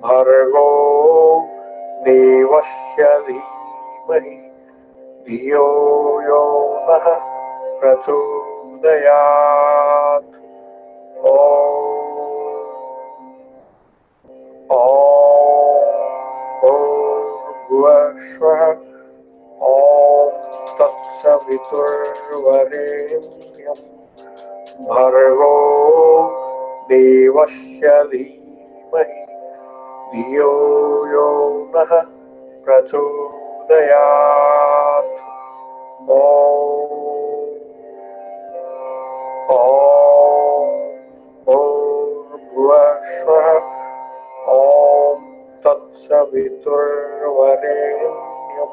भर्गो देवस्य धीमहि धियो यो नः प्रचोदयात्। ॐ भूर्भुवः ॐ तत्सवितुर्वरेण्यं भर्गो देवस्य धीमहि धियो यो नः प्रचोदयात्। ॐ भूर्भुवः ॐ तत्सवितुर्वरेण्यं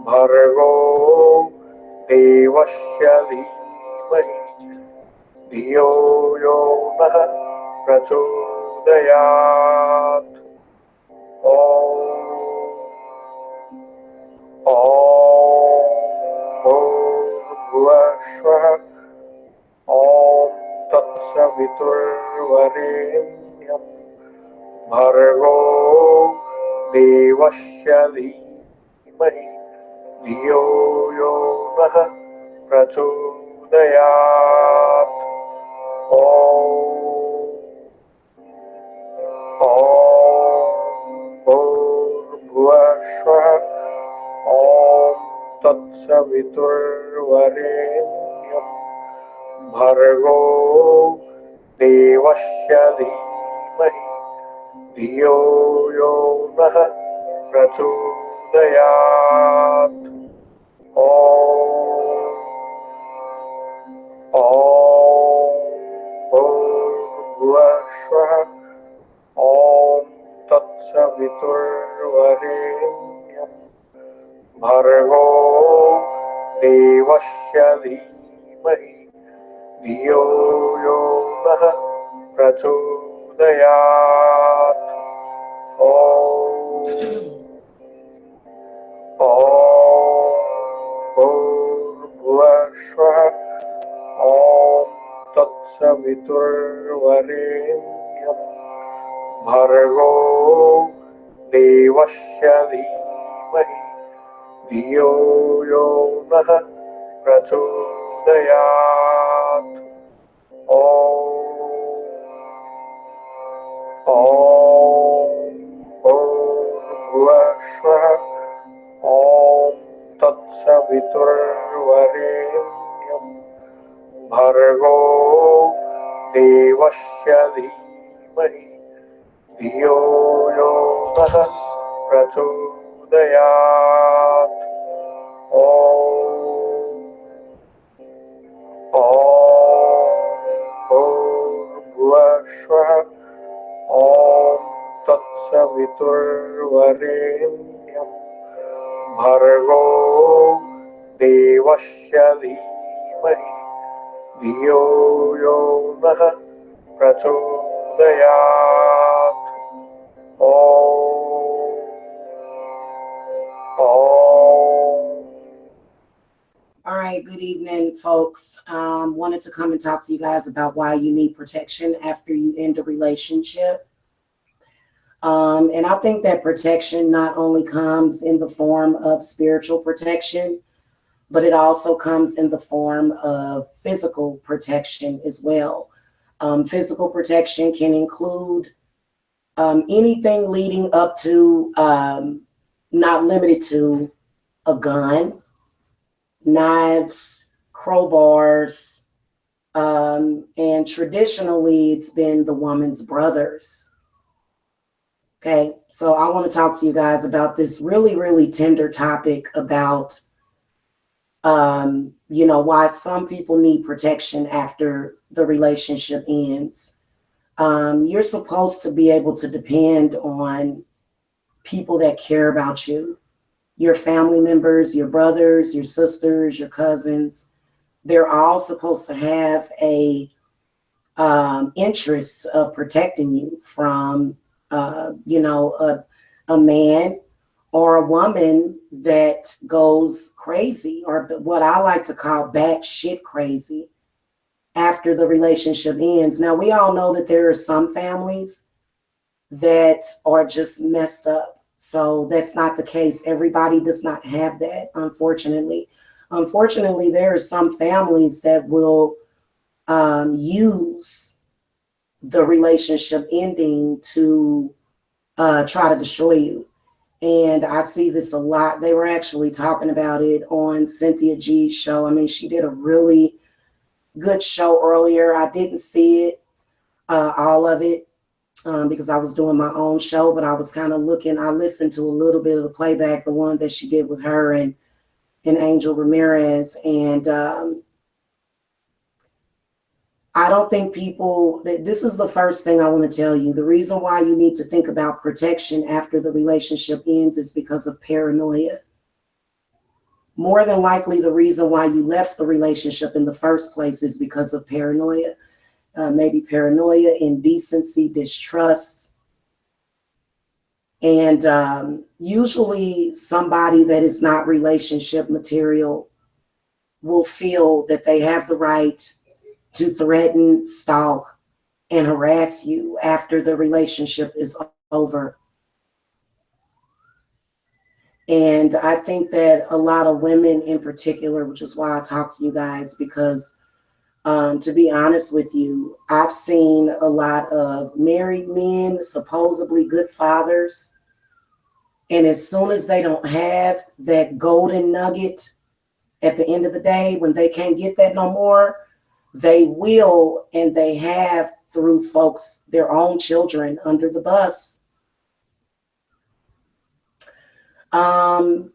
भर्गो देवस्य धीमहि धियो यो नः प्रचोदयात्। ॐ भूर्भुवः ॐ तत्सवितुर्वरेण्यं भर्गो देवस्य धीमहि धियो यो नः प्रचोदयात्। ॐ भूर्भुवः ॐ तत्सवितुर्वरेण्यं भर्गो देवस्य धीमहि धियो यो नः प्रचोदयात्। ॐ भूर्भुवः ॐ तत्सवितुर्वरेण्यं भर्गो देवस्य धीमहि धियो यो नः प्रचोदयात्। ॐ भूर्भुवः ॐ तत्सवितुर्वरेण्यं भर्गो देवस्य धीमहि धियो यो नः प्रचोदयात्। ॐ भूर्भुवः ॐ तत्सवितुर्वरेण्यं भर्गो देवस्य धीमहि धियो यो नः प्रचोदयात्। ॐ भूर्भुवः ॐ तत्सवितुर्वरेण्यं भर्गो देवस्य धीमहि धियो यो नः प्रचोदयात्। ॐ All right, good evening, folks. Wanted to come and talk to you guys about why you need protection after you end a relationship. And I think that protection not only comes in the form of spiritual protection, but it also comes in the form of physical protection as well. Physical protection can include anything leading up to, not limited to, a gun, knives, crowbars, and traditionally it's been the woman's brothers. Okay, so I want to talk to you guys about this really, really tender topic about, why some people need protection after the relationship ends. You're supposed to be able to depend on people that care about you, your family members, your brothers, your sisters, your cousins. They're all supposed to have a interest of protecting you from, a man or a woman that goes crazy, or what I like to call batshit crazy, after the relationship ends. Now, we all know that there are some families that are just messed up. So that's not the case. Everybody does not have that, unfortunately. Unfortunately, there are some families that will use the relationship ending to try to destroy you. And I see this a lot. They were actually talking about it on Cynthia G's show. I mean, she did a really good show earlier. I didn't see it, all of it, because I was doing my own show, but I was kind of looking. I listened to a little bit of the playback, the one that she did with her and Angel Ramirez. And I don't think this is the first thing I want to tell you. The reason why you need to think about protection after the relationship ends is because of paranoia. More than likely, the reason why you left the relationship in the first place is because of paranoia. Maybe paranoia, indecency, distrust. And usually somebody that is not relationship material will feel that they have the right to threaten, stalk, and harass you after the relationship is over. And I think that a lot of women in particular, which is why I talk to you guys, because to be honest with you, I've seen a lot of married men, supposedly good fathers, and as soon as they don't have that golden nugget at the end of the day, when they can't get that no more, they will, and they have, through folks, their own children under the bus. No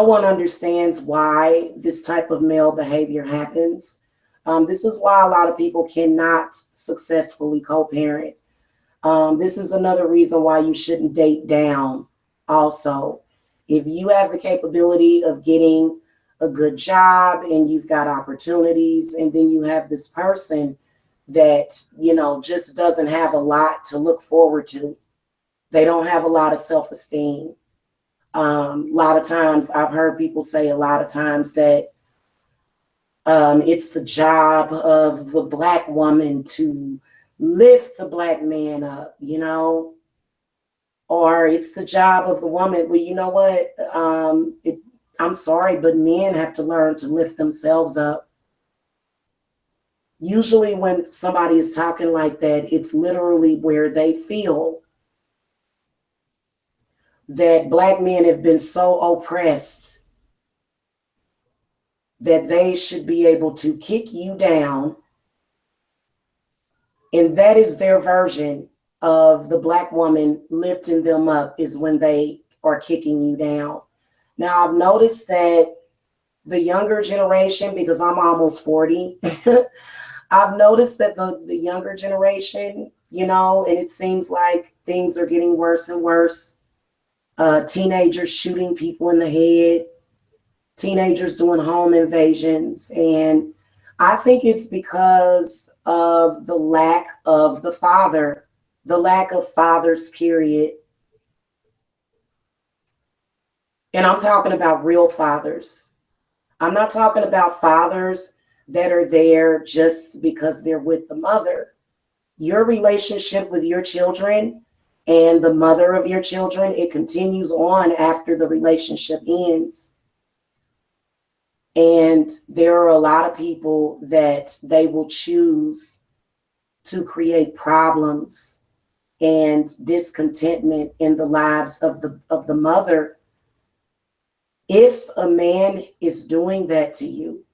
one understands why this type of male behavior happens. This is why a lot of people cannot successfully co-parent. This is another reason why you shouldn't date down also. If you have the capability of getting a good job and you've got opportunities, and then you have this person that, just doesn't have a lot to look forward to. They don't have a lot of self-esteem. A lot of times I've heard people say a lot of times that it's the job of the Black woman to lift the Black man up, or it's the job of the woman. Well, you know what? I'm sorry, but men have to learn to lift themselves up. Usually when somebody is talking like that, it's literally where they feel that Black men have been so oppressed that they should be able to kick you down. And that is their version of the Black woman lifting them up, is when they are kicking you down. Now, I've noticed that the younger generation, because I'm almost 40, I've noticed that the younger generation, and it seems like things are getting worse and worse. Teenagers shooting people in the head, teenagers doing home invasions. And I think it's because of the lack of the father, the lack of fathers, period. And I'm talking about real fathers. I'm not talking about fathers that are there just because they're with the mother. Your relationship with your children and the mother of your children, it continues on after the relationship ends. And there are a lot of people that they will choose to create problems and discontentment in the lives of the mother. If a man is doing that to you,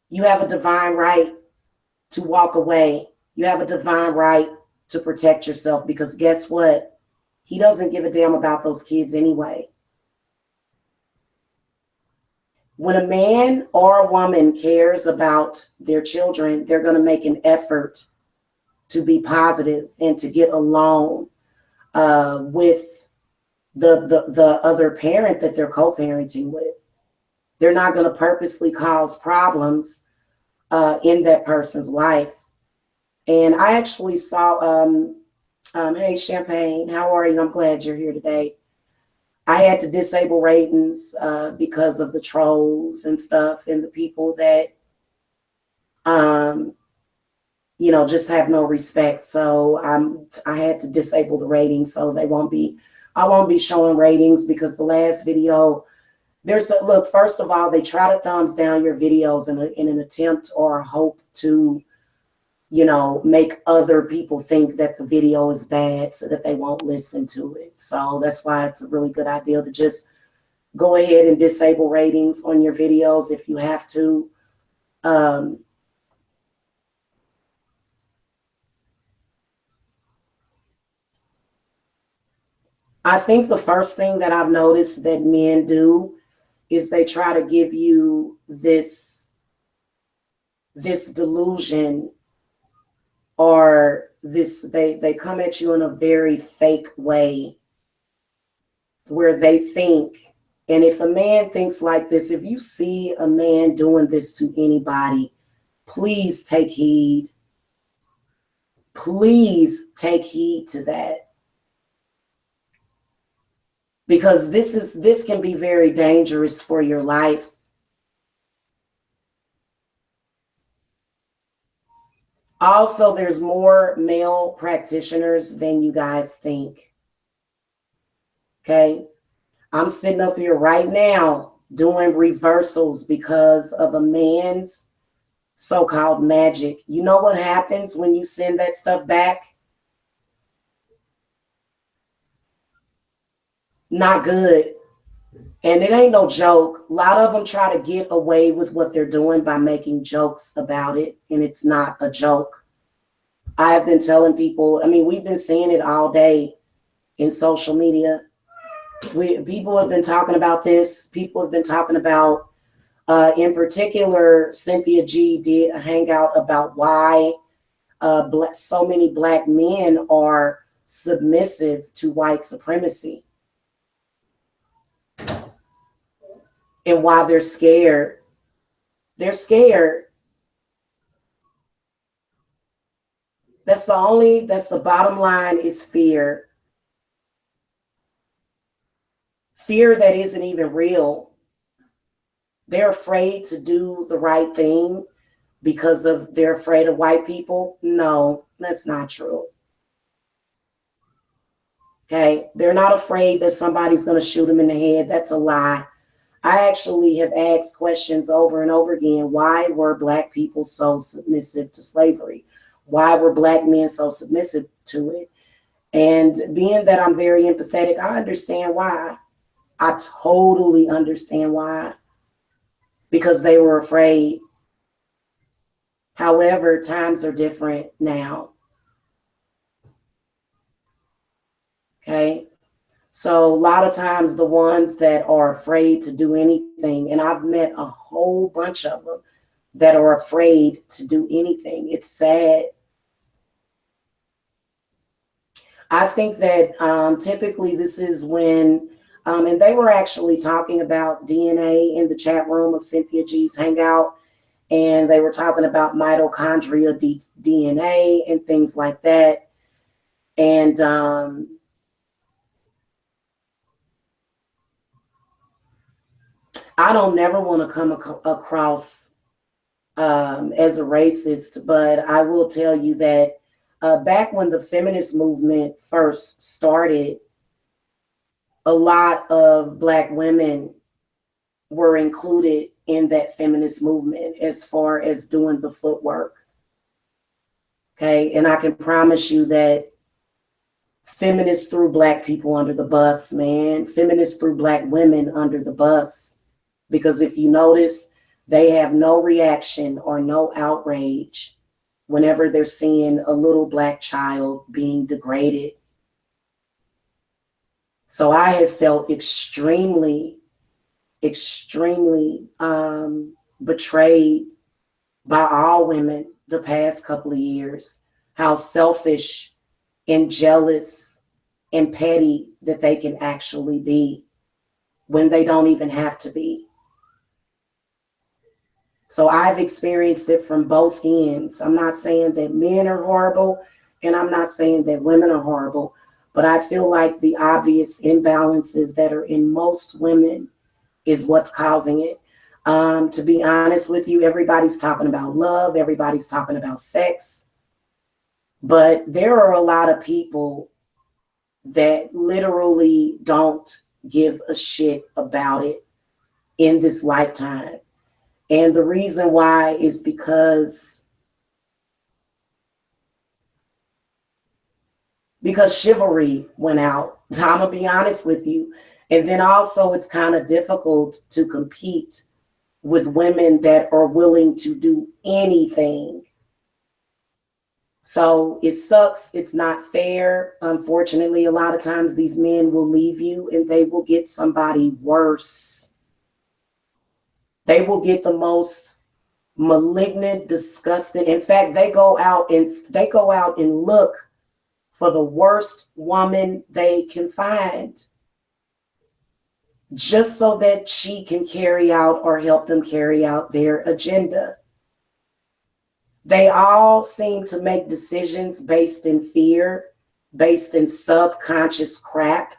you have a divine right to walk away. You have a divine right to protect yourself, because guess what? He doesn't give a damn about those kids anyway. When a man or a woman cares about their children, they're going to make an effort to be positive and to get along with the other parent that they're co-parenting with. They're not going to purposely cause problems in that person's life. And I actually saw, hey, Champagne, how are you? I'm glad you're here today. I had to disable ratings because of the trolls and stuff, and the people that you know, just have no respect. So I had to disable the ratings, so I won't be showing ratings, because the last video, look, first of all, they try to thumbs down your videos in an attempt or hope to, you know, make other people think that the video is bad so that they won't listen to it. So that's why it's a really good idea to just go ahead and disable ratings on your videos if you have to. I think the first thing that I've noticed that men do is they try to give you this delusion, or they come at you in a very fake way where they think, and if a man thinks like this, if you see a man doing this to anybody, please take heed. Please take heed to that. Because this can be very dangerous for your life. Also, there's more male practitioners than you guys think. Okay? I'm sitting up here right now doing reversals because of a man's so-called magic. You know what happens when you send that stuff back? Not good. And it ain't no joke. A lot of them try to get away with what they're doing by making jokes about it, and it's not a joke. I have been telling people, I mean, we've been seeing it all day in social media. People have been talking about this. People have been talking about, in particular, Cynthia G did a hangout about why so many Black men are submissive to white supremacy. And why they're scared. They're scared. That's the bottom line, is fear. Fear that isn't even real. They're afraid to do the right thing because they're afraid of white people. No, that's not true. Okay, they're not afraid that somebody's going to shoot them in the head. That's a lie. I actually have asked questions over and over again. Why were Black people so submissive to slavery? Why were Black men so submissive to it? And being that I'm very empathetic, I understand why. I totally understand why. Because they were afraid. However, times are different now. Okay? So a lot of times the ones that are afraid to do anything, and I've met a whole bunch of them that are afraid to do anything. It's sad. I think that typically this is when, and they were actually talking about DNA in the chat room of Cynthia G's Hangout, and they were talking about mitochondria DNA and things like that. And I don't never want to come across as a racist, but I will tell you that back when the feminist movement first started, a lot of Black women were included in that feminist movement as far as doing the footwork. Okay, and I can promise you that feminists threw Black people under the bus, man. Feminists threw Black women under the bus. Because if you notice, they have no reaction or no outrage whenever they're seeing a little Black child being degraded. So I have felt extremely, extremely betrayed by all women the past couple of years. How selfish and jealous and petty that they can actually be when they don't even have to be. So I've experienced it from both ends. I'm not saying that men are horrible, and I'm not saying that women are horrible, but I feel like the obvious imbalances that are in most women is what's causing it. To be honest with you, everybody's talking about love. Everybody's talking about sex. But there are a lot of people that literally don't give a shit about it in this lifetime. And the reason why is because chivalry went out. I'm gonna be honest with you. And then also it's kind of difficult to compete with women that are willing to do anything. So it sucks. It's not fair. Unfortunately, a lot of times these men will leave you and they will get somebody worse. They will get the most malignant, disgusting. In fact, they go out and look for the worst woman they can find, just so that she can carry out or help them carry out their agenda. They all seem to make decisions based in fear, based in subconscious crap.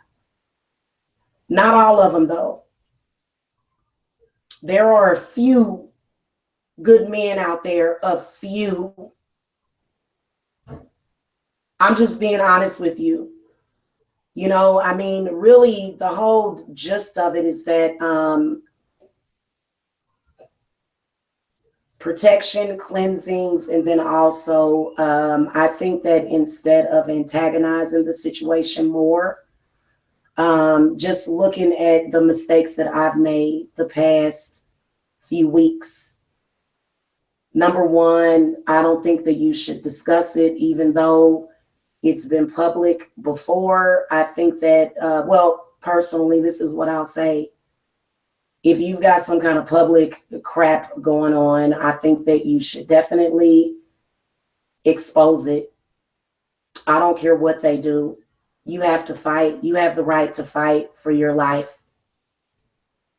Not all of them, though. There are a few good men out there, a few. I'm just being honest with you. You know, I mean, really, the whole gist of it is that protection, cleansings, and then also I think that instead of antagonizing the situation more, just looking at the mistakes that I've made the past few weeks. Number one, I don't think that you should discuss it, even though it's been public before. I think that, well, personally, this is what I'll say. If you've got some kind of public crap going on, I think that you should definitely expose it. I don't care what they do. You have to fight. You have the right to fight for your life.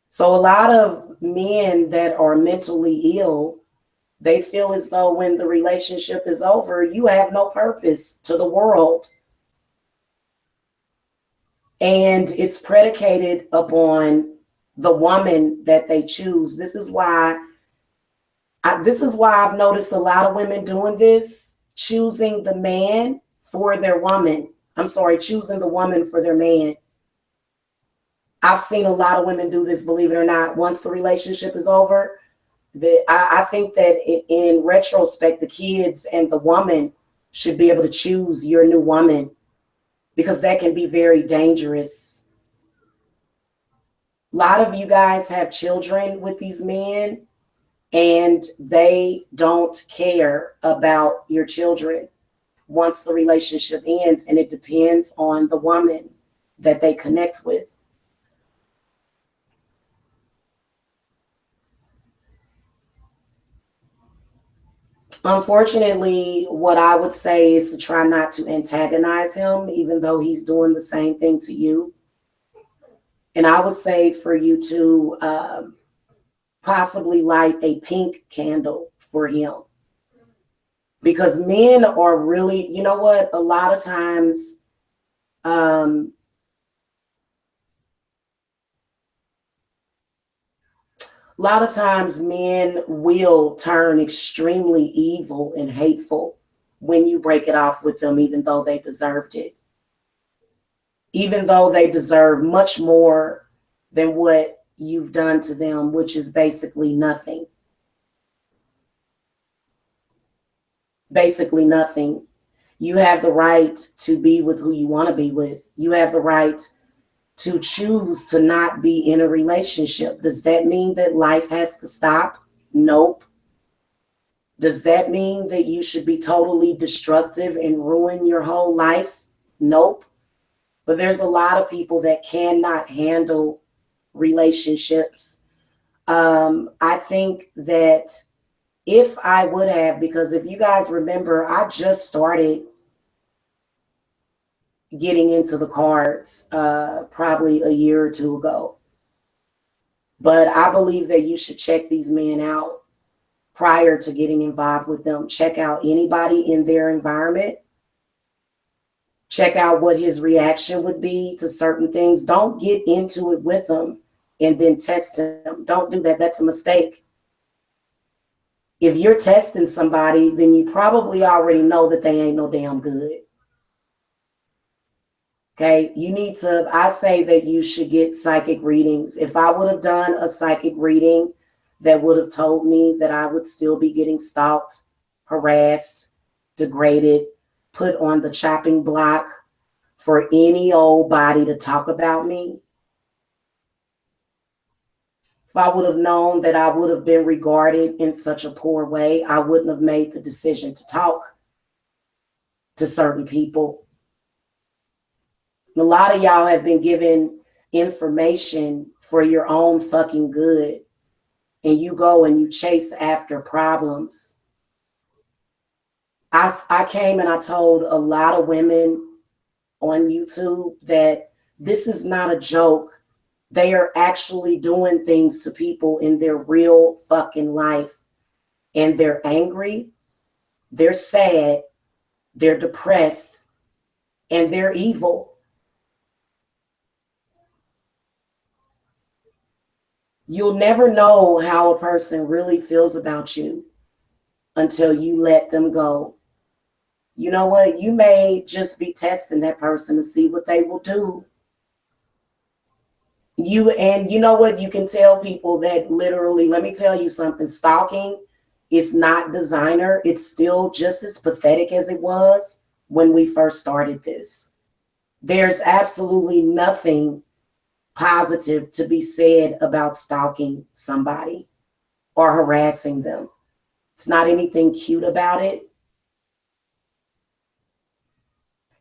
So a lot of men that are mentally ill, they feel as though when the relationship is over, you have no purpose to the world. And it's predicated upon the woman that they choose. This is why I've noticed a lot of women doing this, choosing the man for their woman. I'm sorry, choosing the woman for their man. I've seen a lot of women do this, believe it or not. Once the relationship is over, I think that in retrospect, the kids and the woman should be able to choose your new woman, because that can be very dangerous. A lot of you guys have children with these men and they don't care about your children once the relationship ends, and it depends on the woman that they connect with. Unfortunately, what I would say is to try not to antagonize him, even though he's doing the same thing to you. And I would say for you to possibly light a pink candle for him. Because men are really, you know what, a lot of times, men will turn extremely evil and hateful when you break it off with them, even though they deserved it. Even though they deserve much more than what you've done to them, which is basically nothing. Basically nothing. You have the right to be with who you want to be with. You have the right to choose to not be in a relationship. Does that mean that life has to stop? Nope. Does that mean that you should be totally destructive and ruin your whole life? Nope. But there's a lot of people that cannot handle relationships. I think that if I would have, because if you guys remember, I just started getting into the cards probably a year or two ago. But I believe that you should check these men out prior to getting involved with them. Check out anybody in their environment. Check out what his reaction would be to certain things. Don't get into it with him and then test him. Don't do that. That's a mistake. If you're testing somebody, then you probably already know that they ain't no damn good. Okay, you need to, I say that you should get psychic readings. If I would have done a psychic reading that would have told me that I would still be getting stalked, harassed, degraded, put on the chopping block for any old body to talk about me, if I would have known that I would have been regarded in such a poor way, I wouldn't have made the decision to talk to certain people. A lot of y'all have been given information for your own fucking good, and you go and you chase after problems. I came and I told a lot of women on YouTube that this is not a joke. They are actually doing things to people in their real fucking life, and they're angry, they're sad, they're depressed, and they're evil. You'll never know how a person really feels about you until you let them go. You know what? You may just be testing that person to see what they will do. You know what? You can tell people that literally, let me tell you something, stalking is not designer. It's still just as pathetic as it was when we first started this. There's absolutely nothing positive to be said about stalking somebody or harassing them. It's not anything cute about it.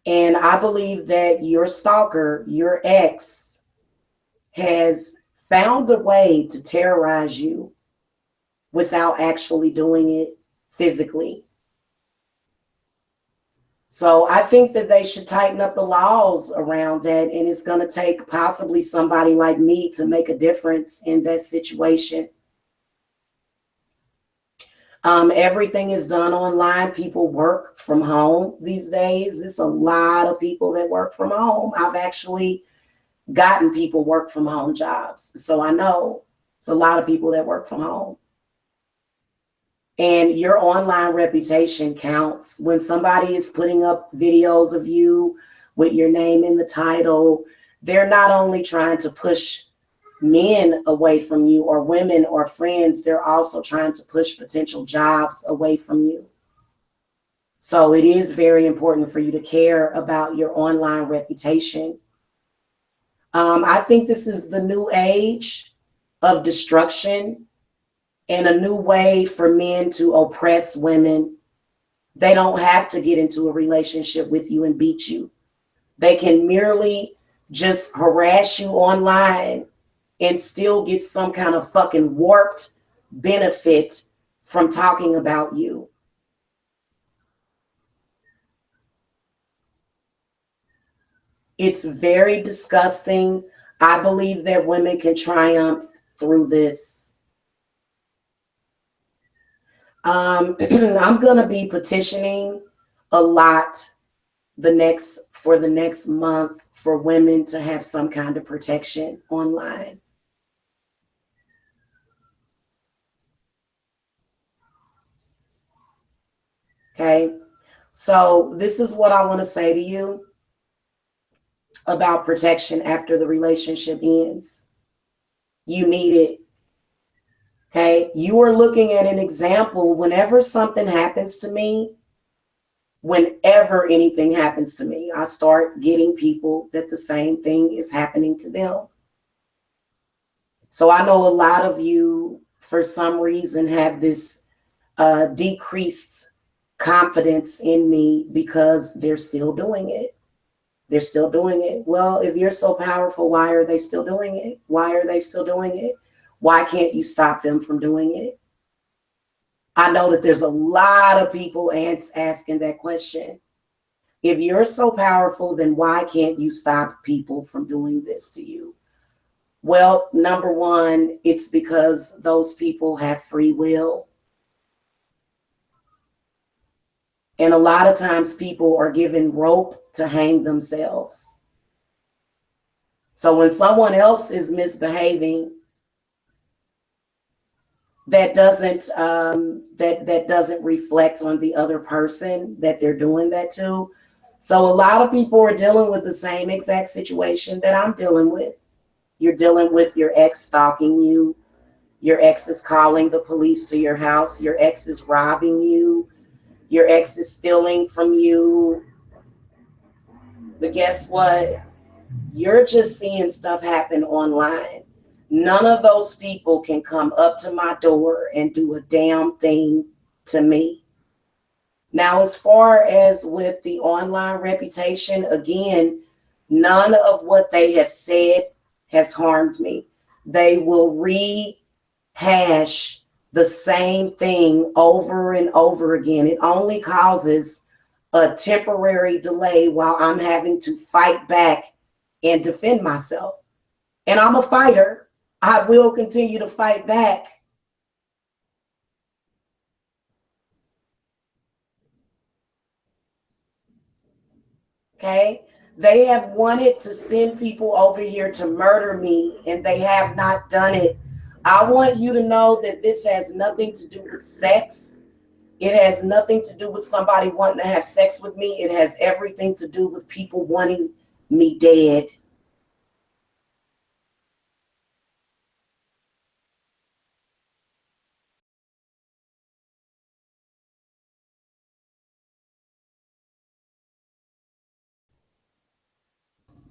And I believe that your stalker, your ex, has found a way to terrorize you without actually doing it physically. So I think that they should tighten up the laws around that, and it's going to take possibly somebody like me to make a difference in that situation. Everything is done online. People work from home these days. There's a lot of people that work from home. I've actually gotten people work from home jobs. So I know it's a lot of people that work from home. And your online reputation counts. When somebody is putting up videos of you with your name in the title, they're not only trying to push men away from you or women or friends, they're also trying to push potential jobs away from you. So it is very important for you to care about your online reputation. I think this is the new age of destruction and a new way for men to oppress women. They don't have to get into a relationship with you and beat you. They can merely just harass you online and still get some kind of fucking warped benefit from talking about you. It's very disgusting. I believe that women can triumph through this. I'm going to be petitioning a lot for the next month for women to have some kind of protection online. Okay, so this is what I want to say to you about protection after the relationship ends. You need it. Okay, you are looking at an example. Whenever something happens to me, whenever anything happens to me, I start getting people that the same thing is happening to them. So I know a lot of you, for some reason, have this decreased confidence in me because they're still doing it. They're still doing it. Well, if you're so powerful, why are they still doing it? Why are they still doing it? Why can't you stop them from doing it? I know that there's a lot of people asking that question. If you're so powerful, then why can't you stop people from doing this to you? Well, number one, it's because those people have free will. And a lot of times people are given rope to hang themselves. So when someone else is misbehaving, that doesn't that doesn't reflect on the other person that they're doing that to. So a lot of people are dealing with the same exact situation that I'm dealing with. You're dealing with your ex stalking you. Your ex is calling the police to your house. Your ex is robbing you. Your ex is stealing from you. But guess what? You're just seeing stuff happen online. None of those people can come up to my door and do a damn thing to me. Now, as far as with the online reputation, again, none of what they have said has harmed me. They will rehash the same thing over and over again. It only causes a temporary delay while I'm having to fight back and defend myself. And I'm a fighter. I will continue to fight back. Okay? They have wanted to send people over here to murder me, and they have not done it. I want you to know that this has nothing to do with sex. It has nothing to do with somebody wanting to have sex with me. It has everything to do with people wanting me dead.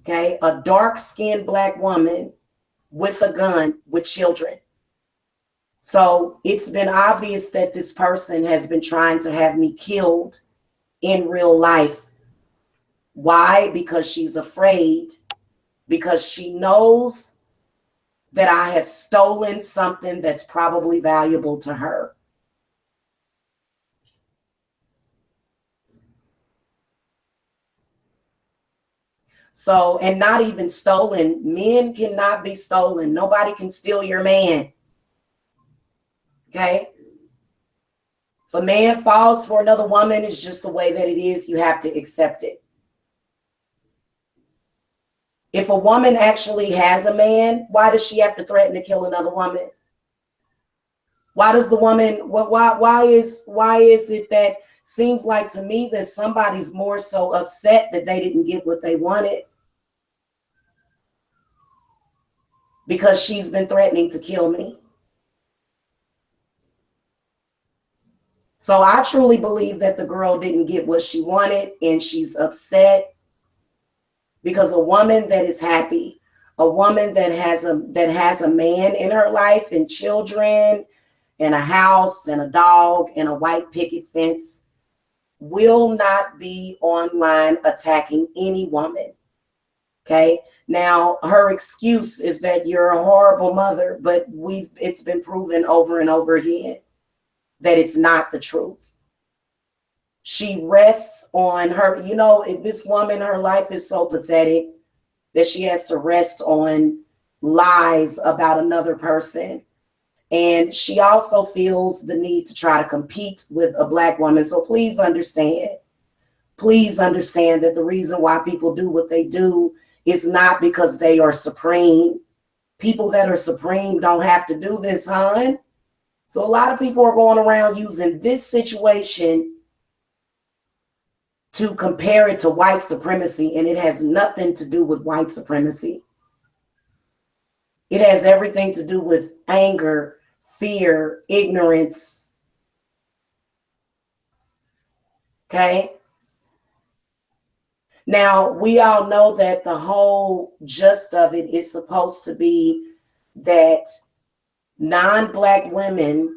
Okay? A dark-skinned black woman with a gun with children. So it's been obvious that this person has been trying to have me killed in real life. Why? Because she's afraid, because she knows that I have stolen something that's probably valuable to her. So, and not even stolen. Men cannot be stolen. Nobody can steal your man. Okay? If a man falls for another woman, it's just the way that it is. You have to accept it. If a woman actually has a man, why does she have to threaten to kill another woman? Why does the woman, why is it that seems like to me that somebody's more so upset that they didn't get what they wanted because she's been threatening to kill me? So I truly believe that the girl didn't get what she wanted and she's upset because a woman that is happy, a woman that has a man in her life and children and a house and a dog and a white picket fence will not be online attacking any woman. Okay. Now her excuse is that you're a horrible mother, but it's been proven over and over again that it's not the truth. She rests on her, this woman, her life is so pathetic that she has to rest on lies about another person. And she also feels the need to try to compete with a black woman. So please understand that the reason why people do what they do is not because they are supreme. People that are supreme don't have to do this, hon. So a lot of people are going around using this situation to compare it to white supremacy, and it has nothing to do with white supremacy. It has everything to do with anger, fear, ignorance. Okay? Now, we all know that the whole gist of it is supposed to be that non-black women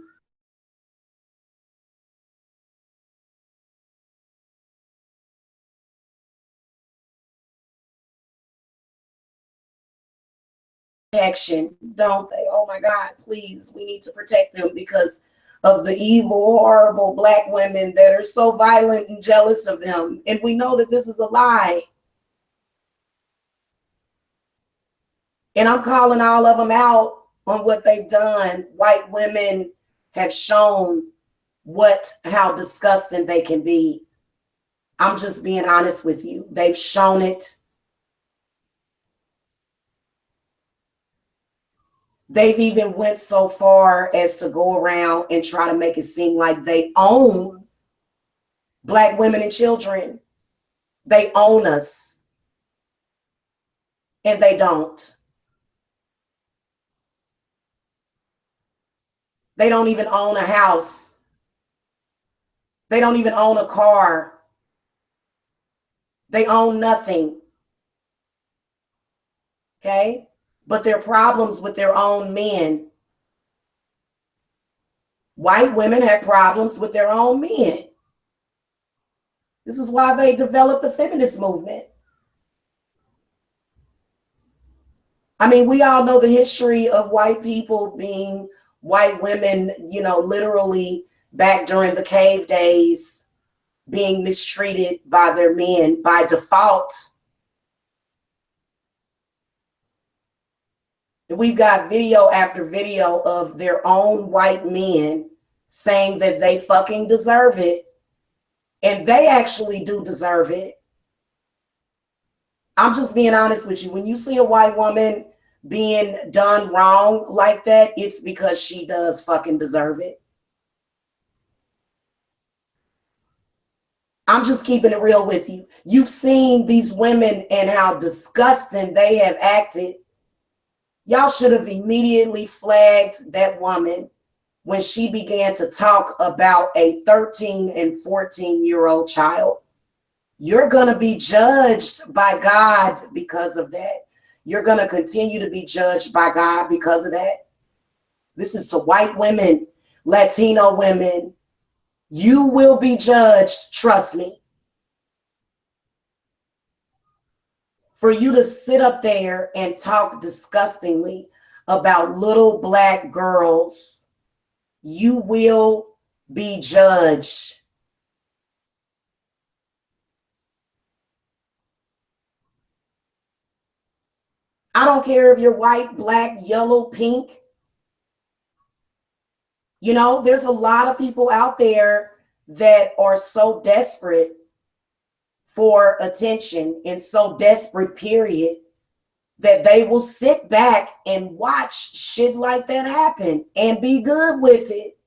protection, don't they? Oh my God, please, we need to protect them because of the evil, horrible black women that are so violent and jealous of them. And we know that this is a lie. And I'm calling all of them out on what they've done. White women have shown how disgusting they can be. I'm just being honest with you. They've shown it. They've even went so far as to go around and try to make it seem like they own Black women and children. They own us. And they don't. They don't even own a house. They don't even own a car. They own nothing. Okay? But there are problems with their own men. White women have problems with their own men. This is why they developed the feminist movement. I mean, we all know the history of white people being white women, you know, literally back during the cave days, being mistreated by their men by default. We've got video after video of their own white men saying that they fucking deserve it. And they actually do deserve it. I'm just being honest with you. When you see a white woman being done wrong like that, it's because she does fucking deserve it. I'm just keeping it real with you. You've seen these women and how disgusting they have acted. Y'all should have immediately flagged that woman when she began to talk about a 13 and 14-year-old child. You're going to be judged by God because of that. You're going to continue to be judged by God because of that. This is to white women, Latino women. You will be judged, trust me. For you to sit up there and talk disgustingly about little Black girls, you will be judged. I don't care if you're white, Black, yellow, pink. You know, there's a lot of people out there that are so desperate for attention and so desperate, period, that they will sit back and watch shit like that happen and be good with it.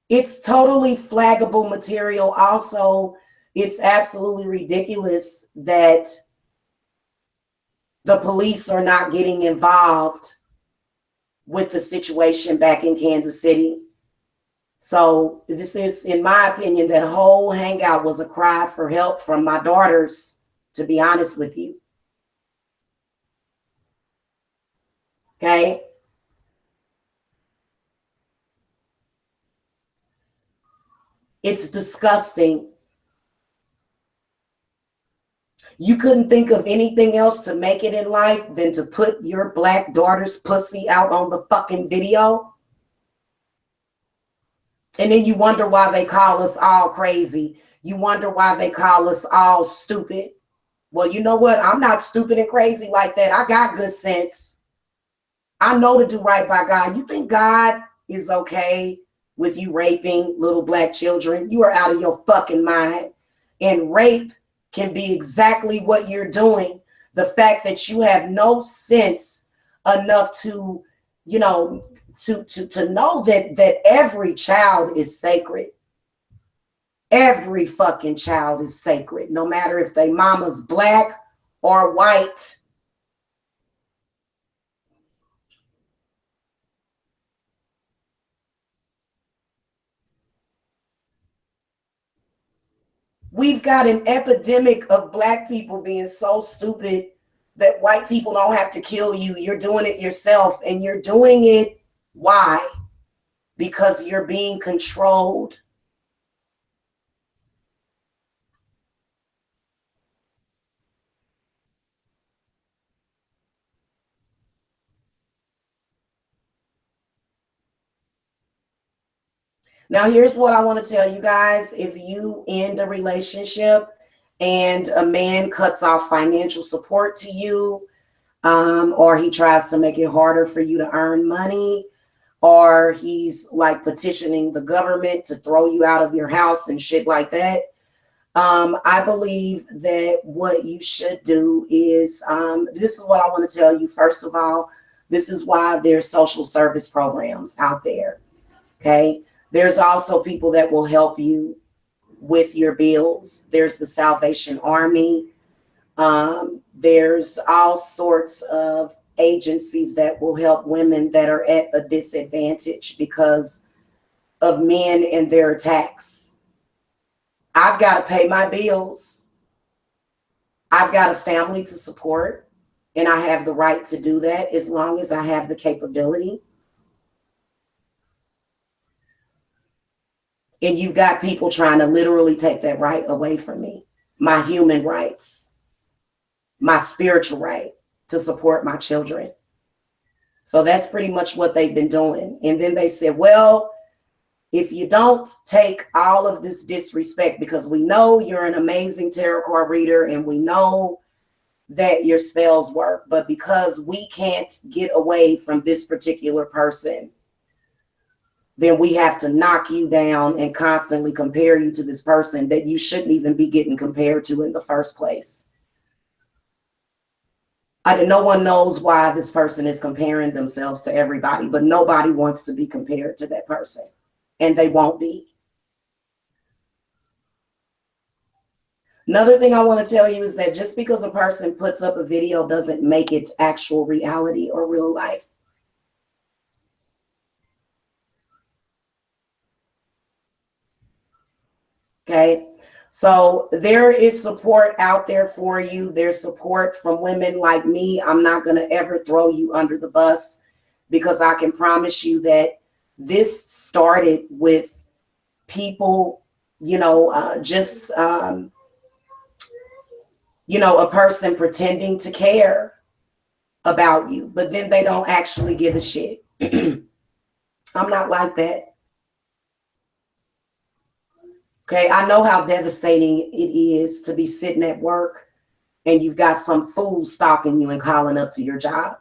It's totally flaggable material. Also, it's absolutely ridiculous that the police are not getting involved with the situation back in Kansas City. So this is, in my opinion, that whole hangout was a cry for help from my daughters, to be honest with you. Okay? It's disgusting. You couldn't think of anything else to make it in life than to put your Black daughter's pussy out on the fucking video? And then you wonder why they call us all crazy. You wonder why they call us all stupid. Well, you know what? I'm not stupid and crazy like that. I got good sense. I know to do right by God. You think God is okay with you raping little Black children? You are out of your fucking mind. And rape can be exactly what you're doing. The fact that you have no sense enough to, you know, to know that every child is sacred. Every fucking child is sacred, no matter if they mama's Black or white. We've got an epidemic of Black people being so stupid that white people don't have to kill you. You're doing it yourself, and you're doing it. Why? Because you're being controlled. Now, here's what I want to tell you guys. If you end a relationship and a man cuts off financial support to you, or he tries to make it harder for you to earn money, or he's like petitioning the government to throw you out of your house and shit like that, I believe that what you should do is, this is what I want to tell you. First of all, this is why there's social service programs out there. Okay. There's also people that will help you with your bills. There's the Salvation Army. There's all sorts of agencies that will help women that are at a disadvantage because of men and their attacks. I've got to pay my bills. I've got a family to support, and I have the right to do that as long as I have the capability. And you've got people trying to literally take that right away from me. My human rights, my spiritual right to support my children. So that's pretty much what they've been doing. And then they said, well, if you don't take all of this disrespect, because we know you're an amazing tarot card reader and we know that your spells work, but because we can't get away from this particular person, then we have to knock you down and constantly compare you to this person that you shouldn't even be getting compared to in the first place. No one knows why this person is comparing themselves to everybody, but nobody wants to be compared to that person, and they won't be. Another thing I want to tell you is that just because a person puts up a video doesn't make it actual reality or real life. Okay. So there is support out there for you. There's support from women like me. I'm not going to ever throw you under the bus, because I can promise you that this started with people, a person pretending to care about you, but then they don't actually give a shit. I'm not like that. Okay, I know how devastating it is to be sitting at work and you've got some fool stalking you and calling up to your job.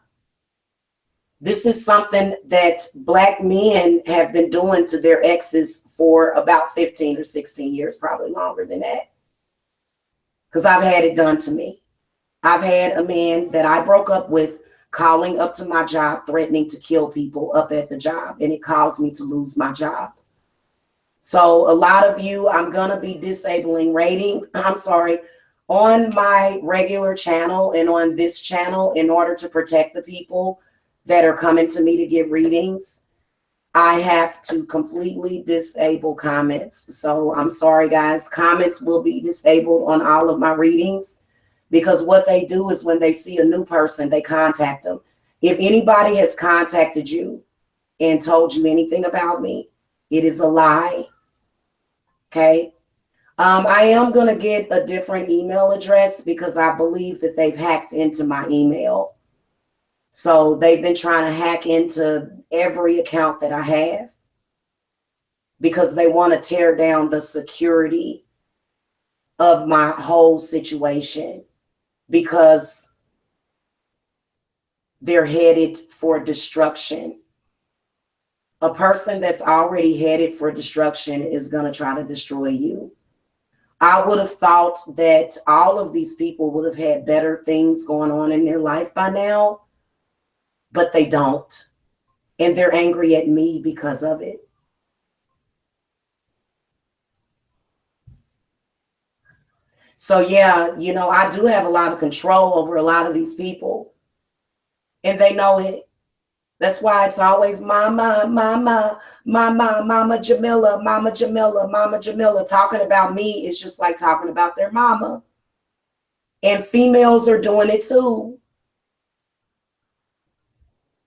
This is something that Black men have been doing to their exes for about 15 or 16 years, probably longer than that. Because I've had it done to me. I've had a man that I broke up with calling up to my job, threatening to kill people up at the job, and it caused me to lose my job. So a lot of you, I'm going to be disabling ratings, on my regular channel and on this channel in order to protect the people that are coming to me to get readings. I have to completely disable comments. So I'm sorry, guys. Comments will be disabled on all of my readings, because what they do is when they see a new person, they contact them. If anybody has contacted you and told you anything about me, it is a lie. Okay. I am going to get a different email address because I believe that they've hacked into my email. So they've been trying to hack into every account that I have because they want to tear down the security of my whole situation, because they're headed for destruction. A person that's already headed for destruction is going to try to destroy you. I would have thought that all of these people would have had better things going on in their life by now, but they don't. And they're angry at me because of it. So yeah, I do have a lot of control over a lot of these people, and they know it. That's why it's always mama Jamila, mama Jamila, mama Jamila. Talking about me is just like talking about their mama. And females are doing it too.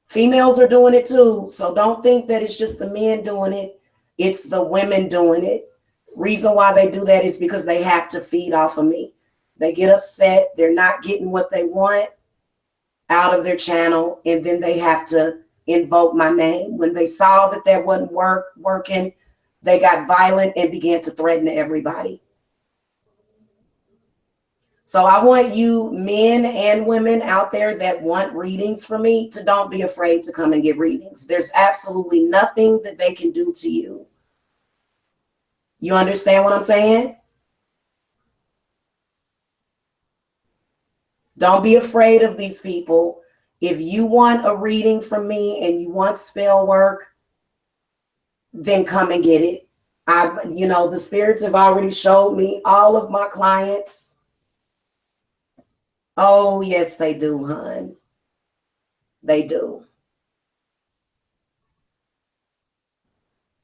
Females are doing it too. So don't think that it's just the men doing it. It's the women doing it. Reason why they do that is because they have to feed off of me. They get upset. They're not getting what they want out of their channel, and then they have to invoke my name. When they saw that that wasn't working, they got violent and began to threaten everybody. So I want you men and women out there that want readings from me to don't be afraid to come and get readings. There's absolutely nothing that they can do to you. You understand what I'm saying? Don't be afraid of these people. If you want a reading from me and you want spell work, then come and get it. The spirits have already showed me all of my clients. Oh, yes, they do, hon. They do.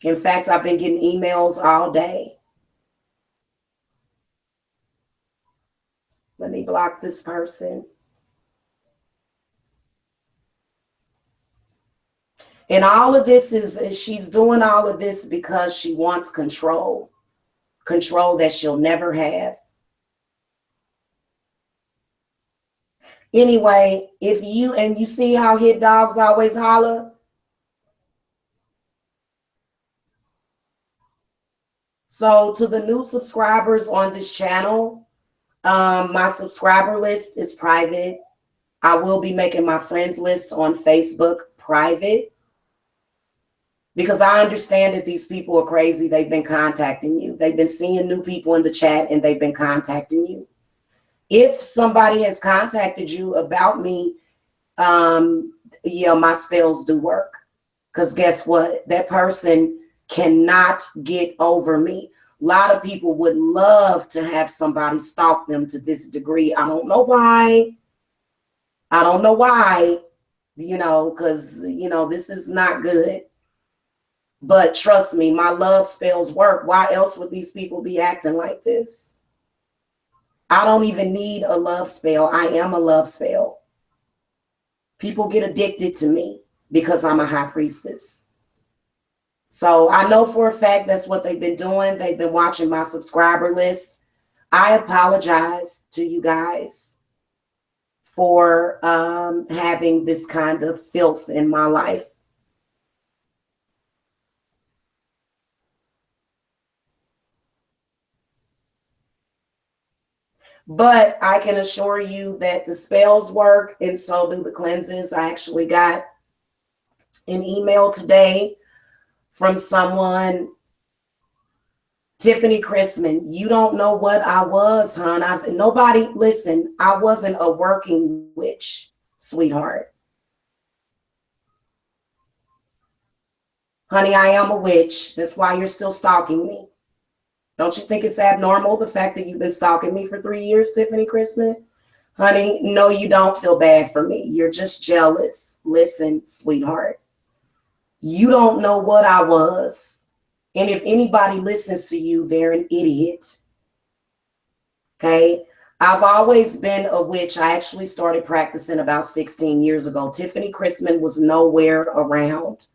In fact, I've been getting emails all day. Let me block this person. And all of this she's doing all of this because she wants control that she'll never have. Anyway, if you see how hit dogs always holler. So to the new subscribers on this channel, my subscriber list is private. I will be making my friends list on Facebook private because I understand that these people are crazy. They've been contacting you. They've been seeing new people in the chat and they've been contacting you. If somebody has contacted you about me, yeah, my spells do work. Because guess what? That person cannot get over me. A lot of people would love to have somebody stalk them to this degree. I don't know why. Because, this is not good. But trust me, my love spells work. Why else would these people be acting like this? I don't even need a love spell. I am a love spell. People get addicted to me because I'm a high priestess. So I know for a fact that's what they've been doing. They've been watching my subscriber list. I apologize to you guys for having this kind of filth in my life. But I can assure you that the spells work and so do the cleanses. I actually got an email today from someone, Tiffany Chrisman. You don't know what I was, hon. Listen, I wasn't a working witch, sweetheart. Honey, I am a witch. That's why you're still stalking me. Don't you think it's abnormal, the fact that you've been stalking me for 3 years, Tiffany Chrisman? Honey, no, you don't feel bad for me. You're just jealous. Listen, sweetheart, you don't know what I was. And if anybody listens to you, they're an idiot. Okay? I've always been a witch. I actually started practicing about 16 years ago. Tiffany Chrisman was nowhere around.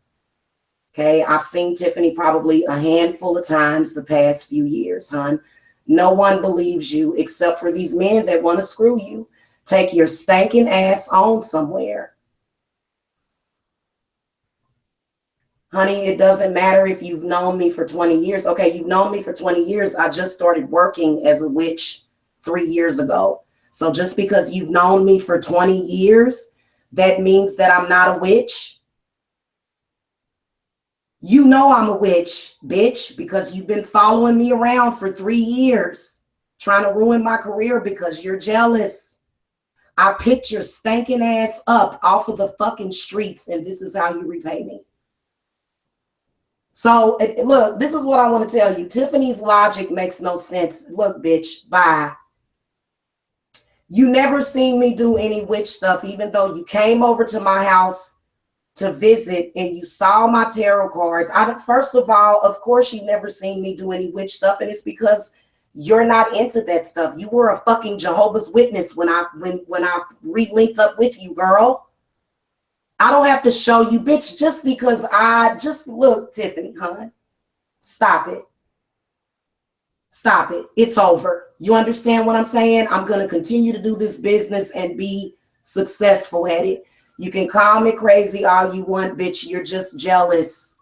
Okay, I've seen Tiffany probably a handful of times the past few years, hon. No one believes you except for these men that want to screw you. Take your stinking ass on somewhere. Honey, it doesn't matter if you've known me for 20 years. Okay, you've known me for 20 years. I just started working as a witch 3 years ago. So just because you've known me for 20 years, that means that I'm not a witch. You know I'm a witch, bitch, because you've been following me around for 3 years, trying to ruin my career because you're jealous. I picked your stinking ass up off of the fucking streets, and this is how you repay me. So, look, this is what I want to tell you. Tiffany's logic makes no sense. Look, bitch, bye. You never seen me do any witch stuff, even though you came over to my house to visit and you saw my tarot cards. First of all, of course, you never seen me do any witch stuff, and it's because you're not into that stuff. You were a fucking Jehovah's Witness when I re-linked up with you, girl. I don't have to show you, bitch, just because look, Tiffany, hon. Stop it. Stop it. It's over. You understand what I'm saying? I'm going to continue to do this business and be successful at it. You can call me crazy all you want, bitch. You're just jealous.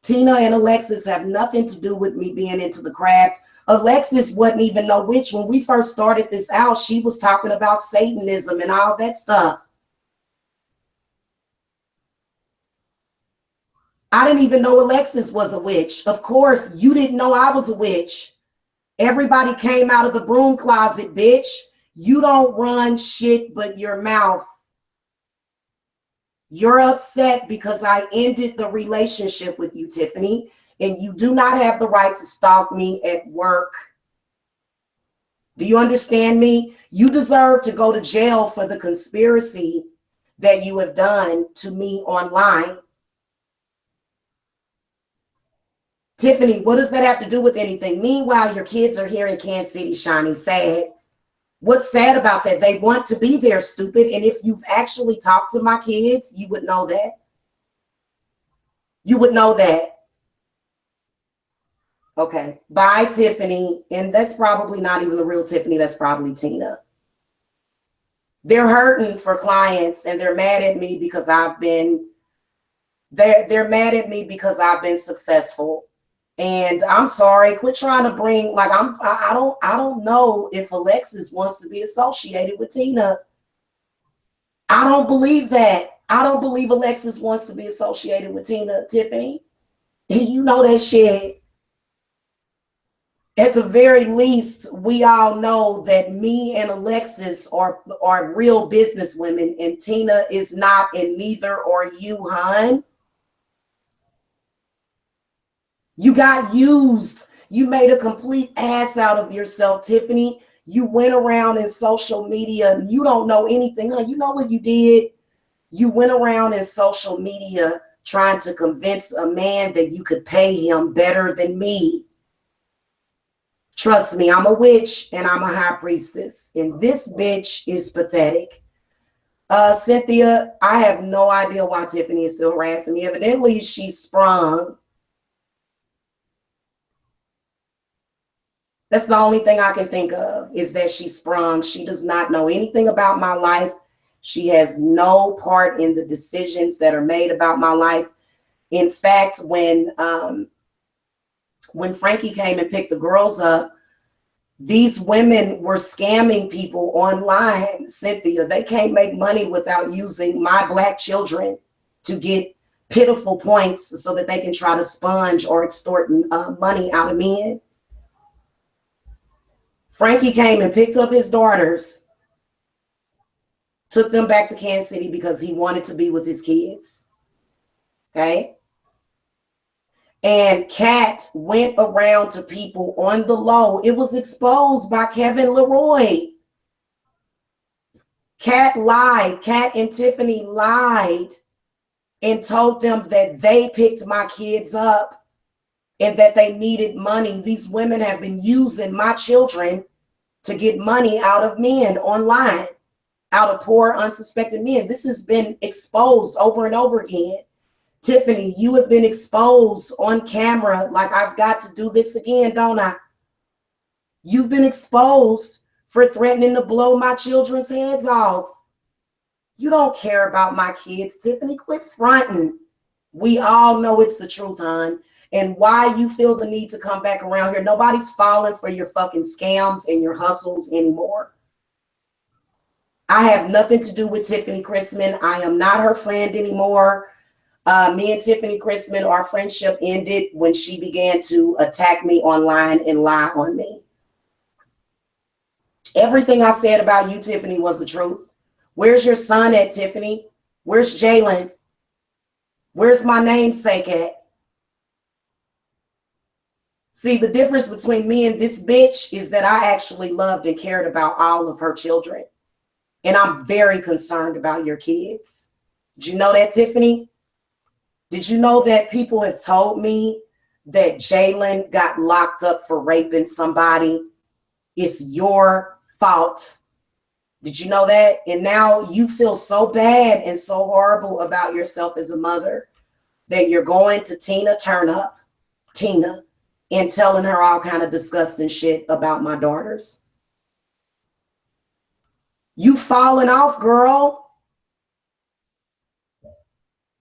Tina and Alexis have nothing to do with me being into the craft. Alexis wasn't even no witch. When we first started this out, she was talking about Satanism and all that stuff. I didn't even know Alexis was a witch. Of course, you didn't know I was a witch. Everybody came out of the broom closet, bitch. You don't run shit but your mouth. You're upset because I ended the relationship with you, Tiffany, and you do not have the right to stalk me at work. Do you understand me? You deserve to go to jail for the conspiracy that you have done to me online. Tiffany, what does that have to do with anything? Meanwhile, your kids are here in Kansas City, shining sad. What's sad about that? They want to be there, stupid. And if you've actually talked to my kids, you would know that. You would know that. Okay. Bye, Tiffany. And that's probably not even the real Tiffany. That's probably Tina. They're hurting for clients and they're mad at me because they're mad at me because I've been successful. And I'm sorry, quit trying to bring, like, I don't know if Alexis wants to be associated with Tina. I don't believe that. I don't believe Alexis wants to be associated with Tina, Tiffany. You know that shit. At the very least, we all know that me and Alexis are real business women, and Tina is not, and neither are you, hon. You got used. You made a complete ass out of yourself, Tiffany. You went around in social media and you don't know anything. Huh? You know what you did? You went around in social media trying to convince a man that you could pay him better than me. Trust me, I'm a witch and I'm a high priestess. And this bitch is pathetic. Cynthia, I have no idea why Tiffany is still harassing me. Evidently, she's sprung. That's the only thing I can think of, is that she sprung. She does not know anything about my life. She has no part in the decisions that are made about my life. In fact, when Frankie came and picked the girls up, these women were scamming people online, Cynthia. They can't make money without using my Black children to get pitiful points so that they can try to sponge or extort money out of men. Frankie came and picked up his daughters, took them back to Kansas City because he wanted to be with his kids. Okay. And Kat went around to people on the low. It was exposed by Kevin Leroy. Kat lied. Kat and Tiffany lied and told them that they picked my kids up and that they needed money. These women have been using my children to get money out of men online, out of poor, unsuspecting men. This has been exposed over and over again. Tiffany, you have been exposed on camera. Like, I've got to do this again, don't I? You've been exposed for threatening to blow my children's heads off. You don't care about my kids, Tiffany. Quit fronting. We all know it's the truth, hon. And why you feel the need to come back around here. Nobody's falling for your fucking scams and your hustles anymore. I have nothing to do with Tiffany Chrisman. I am not her friend anymore. Me and Tiffany Chrisman, our friendship ended when she began to attack me online and lie on me. Everything I said about you, Tiffany, was the truth. Where's your son at, Tiffany? Where's Jalen? Where's my namesake at? See, the difference between me and this bitch is that I actually loved and cared about all of her children. And I'm very concerned about your kids. Did you know that, Tiffany? Did you know that people have told me that Jalen got locked up for raping somebody? It's your fault. Did you know that? And now you feel so bad and so horrible about yourself as a mother that you're going to Tina Turnup, Tina, and telling her all kind of disgusting shit about my daughters. You've fallen off, girl.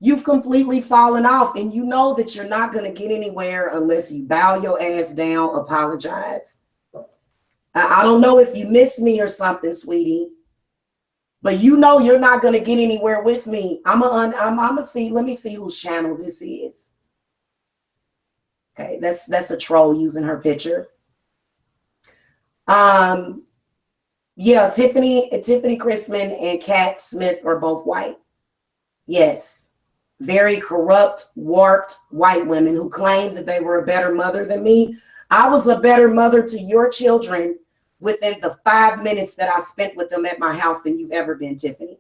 You've completely fallen off, and you know that you're not going to get anywhere unless you bow your ass down, apologize. I don't know if you miss me or something, sweetie, but you know you're not going to get anywhere with me. I'm gonna see. Let me see whose channel this is. Okay, that's a troll using her picture. Yeah, Tiffany Chrisman and Kat Smith are both white. Yes. Very corrupt, warped white women who claimed that they were a better mother than me. I was a better mother to your children within the 5 minutes that I spent with them at my house than you've ever been, Tiffany.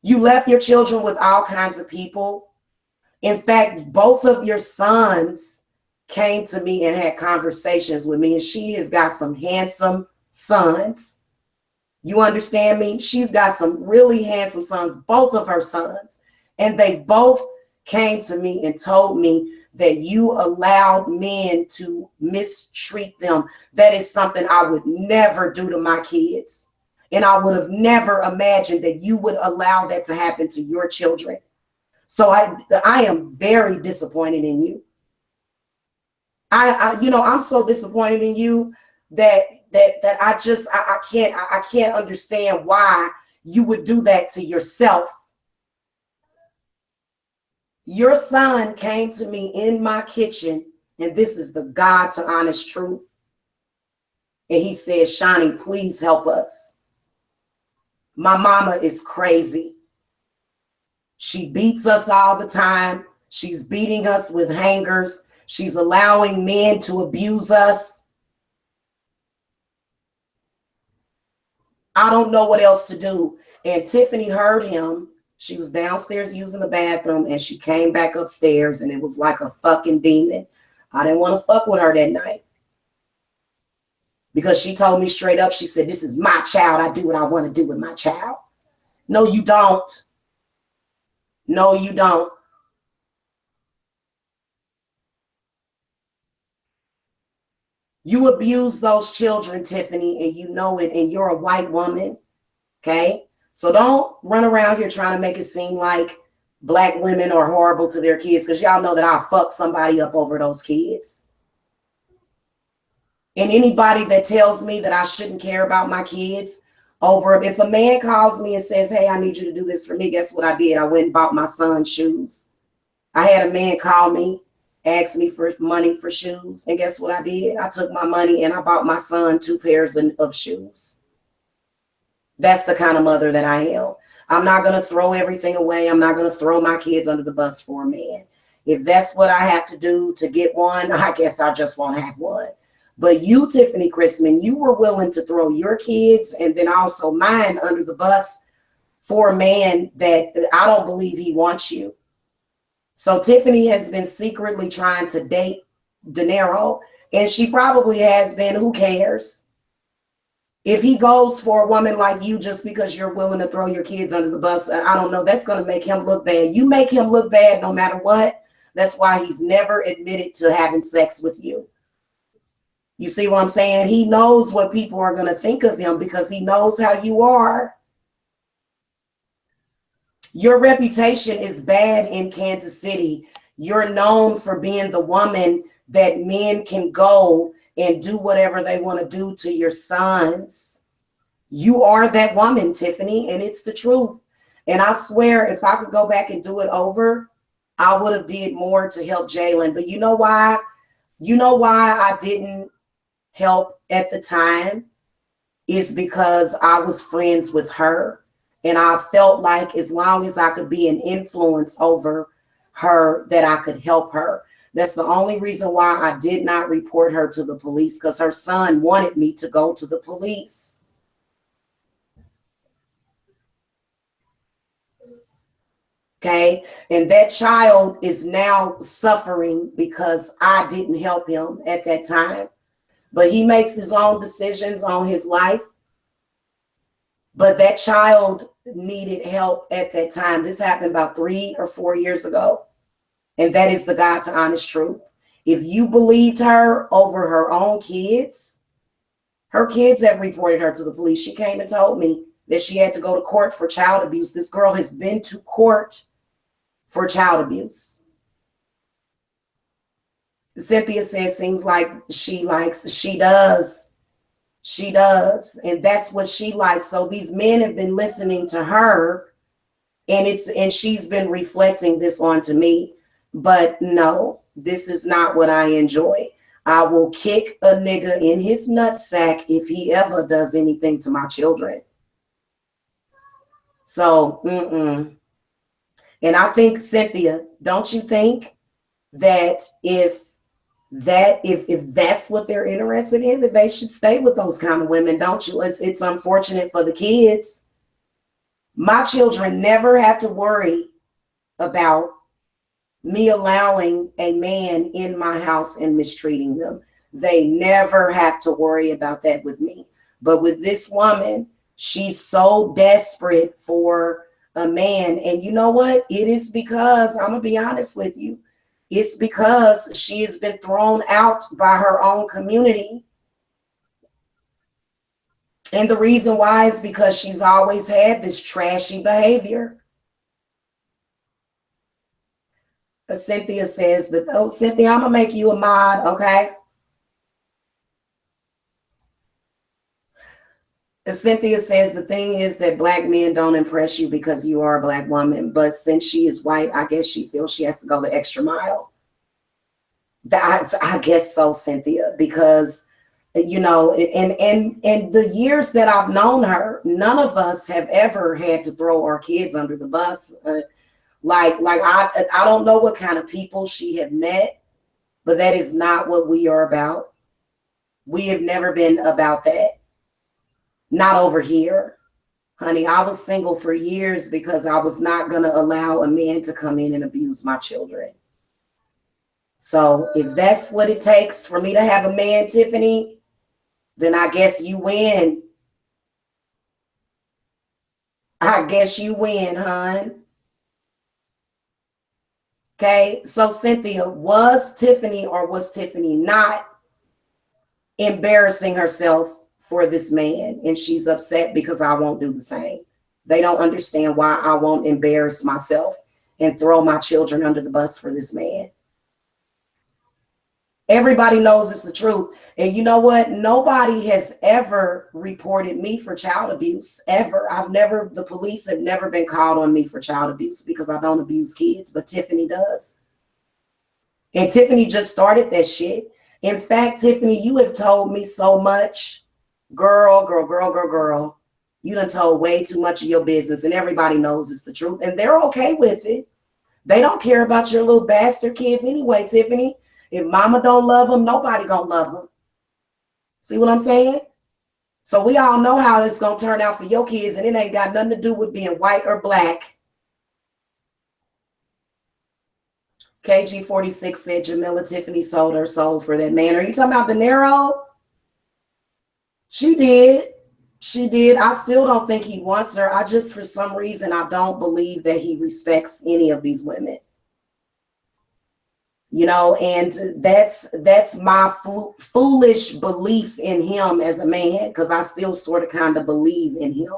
You left your children with all kinds of people. In fact, both of your sons came to me and had conversations with me, and she has got some handsome sons. You understand me? She's got some really handsome sons, both of her sons. And they both came to me and told me that you allowed men to mistreat them. That is something I would never do to my kids. And I would have never imagined that you would allow that to happen to your children. So I am very disappointed in you. I'm so disappointed in you that I can't understand why you would do that to yourself. Your son came to me in my kitchen, and this is the God to honest truth. And he said, Shawnee, please help us. My mama is crazy. She beats us all the time. She's beating us with hangers. She's allowing men to abuse us. I don't know what else to do. And Tiffany heard him. She was downstairs using the bathroom, and she came back upstairs, and it was like a fucking demon. I didn't want to fuck with her that night because she told me straight up, she said, this is my child. I do what I want to do with my child. No, you don't. No, you don't. You abuse those children, Tiffany, and you know it, and you're a white woman, okay? So don't run around here trying to make it seem like black women are horrible to their kids, because y'all know that I'll fuck somebody up over those kids. And anybody that tells me that I shouldn't care about my kids over, if a man calls me and says, hey, I need you to do this for me, guess what I did? I went and bought my son shoes. I had a man call me, asked me for money for shoes, and guess what I did? I took my money and I bought my son 2 pairs of shoes. That's the kind of mother that I am. I'm not going to throw everything away. I'm not going to throw my kids under the bus for a man. If that's what I have to do to get one, I guess I just won't have one. But you, Tiffany Chrisman, you were willing to throw your kids and then also mine under the bus for a man that I don't believe he wants you. So Tiffany has been secretly trying to date De Niro, and she probably has been. Who cares? If he goes for a woman like you just because you're willing to throw your kids under the bus, I don't know, that's going to make him look bad. You make him look bad no matter what. That's why he's never admitted to having sex with you. You see what I'm saying? He knows what people are going to think of him because he knows how you are. Your reputation is bad in Kansas City. You're known for being the woman that men can go and do whatever they want to do to your sons. You are that woman, Tiffany, and it's the truth. And I swear, if I could go back and do it over, I would have did more to help Jalen. But you know why? You know why I didn't help at the time? Is because I was friends with her. And I felt like as long as I could be an influence over her, that I could help her. That's the only reason why I did not report her to the police, because her son wanted me to go to the police. Okay. And that child is now suffering because I didn't help him at that time. But he makes his own decisions on his life. But that child needed help at that time. This happened about 3 or 4 years ago. And that is the God to honest truth. If you believed her over her own kids, her kids have reported her to the police. She came and told me that she had to go to court for child abuse. This girl has been to court for child abuse. Cynthia says, seems like she likes, she does. She does. And that's what she likes. So these men have been listening to her, and she's been reflecting this onto me. But no, this is not what I enjoy. I will kick a nigga in his nutsack if he ever does anything to my children. So, And I think, Cynthia, don't you think that if that's what they're interested in, that they should stay with those kind of women? Don't you? It's unfortunate for the kids. My children never have to worry about me allowing a man in my house and mistreating them. They never have to worry about that with me. But with this woman, she's so desperate for a man. And you know what? It is because, I'm going to be honest with you, it's because she has been thrown out by her own community. And the reason why is because she's always had this trashy behavior. Cynthia says that, oh, Cynthia, I'm going to make you a mod, okay? Cynthia says the thing is that black men don't impress you because you are a black woman. But since she is white, I guess she feels she has to go the extra mile. I guess so, Cynthia, because, you know, and the years that I've known her, none of us have ever had to throw our kids under the bus. I don't know what kind of people she have met, but that is not what we are about. We have never been about that. Not over here. Honey, I was single for years because I was not going to allow a man to come in and abuse my children. So if that's what it takes for me to have a man, Tiffany, then I guess you win. I guess you win, hon. Okay, so Cynthia, was Tiffany or was Tiffany not embarrassing herself for this man? And she's upset because I won't do the same. They don't understand why I won't embarrass myself and throw my children under the bus for this man. Everybody knows it's the truth. And you know what? Nobody has ever reported me for child abuse, ever. The police have never been called on me for child abuse because I don't abuse kids, but Tiffany does. And Tiffany just started that shit. In fact, Tiffany, you have told me so much. Girl. You done told way too much of your business, and everybody knows it's the truth. And they're okay with it. They don't care about your little bastard kids anyway, Tiffany. If mama don't love them, nobody gonna love them. See what I'm saying? So we all know how it's gonna turn out for your kids, and it ain't got nothing to do with being white or black. KG46 said Jamila Tiffany sold her soul for that man. Are you talking about De Niro? She did. I still don't think he wants her. For some reason, I don't believe that he respects any of these women. You know, and that's my foolish belief in him as a man, because I still sort of kind of believe in him.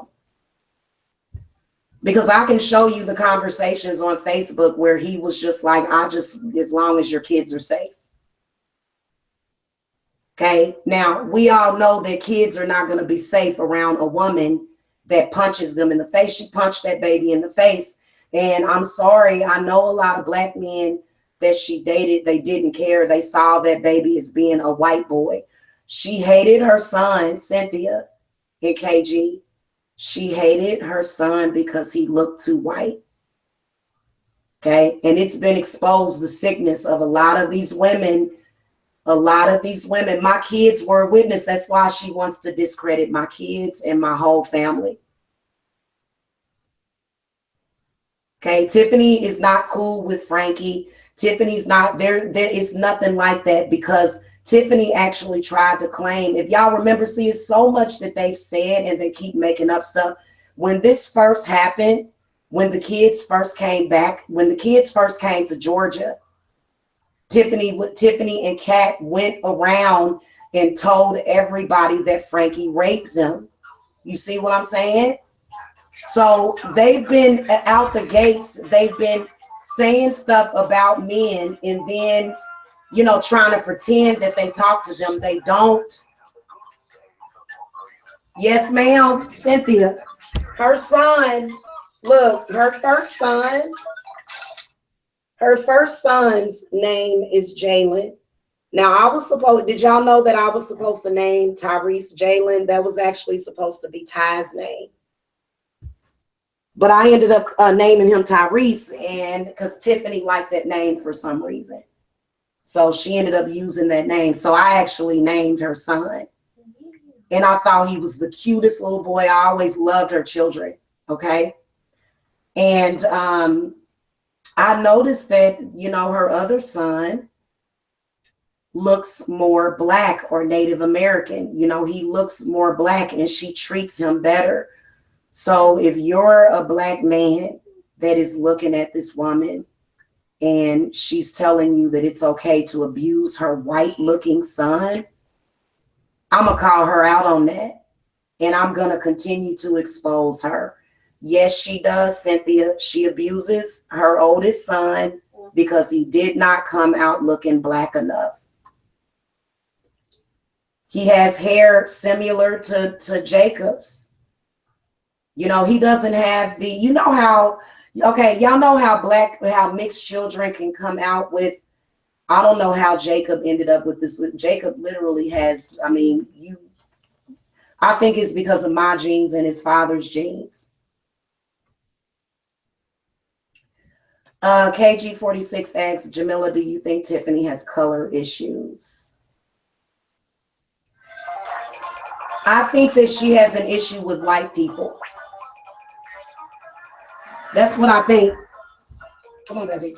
Because I can show you the conversations on Facebook where he was just like, as long as your kids are safe. Okay, now we all know that kids are not going to be safe around a woman that punches them in the face. She punched that baby in the face. And I'm sorry, I know a lot of black men that she dated, they didn't care. They saw that baby as being a white boy. She hated her son, Cynthia, in KG. She hated her son because he looked too white. Okay, and it's been exposed, the sickness of a lot of these women. My kids were a witness. That's why she wants to discredit my kids and my whole family. Okay, Tiffany is not cool with Frankie. Tiffany's not there. There is nothing like that, because Tiffany actually tried to claim, if y'all remember, see, it's so much that they've said and they keep making up stuff. When this first happened, when the kids first came to Georgia, Tiffany and Kat went around and told everybody that Frankie raped them. You see what I'm saying? So they've been out the gates. They've been saying stuff about men, and then, you know, trying to pretend that they talk to them. They don't. Yes, ma'am, Cynthia. Her son, look, her first son's name is Jalen. Now, did y'all know that I was supposed to name Tyrese Jalen? That was actually supposed to be Ty's name. But I ended up naming him Tyrese, and because Tiffany liked that name for some reason. So she ended up using that name. So I actually named her son. And I thought he was the cutest little boy. I always loved her children. Okay. And I noticed that, her other son looks more Black or Native American. He looks more Black and she treats him better. So if you're a Black man that is looking at this woman and she's telling you that it's okay to abuse her white looking son, I'm going to call her out on that. And I'm going to continue to expose her. Yes, she does, Cynthia. She abuses her oldest son because he did not come out looking Black enough. He has hair similar to Jacob's. He doesn't have y'all know how mixed children can come out with. I don't know how Jacob ended up with this. Jacob literally has, I think it's because of my genes and his father's genes. KG46 asks, Jamila, do you think Tiffany has color issues? I think that she has an issue with white people. That's what I think. Come on, baby.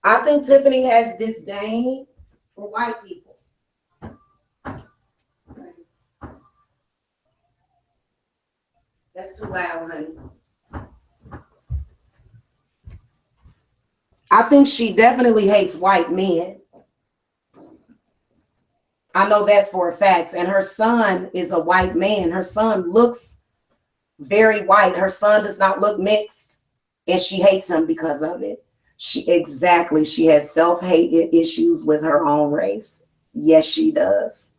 I think Tiffany has disdain for white people. That's too loud, honey. I think she definitely hates white men. I know that for a fact. And her son is a white man. Her son looks very white. Her son does not look mixed. And she hates him because of it. She has self-hate issues with her own race. Yes, she does.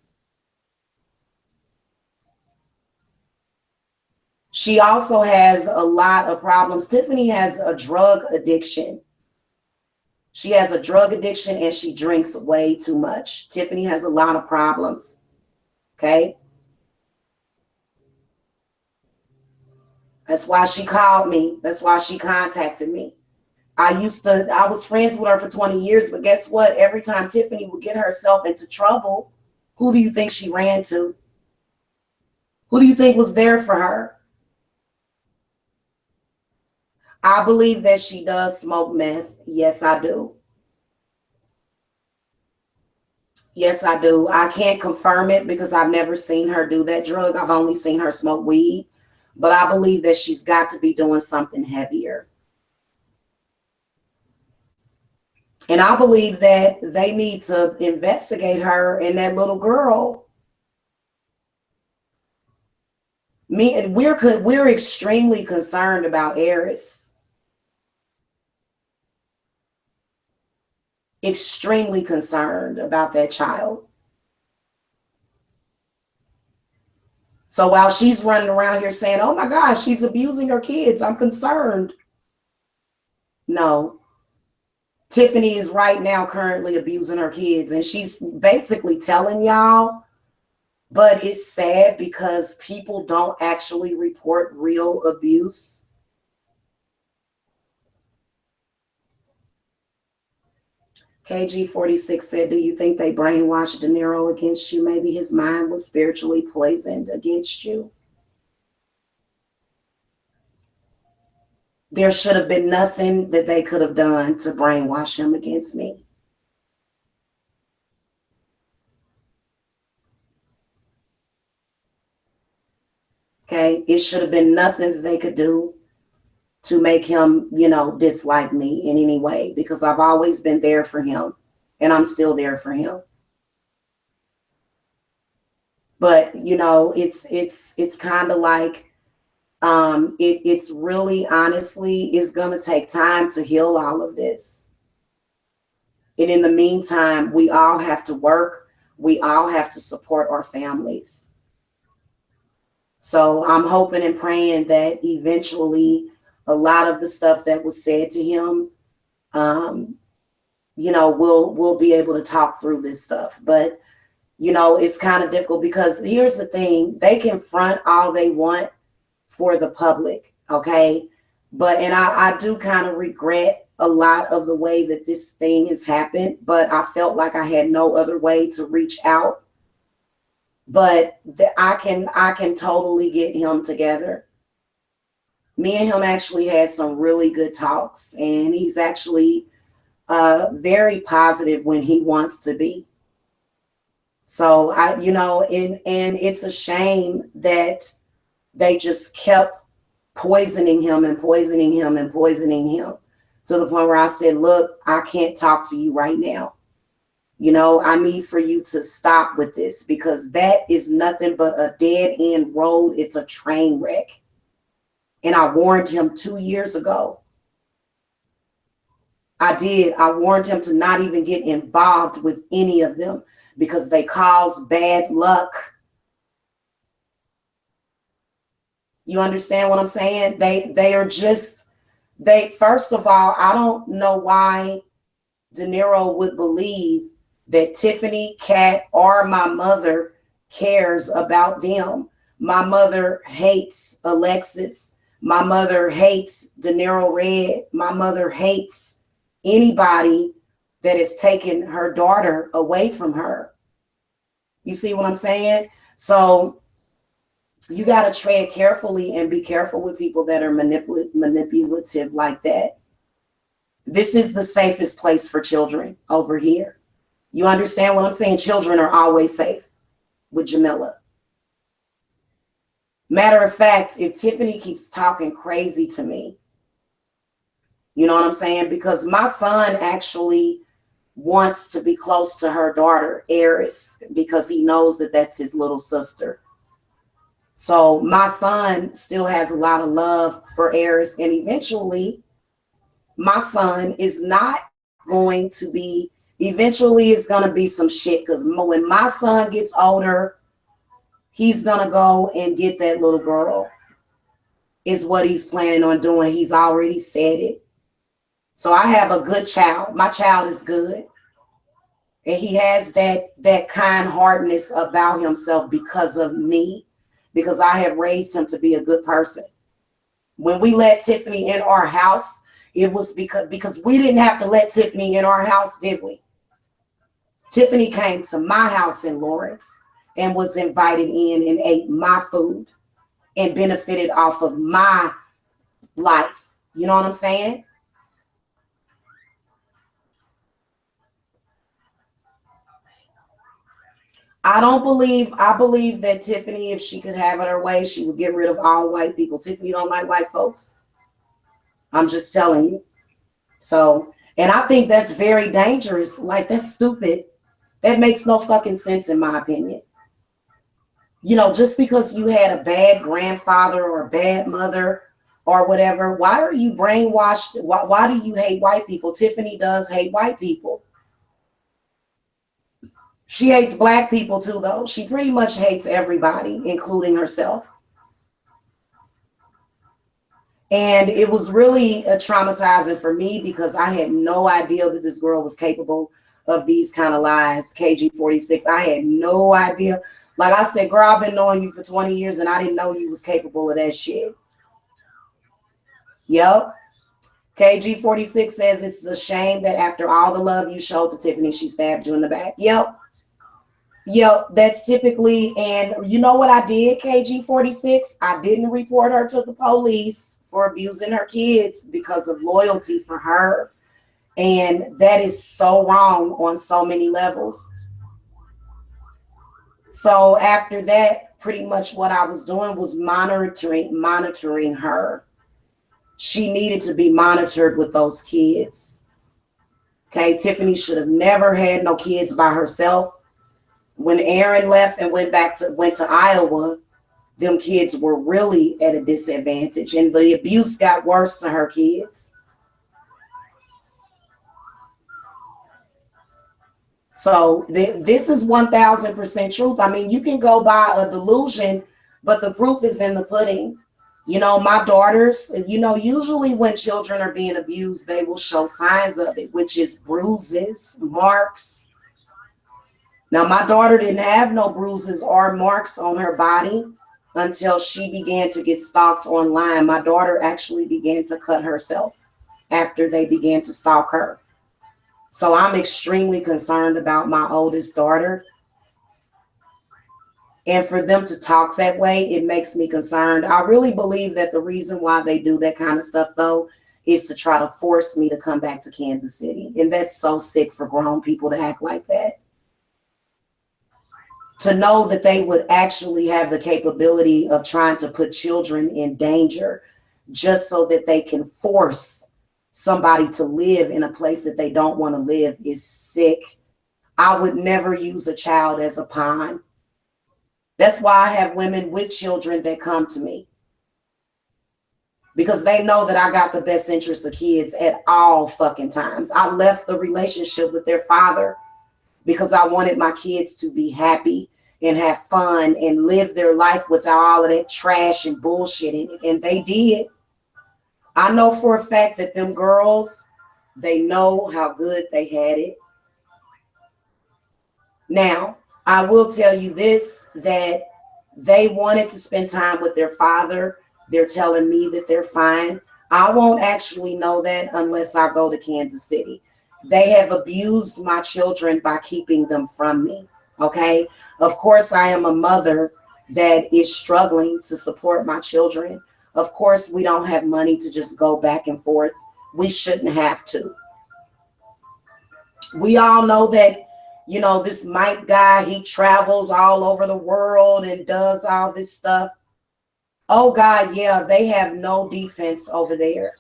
She also has a lot of problems. Tiffany has a drug addiction. She has a drug addiction and she drinks way too much. Tiffany has a lot of problems. Okay. That's why she called me. That's why she contacted me. I was friends with her for 20 years, but guess what? Every time Tiffany would get herself into trouble, who do you think she ran to? Who do you think was there for her? I believe that she does smoke meth. Yes, I do. Yes, I do. I can't confirm it because I've never seen her do that drug. I've only seen her smoke weed, but I believe that she's got to be doing something heavier. And I believe that they need to investigate her and that little girl. We're extremely concerned about Eris. Extremely concerned about that child. So while she's running around here saying, oh my gosh, she's abusing her kids, I'm concerned. No. Tiffany is right now currently abusing her kids, and she's basically telling y'all, but it's sad because people don't actually report real abuse. KG46 said, do you think they brainwashed De Niro against you? Maybe his mind was spiritually poisoned against you. There should have been nothing that they could have done to brainwash him against me. Okay, it should have been nothing that they could do to make him, dislike me in any way, because I've always been there for him and I'm still there for him. But, it's kind of like, it's really, honestly, it's going to take time to heal all of this. And in the meantime, we all have to work. We all have to support our families. So I'm hoping and praying that eventually a lot of the stuff that was said to him, we'll be able to talk through this stuff. But it's kind of difficult because here's the thing: they can front all they want for the public, okay? And I do kind of regret a lot of the way that this thing has happened, but I felt like I had no other way to reach out. But I can totally get him together. Me and him actually had some really good talks, and he's actually very positive when he wants to be. So and it's a shame that they just kept poisoning him and poisoning him and poisoning him to the point where I said, look, I can't talk to you right now. I need for you to stop with this, because that is nothing but a dead end road. It's a train wreck. And I warned him 2 years ago. I did. I warned him to not even get involved with any of them because they cause bad luck. You understand what I'm saying? They are just, first of all, I don't know why De Niro would believe that Tiffany, Kat, or my mother cares about them. My mother hates Alexis. My mother hates De Niro Red. My mother hates anybody that has taken her daughter away from her. You see what I'm saying? So you got to tread carefully and be careful with people that are manipulative like that. This is the safest place for children over here. You understand what I'm saying? Children are always safe with Jamila. Matter of fact, if Tiffany keeps talking crazy to me, you know what I'm saying? Because my son actually wants to be close to her daughter, Eris, because he knows that that's his little sister. So my son still has a lot of love for Eris, and eventually my son is not going to be, eventually it's going to be some shit, because when my son gets older, he's going to go and get that little girl, is what he's planning on doing. He's already said it. So I have a good child. My child is good. And he has that kind heartedness about himself because of me, because I have raised him to be a good person. When we let Tiffany in our house, it was because we didn't have to let Tiffany in our house, did we? Tiffany came to my house in Lawrence and was invited in and ate my food and benefited off of my life. You know what I'm saying? I believe that Tiffany, if she could have it her way, she would get rid of all white people. Tiffany don't like white folks. I'm just telling you. So, and I think that's very dangerous. Like, that's stupid. That makes no fucking sense in my opinion. Just because you had a bad grandfather or a bad mother or whatever, why are you brainwashed? Why do you hate white people? Tiffany does hate white people. She hates black people too, though. She pretty much hates everybody, including herself. And it was really traumatizing for me because I had no idea that this girl was capable of these kind of lies. KG46, I had no idea. Like I said, girl, I've been knowing you for 20 years and I didn't know you was capable of that shit. Yep. KG46 says it's a shame that after all the love you showed to Tiffany, she stabbed you in the back. Yep. Yep, that's typically, and you know what I did, KG46? I didn't report her to the police for abusing her kids because of loyalty for her. And that is so wrong on so many levels. So after that, pretty much what I was doing was monitoring her. She needed to be monitored with those kids. Okay, Tiffany should have never had no kids by herself. When Aaron left and went to Iowa, them kids were really at a disadvantage, and the abuse got worse to her kids. So this is 1000% truth. I mean, you can go by a delusion, but the proof is in the pudding. My daughters, usually when children are being abused, they will show signs of it, which is bruises, marks. Now, my daughter didn't have no bruises or marks on her body until she began to get stalked online. My daughter actually began to cut herself after they began to stalk her. So I'm extremely concerned about my oldest daughter. And for them to talk that way, it makes me concerned. I really believe that the reason why they do that kind of stuff, though, is to try to force me to come back to Kansas City. And that's so sick for grown people to act like that. To know that they would actually have the capability of trying to put children in danger just so that they can force somebody to live in a place that they don't want to live is sick. I would never use a child as a pawn. That's why I have women with children that come to me, because they know that I got the best interest of kids at all fucking times. I left the relationship with their father because I wanted my kids to be happy and have fun and live their life without all of that trash and bullshit in it. And they did. I know for a fact that them girls, they know how good they had it. Now, I will tell you this, that they wanted to spend time with their father. They're telling me that they're fine. I won't actually know that unless I go to Kansas City. They have abused my children by keeping them from me. Okay. Of course, I am a mother that is struggling to support my children. Of course, we don't have money to just go back and forth. We shouldn't have to. We all know that, this Mike guy, he travels all over the world and does all this stuff. Oh God, yeah, they have no defense over there.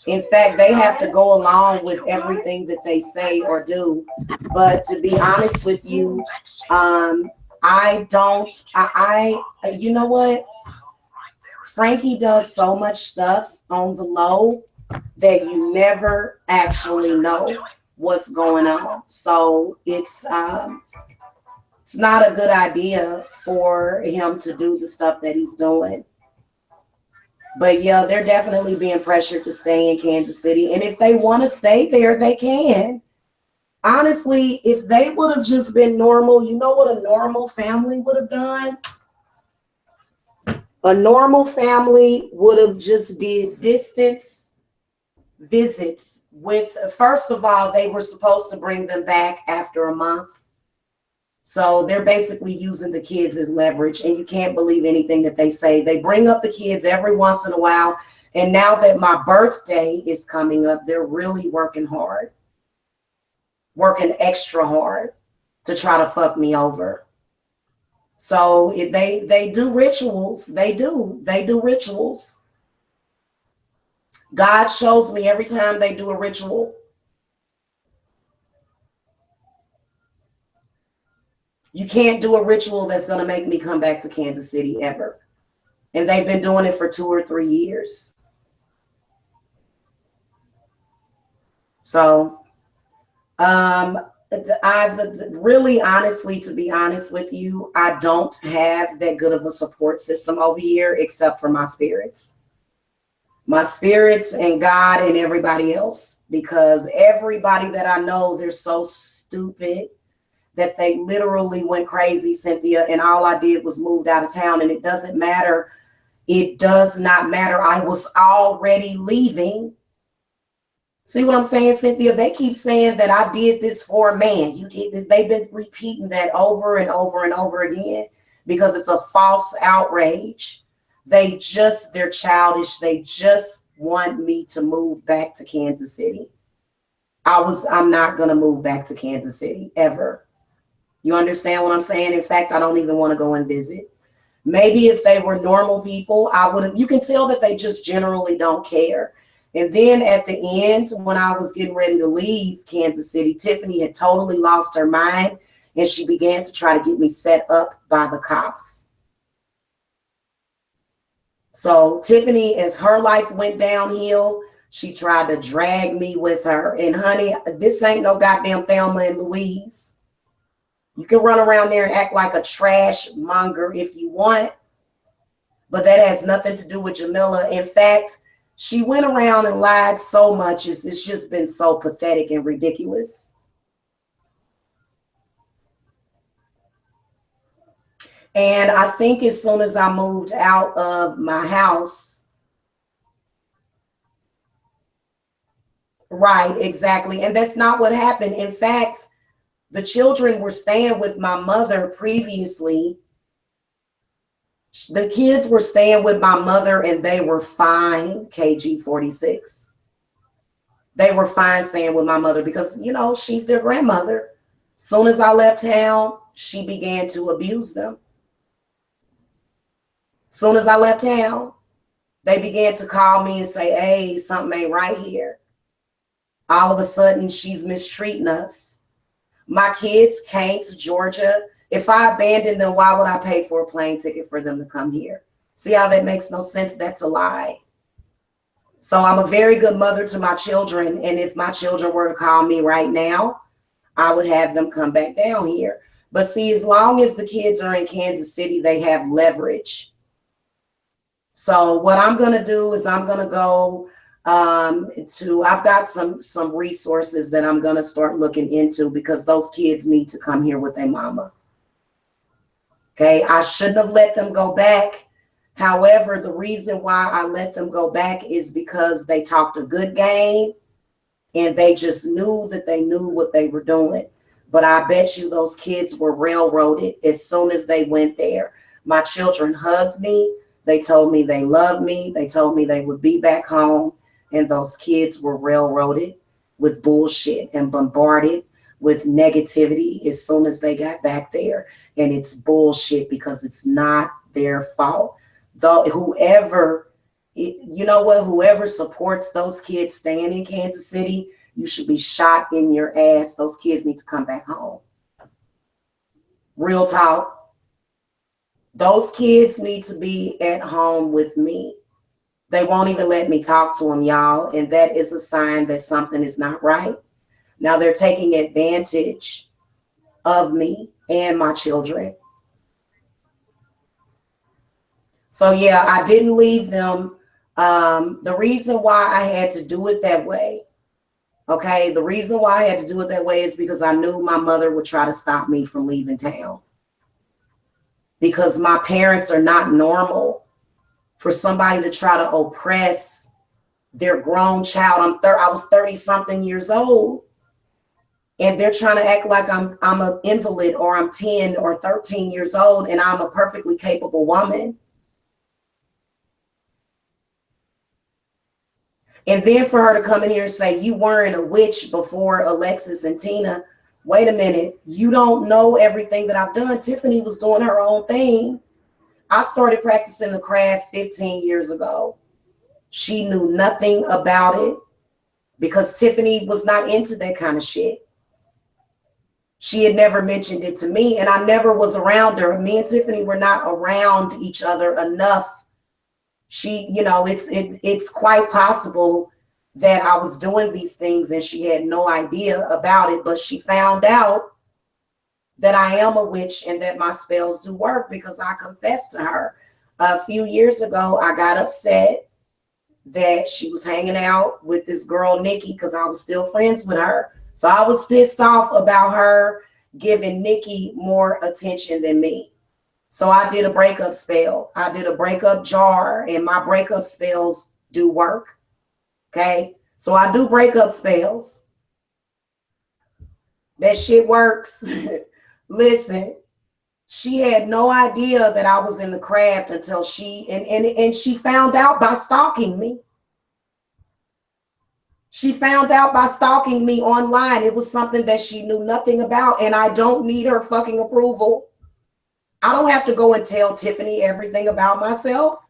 In fact, they have to go along with everything that they say or do. But to be honest with you, you know what? Frankie does so much stuff on the low that you never actually know what's going on. So it's not a good idea for him to do the stuff that he's doing. But yeah, they're definitely being pressured to stay in Kansas City. And if they want to stay there, they can. Honestly, if they would have just been normal, you know what a normal family would have done? A normal family would have just did distance visits with, first of all, they were supposed to bring them back after a month. So they're basically using the kids as leverage, and you can't believe anything that they say. They bring up the kids every once in a while. And now that my birthday is coming up, they're really working hard, working extra hard to try to fuck me over. So if they do rituals, they do rituals. God shows me every time they do a ritual. You can't do a ritual that's going to make me come back to Kansas City ever. And they've been doing it for 2 or 3 years. So I've really, honestly, to be honest with you, I don't have that good of a support system over here except for my spirits. My spirits and God and everybody else, because everybody that I know, they're so stupid that they literally went crazy, Cynthia, and all I did was moved out of town. And it doesn't matter. It does not matter. I was already leaving. See what I'm saying, Cynthia? They keep saying that I did this for a man. You did this. They've been repeating that over and over and over again because it's a false outrage. They're childish. They just want me to move back to Kansas City. I'm not going to move back to Kansas City ever. You understand what I'm saying? In fact, I don't even want to go and visit. Maybe if they were normal people, I would have. You can tell that they just generally don't care. And then at the end, when I was getting ready to leave Kansas City, Tiffany had totally lost her mind, and she began to try to get me set up by the cops. So Tiffany, as her life went downhill, she tried to drag me with her. And honey, this ain't no goddamn Thelma and Louise. You can run around there and act like a trash monger if you want. but that has nothing to do with Jamila. In fact, she went around and lied so much. It's just been so pathetic and ridiculous. And I think as soon as I moved out of my house, right, exactly. And that's not what happened. In fact, the children were staying with my mother previously. The kids were staying with my mother and they were fine, KG 46. They were fine staying with my mother because, you know, she's their grandmother. Soon as I left town, she began to abuse them. Soon as I left town, they began to call me and say, hey, something ain't right here. All of a sudden, she's mistreating us. My kids came to Georgia. If I abandoned them, why would I pay for a plane ticket for them to come here? See how that makes no sense? That's a lie. So I'm a very good mother to my children. And if my children were to call me right now, I would have them come back down here. But see, as long as the kids are in Kansas City, they have leverage. So what I'm going to do is I'm going to go I've got some resources that I'm going to start looking into because those kids need to come here with their mama. Okay, I shouldn't have let them go back. However, the reason why I let them go back is because they talked a good game and they just knew that they knew what they were doing. But I bet you those kids were railroaded as soon as they went there. My children hugged me. They told me they loved me. They told me they would be back home. And those kids were railroaded with bullshit and bombarded with negativity as soon as they got back there. And it's bullshit because it's not their fault. Though whoever, you know what, whoever supports those kids staying in Kansas City, you should be shot in your ass. Those kids need to come back home. Real talk. Those kids need to be at home with me. They won't even let me talk to them, y'all. And that is a sign that something is not right. Now they're taking advantage of me and my children. So yeah, I didn't leave them. The reason why I had to do it that way, okay, the reason why I had to do it that way is because I knew my mother would try to stop me from leaving town. Because my parents are not normal for somebody to try to oppress their grown child. I was 30 something years old and they're trying to act like I'm an invalid or I'm 10 or 13 years old and I'm a perfectly capable woman. And then for her to come in here and say, you weren't a witch before Alexis and Tina. Wait a minute. You don't know everything that I've done. Tiffany was doing her own thing. I started practicing the craft 15 years ago. She knew nothing about it because Tiffany was not into that kind of shit. She had never mentioned it to me and I never was around her. Me and Tiffany were not around each other enough. She, you know, it's quite possible that I was doing these things and she had no idea about it, but she found out that I am a witch and that my spells do work because I confessed to her. A few years ago, I got upset that she was hanging out with this girl, Nikki, because I was still friends with her. So I was pissed off about her giving Nikki more attention than me. So I did a breakup spell. I did a breakup jar and my breakup spells do work. Okay. So I do breakup spells. That shit works. Listen, she had no idea that I was in the craft until she found out by stalking me. She found out by stalking me online. It was something that she knew nothing about, and I don't need her fucking approval. I don't have to go and tell Tiffany everything about myself.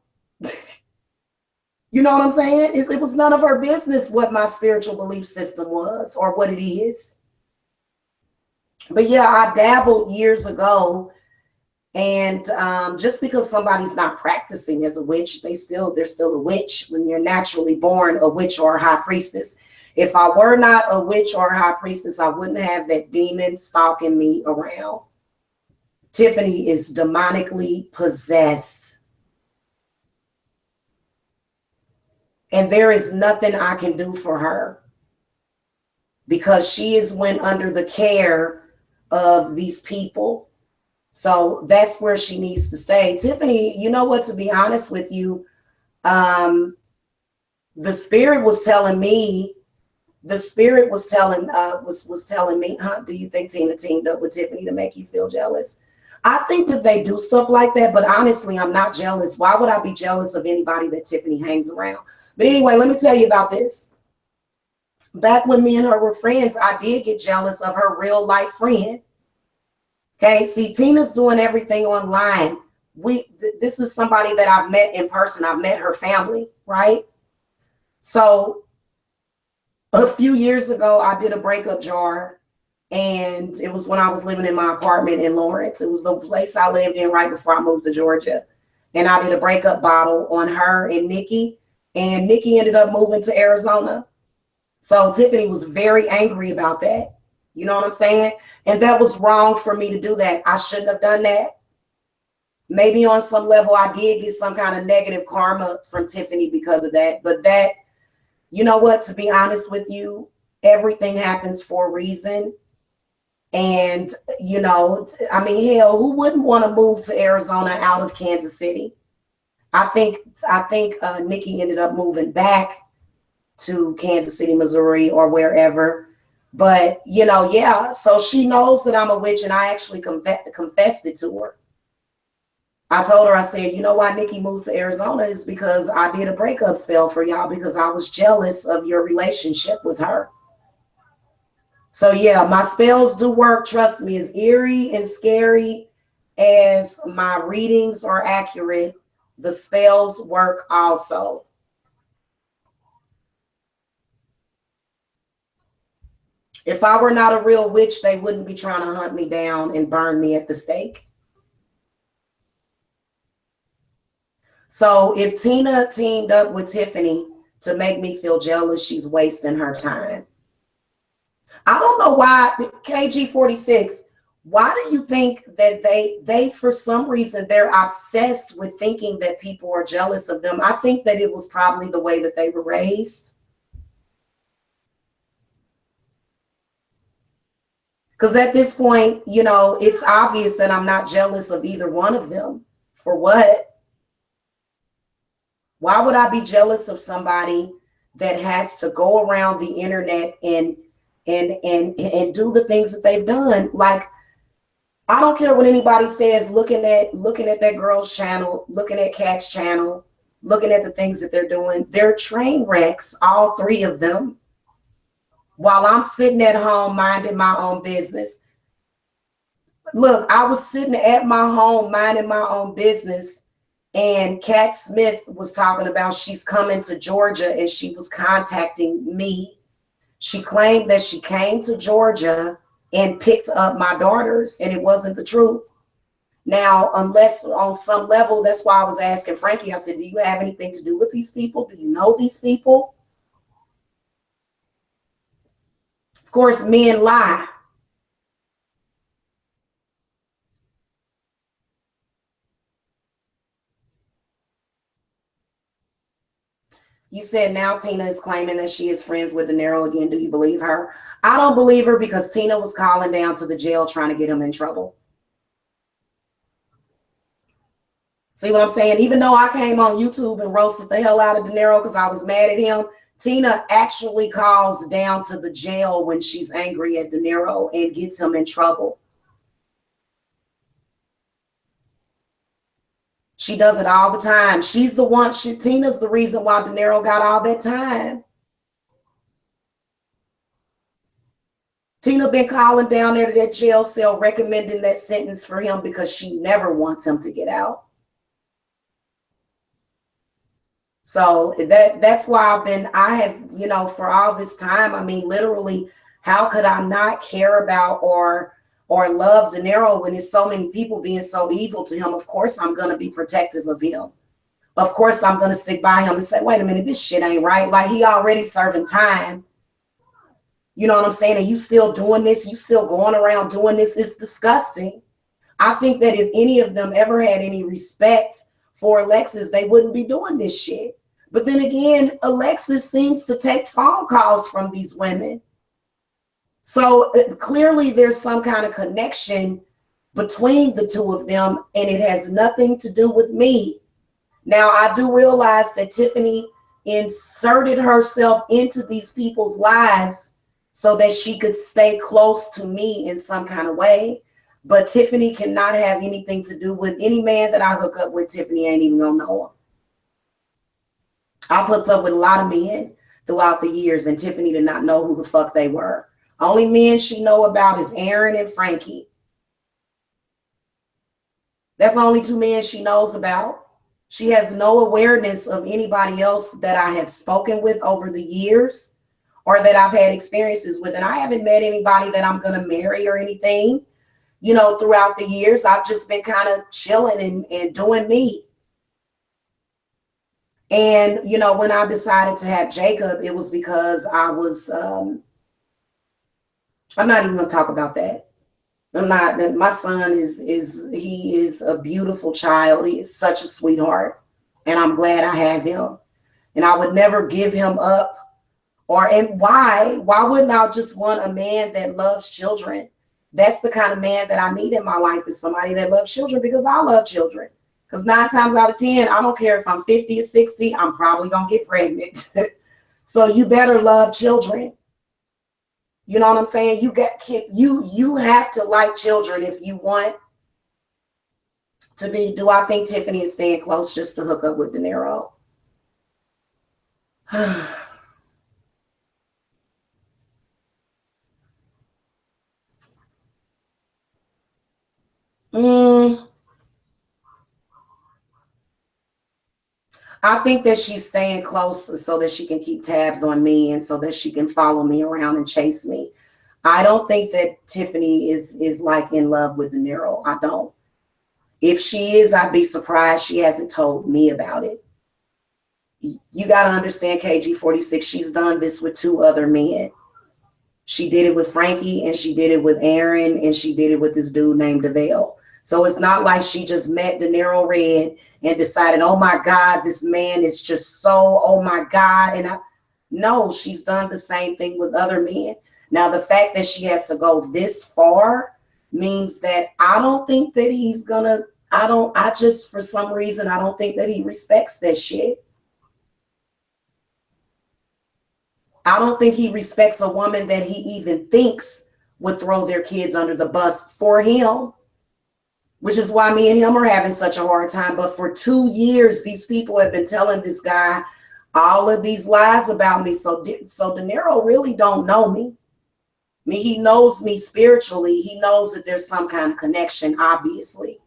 You know what I'm saying? It was none of her business what my spiritual belief system was or what it is. But yeah, I dabbled years ago, and just because somebody's not practicing as a witch, they're still a witch when you're naturally born a witch or a high priestess. If I were not a witch or a high priestess, I wouldn't have that demon stalking me around. Tiffany is demonically possessed. And there is nothing I can do for her because she is went under the care of these people. So that's where she needs to stay. Tiffany, you know what, to be honest with you, the spirit was telling me, was telling me, huh, do you think Tina teamed up with Tiffany to make you feel jealous? I think that they do stuff like that, but honestly, I'm not jealous. Why would I be jealous of anybody that Tiffany hangs around? But anyway, let me tell you about this. Back when me and her were friends, I did get jealous of her real life friend. Okay, see, Tina's doing everything online. This is somebody that I've met in person. I've met her family, right? So a few years ago, I did a breakup jar, and it was when I was living in my apartment in Lawrence. It was the place I lived in right before I moved to Georgia. And I did a breakup bottle on her and Nikki, and Nikki ended up moving to Arizona. So Tiffany was very angry about that. You know what I'm saying? And that was wrong for me to do that. I shouldn't have done that. Maybe on some level, I did get some kind of negative karma from Tiffany because of that. But that, you know what, to be honest with you, everything happens for a reason. And, you know, I mean, hell, who wouldn't want to move to Arizona out of Kansas City? I think Nikki ended up moving back to Kansas City, Missouri, or wherever. But, you know, yeah, so she knows that I'm a witch, and I actually confessed it to her. I told her, I said, you know why Nikki moved to Arizona is because I did a breakup spell for y'all because I was jealous of your relationship with her. So yeah, my spells do work. Trust me, as eerie and scary as my readings are accurate, the spells work also. If I were not a real witch, they wouldn't be trying to hunt me down and burn me at the stake. So if Tina teamed up with Tiffany to make me feel jealous, she's wasting her time. I don't know why, KG46, why do you think that they for some reason, they're obsessed with thinking that people are jealous of them? I think that it was probably the way that they were raised. Because at this point, you know, it's obvious that I'm not jealous of either one of them. For what? Why would I be jealous of somebody that has to go around the internet and do the things that they've done? Like, I don't care what anybody says, looking at that girl's channel, looking at Kat's channel, looking at the things that they're doing. They're train wrecks, all three of them, while I'm sitting at home minding my own business. Look, I was sitting at my home minding my own business, and Kat Smith was talking about she's coming to Georgia and she was contacting me. She claimed that she came to Georgia and picked up my daughters, and it wasn't the truth. Now, unless on some level, that's why I was asking Frankie, I said, do you have anything to do with these people? Do you know these people? Of course, men lie. You said now Tina is claiming that she is friends with De Niro again. Do you believe her? I don't believe her because Tina was calling down to the jail trying to get him in trouble. See what I'm saying? Even though I came on YouTube and roasted the hell out of De Niro because I was mad at him, Tina actually calls down to the jail when she's angry at De Niro and gets him in trouble. She does it all the time. She's the one, Tina's the reason why De Niro got all that time. Tina been calling down there to that jail cell recommending that sentence for him because she never wants him to get out. So that's why I have, you know, for all this time, I mean, literally, how could I not care about or love De Niro when there's so many people being so evil to him? Of course, I'm going to be protective of him. Of course, I'm going to stick by him and say, wait a minute, this shit ain't right. Like, he already serving time. You know what I'm saying? And you still doing this? You still going around doing this? It's disgusting. I think that if any of them ever had any respect for Alexis, they wouldn't be doing this shit. But then again, Alexis seems to take phone calls from these women. So clearly there's some kind of connection between the two of them, and it has nothing to do with me. Now, I do realize that Tiffany inserted herself into these people's lives so that she could stay close to me in some kind of way. But Tiffany cannot have anything to do with any man that I hook up with. Tiffany ain't even gonna know him. I've hooked up with a lot of men throughout the years, and Tiffany did not know who the fuck they were. Only men she know about is Aaron and Frankie. That's the only two men she knows about. She has no awareness of anybody else that I have spoken with over the years or that I've had experiences with. And I haven't met anybody that I'm going to marry or anything, you know, throughout the years. I've just been kind of chilling and doing me. And, you know, when I decided to have Jacob, it was because I was, I'm not even going to talk about that. I'm not, my son he is a beautiful child. He is such a sweetheart, and I'm glad I have him, and I would never give him up. And why wouldn't I just want a man that loves children? That's the kind of man that I need in my life, is somebody that loves children, because I love children. Because 9 times out of 10, I don't care if I'm 50 or 60, I'm probably going to get pregnant. So you better love children. You know what I'm saying? You have to like children if you want to be. Do I think Tiffany is staying close just to hook up with De Niro? I think that she's staying close so that she can keep tabs on me and so that she can follow me around and chase me. I don't think that Tiffany is like in love with De Niro. I don't. If she is, I'd be surprised she hasn't told me about it. You got to understand, KG46, she's done this with 2 other men. She did it with Frankie, and she did it with Aaron, and she did it with this dude named DeVale. So it's not like she just met De Niro Red and decided, oh my God, this man is just so, oh my God. No, she's done the same thing with other men. Now, the fact that she has to go this far means that I don't think that he's gonna, for some reason, I don't think that he respects that shit. I don't think he respects a woman that he even thinks would throw their kids under the bus for him, which is why me and him are having such a hard time. But for 2 years, these people have been telling this guy all of these lies about me. So De Niro really don't know me. I mean, he knows me spiritually. He knows that there's some kind of connection, obviously.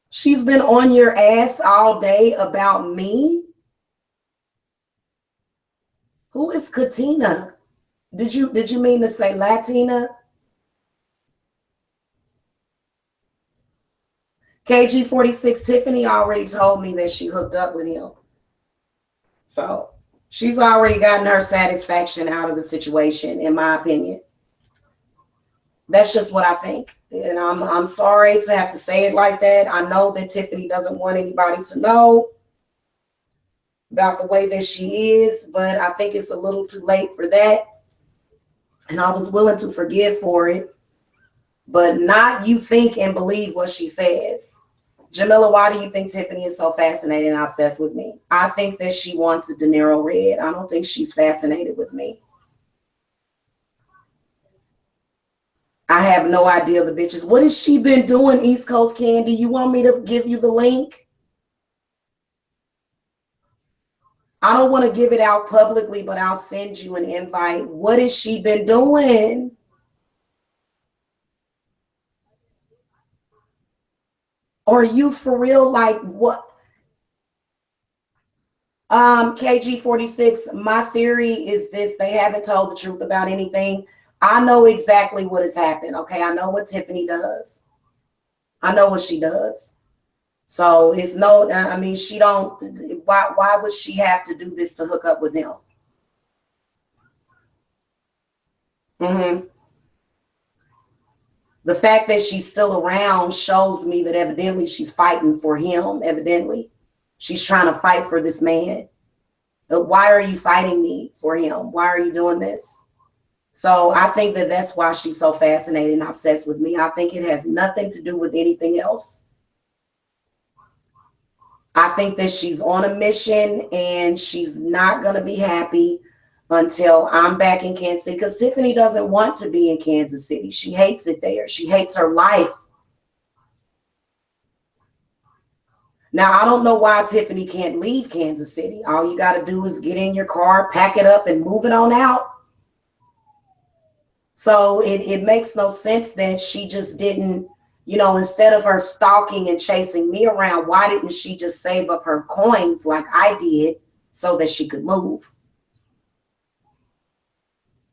She's been on your ass all day about me. Who is Katina? Did you mean to say Latina? KG46, Tiffany already told me that she hooked up with him. So she's already gotten her satisfaction out of the situation, in my opinion. That's just what I think. And I'm sorry to have to say it like that. I know that Tiffany doesn't want anybody to know about the way that she is, but I think it's a little too late for that. And I was willing to forgive for it, but not you think and believe what she says. Jamila, why do you think Tiffany is so fascinated and obsessed with me? I think that she wants a De Niro Red. I don't think she's fascinated with me. I have no idea the bitches. What has she been doing, East Coast Candy? You want me to give you the link? I don't want to give it out publicly, but I'll send you an invite. What has she been doing? Are you for real? Like what? KG46, my theory is this: they haven't told the truth about anything. I know exactly what has happened. Okay, I know what Tiffany does. I know what she does. So it's no, I mean, she don't, why would she have to do this to hook up with him? The fact that she's still around shows me that evidently she's fighting for him. Evidently, she's trying to fight for this man. But why are you fighting me for him? Why are you doing this? So I think that that's why she's so fascinated and obsessed with me. I think it has nothing to do with anything else. I think that she's on a mission and she's not going to be happy until I'm back in Kansas City, because Tiffany doesn't want to be in Kansas City. She hates it there. She hates her life. Now, I don't know why Tiffany can't leave Kansas City. All you got to do is get in your car, pack it up, and move it on out. So it makes no sense that she just didn't, instead of her stalking and chasing me around, why didn't she just save up her coins like I did so that she could move?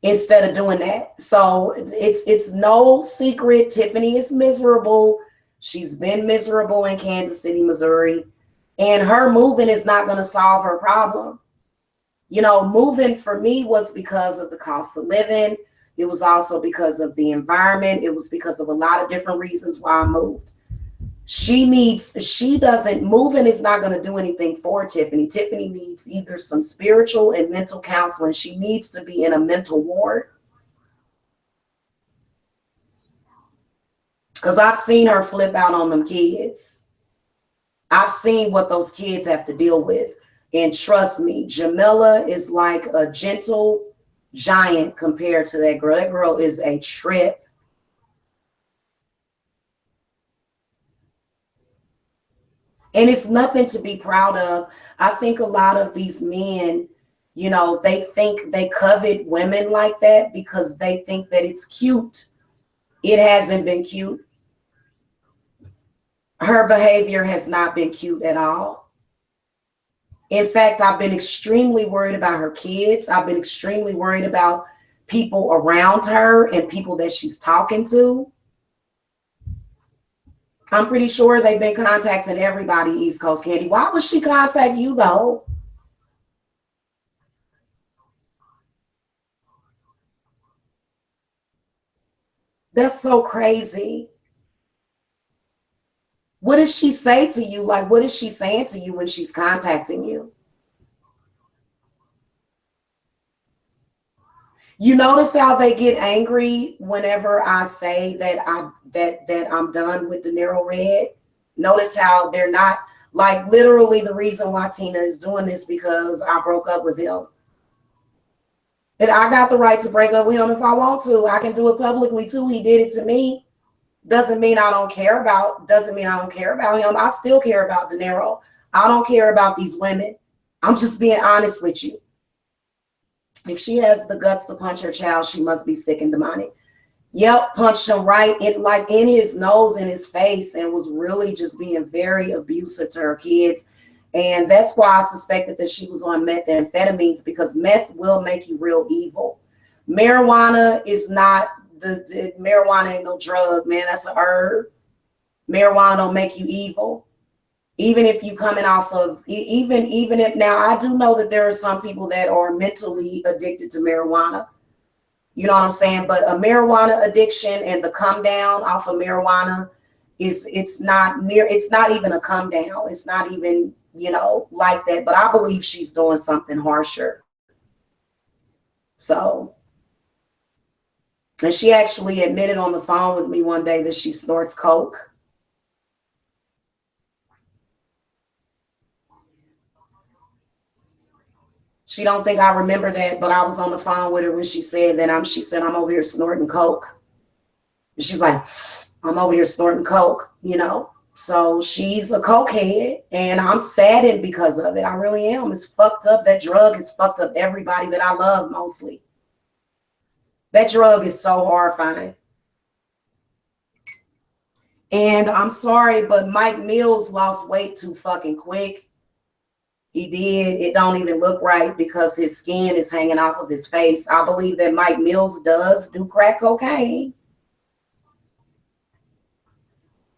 Instead of doing that. So it's no secret. Tiffany is miserable. She's been miserable in Kansas City, Missouri, and her moving is not going to solve her problem. Moving for me was because of the cost of living. It was also because of the environment. It was because of a lot of different reasons why I moved. Moving is not going to do anything for Tiffany. Tiffany needs either some spiritual and mental counseling. She needs to be in a mental ward. Because I've seen her flip out on them kids. I've seen what those kids have to deal with. And trust me, Jamila is like a gentle giant compared to that girl. That girl is a trip. And it's nothing to be proud of. I think a lot of these men, they think they covet women like that because they think that it's cute. It hasn't been cute. Her behavior has not been cute at all. In fact, I've been extremely worried about her kids. I've been extremely worried about people around her and people that she's talking to. I'm pretty sure they've been contacting everybody, East Coast Candy. Why would she contact you, though? That's so crazy. What does she say to you? Like, what is she saying to you when she's contacting you? You notice how they get angry whenever I say that I'm done with De Niro Red? Notice how they're not, like, literally the reason why Tina is doing this because I broke up with him. And I got the right to break up with him if I want to. I can do it publicly too. He did it to me. Doesn't mean I don't care about him. I still care about De Niro. I don't care about these women. I'm just being honest with you. If she has the guts to punch her child, she must be sick and demonic. Yep, punched him right in his nose, in his face, and was really just being very abusive to her kids. And that's why I suspected that she was on methamphetamines, because meth will make you real evil. Marijuana is not marijuana ain't no drug, man. That's a herb. Marijuana don't make you evil. Even if you coming off of, even if, now I do know that there are some people that are mentally addicted to marijuana. You know what I'm saying? But a marijuana addiction and the come down off of marijuana it's not even a come down. It's not even, like that. But I believe she's doing something harsher. So, and she actually admitted on the phone with me one day that she snorts coke. She don't think I remember that, but I was on the phone with her when she said that. She said, I'm over here snorting coke. And she's like, I'm over here snorting coke, So she's a cokehead, and I'm saddened because of it. I really am. It's fucked up. That drug has fucked up everybody that I love mostly. That drug is so horrifying. And I'm sorry, but Mike Mills lost weight too fucking quick. He did. It don't even look right because his skin is hanging off of his face. I believe that Mike Mills does do crack cocaine.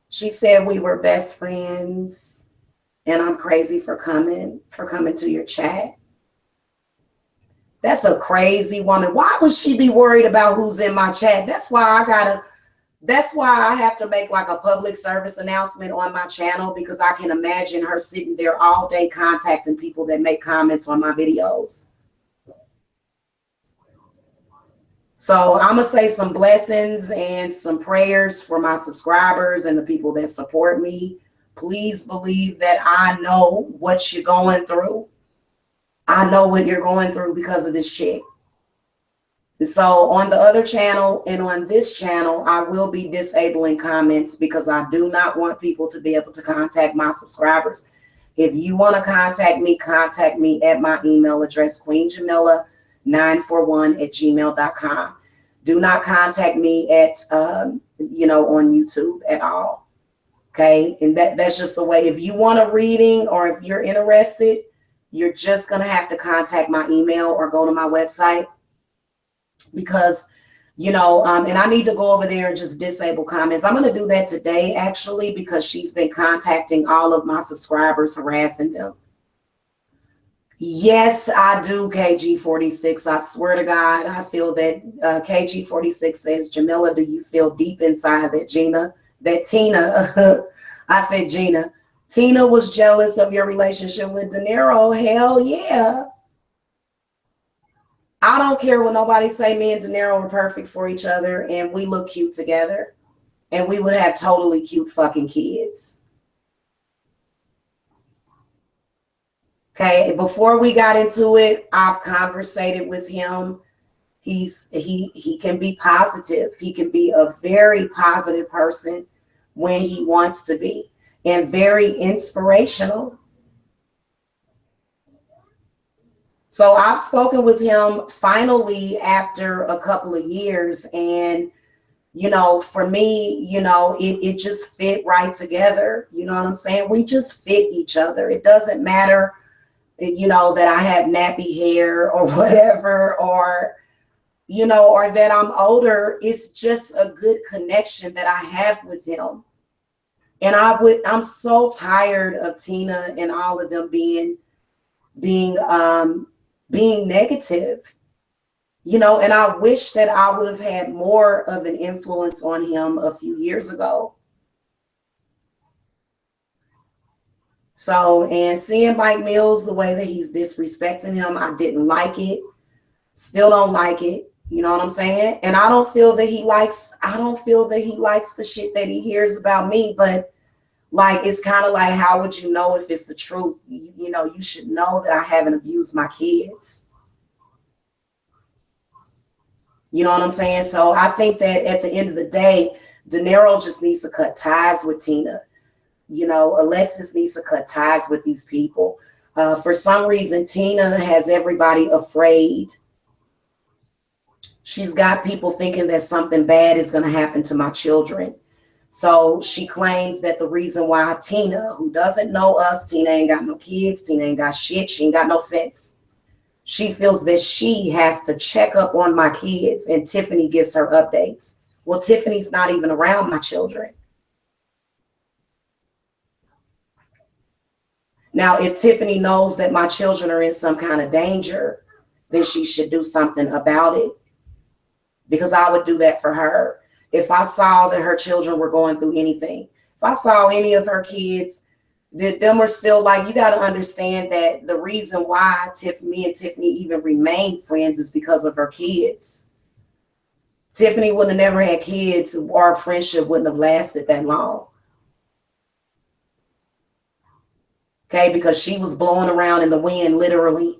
She said we were best friends, and I'm crazy for coming to your chat. That's a crazy woman. Why would she be worried about who's in my chat? That's why I gotta That's why I have to make like a public service announcement on my channel, because I can imagine her sitting there all day contacting people that make comments on my videos. So I'm going to say some blessings and some prayers for my subscribers and the people that support me. Please believe that I know what you're going through. I know what you're going through because of this chick. So on the other channel and on this channel, I will be disabling comments because I do not want people to be able to contact my subscribers. If you want to contact me at my email address, queenjamila941@gmail.com. Do not contact me at, on YouTube at all. Okay. And that's just the way. If you want a reading or if you're interested, you're just going to have to contact my email or go to my website. Because, and I need to go over there and just disable comments. I'm going to do that today, actually, because she's been contacting all of my subscribers, harassing them. Yes, I do, KG46. I swear to God, I feel that KG46 says, Jamila, do you feel deep inside that Tina, I said Gina, Tina was jealous of your relationship with De Niro? Hell yeah. I don't care what nobody say. Me and De Niro are perfect for each other, and we look cute together, and we would have totally cute fucking kids. Okay, before we got into it, I've conversated with him. He can be positive. He can be a very positive person when he wants to be, and very inspirational. So I've spoken with him finally after a couple of years, and, for me, it just fit right together. You know what I'm saying? We just fit each other. It doesn't matter, that I have nappy hair or whatever, or that I'm older. It's just a good connection that I have with him. And I'm so tired of Tina and all of them being negative, and I wish that I would have had more of an influence on him a few years ago. So, and seeing Mike Mills, the way that he's disrespecting him, I didn't like it. Still don't like it. You know what I'm saying? And I don't feel that he likes the shit that he hears about me, but like, it's kind of like, how would you know if it's the truth? You should know that I haven't abused my kids. You know what I'm saying? So I think that at the end of the day, De Niro just needs to cut ties with Tina. Alexis needs to cut ties with these people. For some reason, Tina has everybody afraid. She's got people thinking that something bad is going to happen to my children. So she claims that the reason why Tina, who doesn't know us, Tina ain't got no kids, Tina ain't got shit, she ain't got no sense. She feels that she has to check up on my kids, and Tiffany gives her updates. Well, Tiffany's not even around my children. Now, if Tiffany knows that my children are in some kind of danger, then she should do something about it, because I would do that for her. If I saw that her children were going through anything, if I saw any of her kids, that them were still like, you got to understand that the reason why me and Tiffany even remained friends is because of her kids. Tiffany wouldn't have never had kids, or our friendship wouldn't have lasted that long. Okay, because she was blowing around in the wind, literally,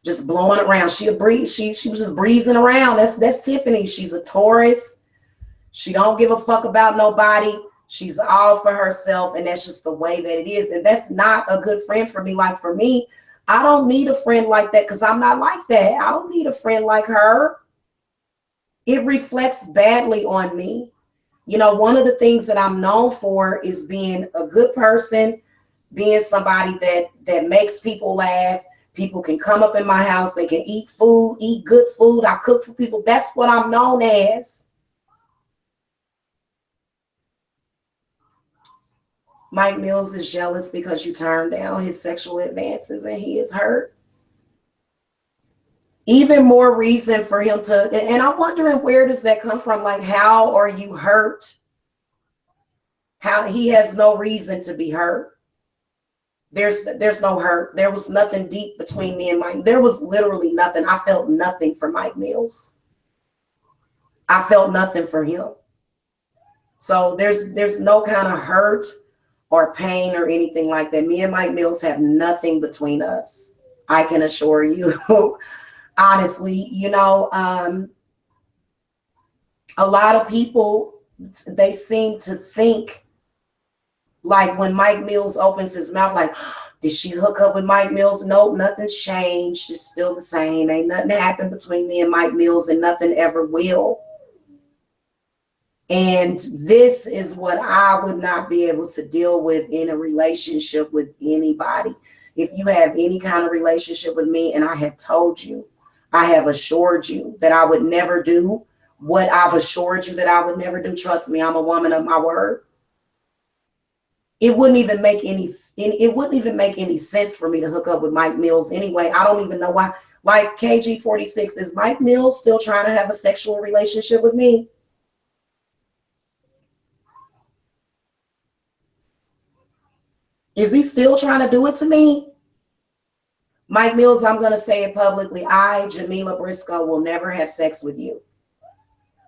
just blowing around. She was just breezing around. That's Tiffany. She's a Taurus. She don't give a fuck about nobody. She's all for herself, and that's just the way that it is. And that's not a good friend for me. Like, for me, I don't need a friend like that, because I'm not like that. I don't need a friend like her. It reflects badly on me. One of the things that I'm known for is being a good person, being somebody that makes people laugh. People can come up in my house. They can eat good food. I cook for people. That's what I'm known as. Mike Mills is jealous because you turned down his sexual advances and he is hurt. Even more reason for him to, and I'm wondering, where does that come from? Like, how are you hurt How he has no reason to be hurt. There's no hurt. There was nothing deep between me and Mike. There was literally nothing. I felt nothing for Mike Mills. I felt nothing for him. So there's no kind of hurt or pain or anything like that. Me and Mike Mills have nothing between us. I can assure you. Honestly, you know, a lot of people, they seem to think like when Mike Mills opens his mouth, like, did she hook up with Mike Mills? Nope, nothing's changed. It's still the same. Ain't nothing happened between me and Mike Mills, and nothing ever will. And this is what I would not be able to deal with in a relationship with anybody. If you have any kind of relationship with me, and I have told you, I have assured you that I would never do what I've assured you that I would never do. Trust me, I'm a woman of my word. It wouldn't even make any sense for me to hook up with Mike Mills anyway. I don't even know why. Like KG46, is Mike Mills still trying to have a sexual relationship with me? Is he still trying to do it to me? Mike Mills, I'm going to say it publicly. I, Jamila Briscoe, will never have sex with you.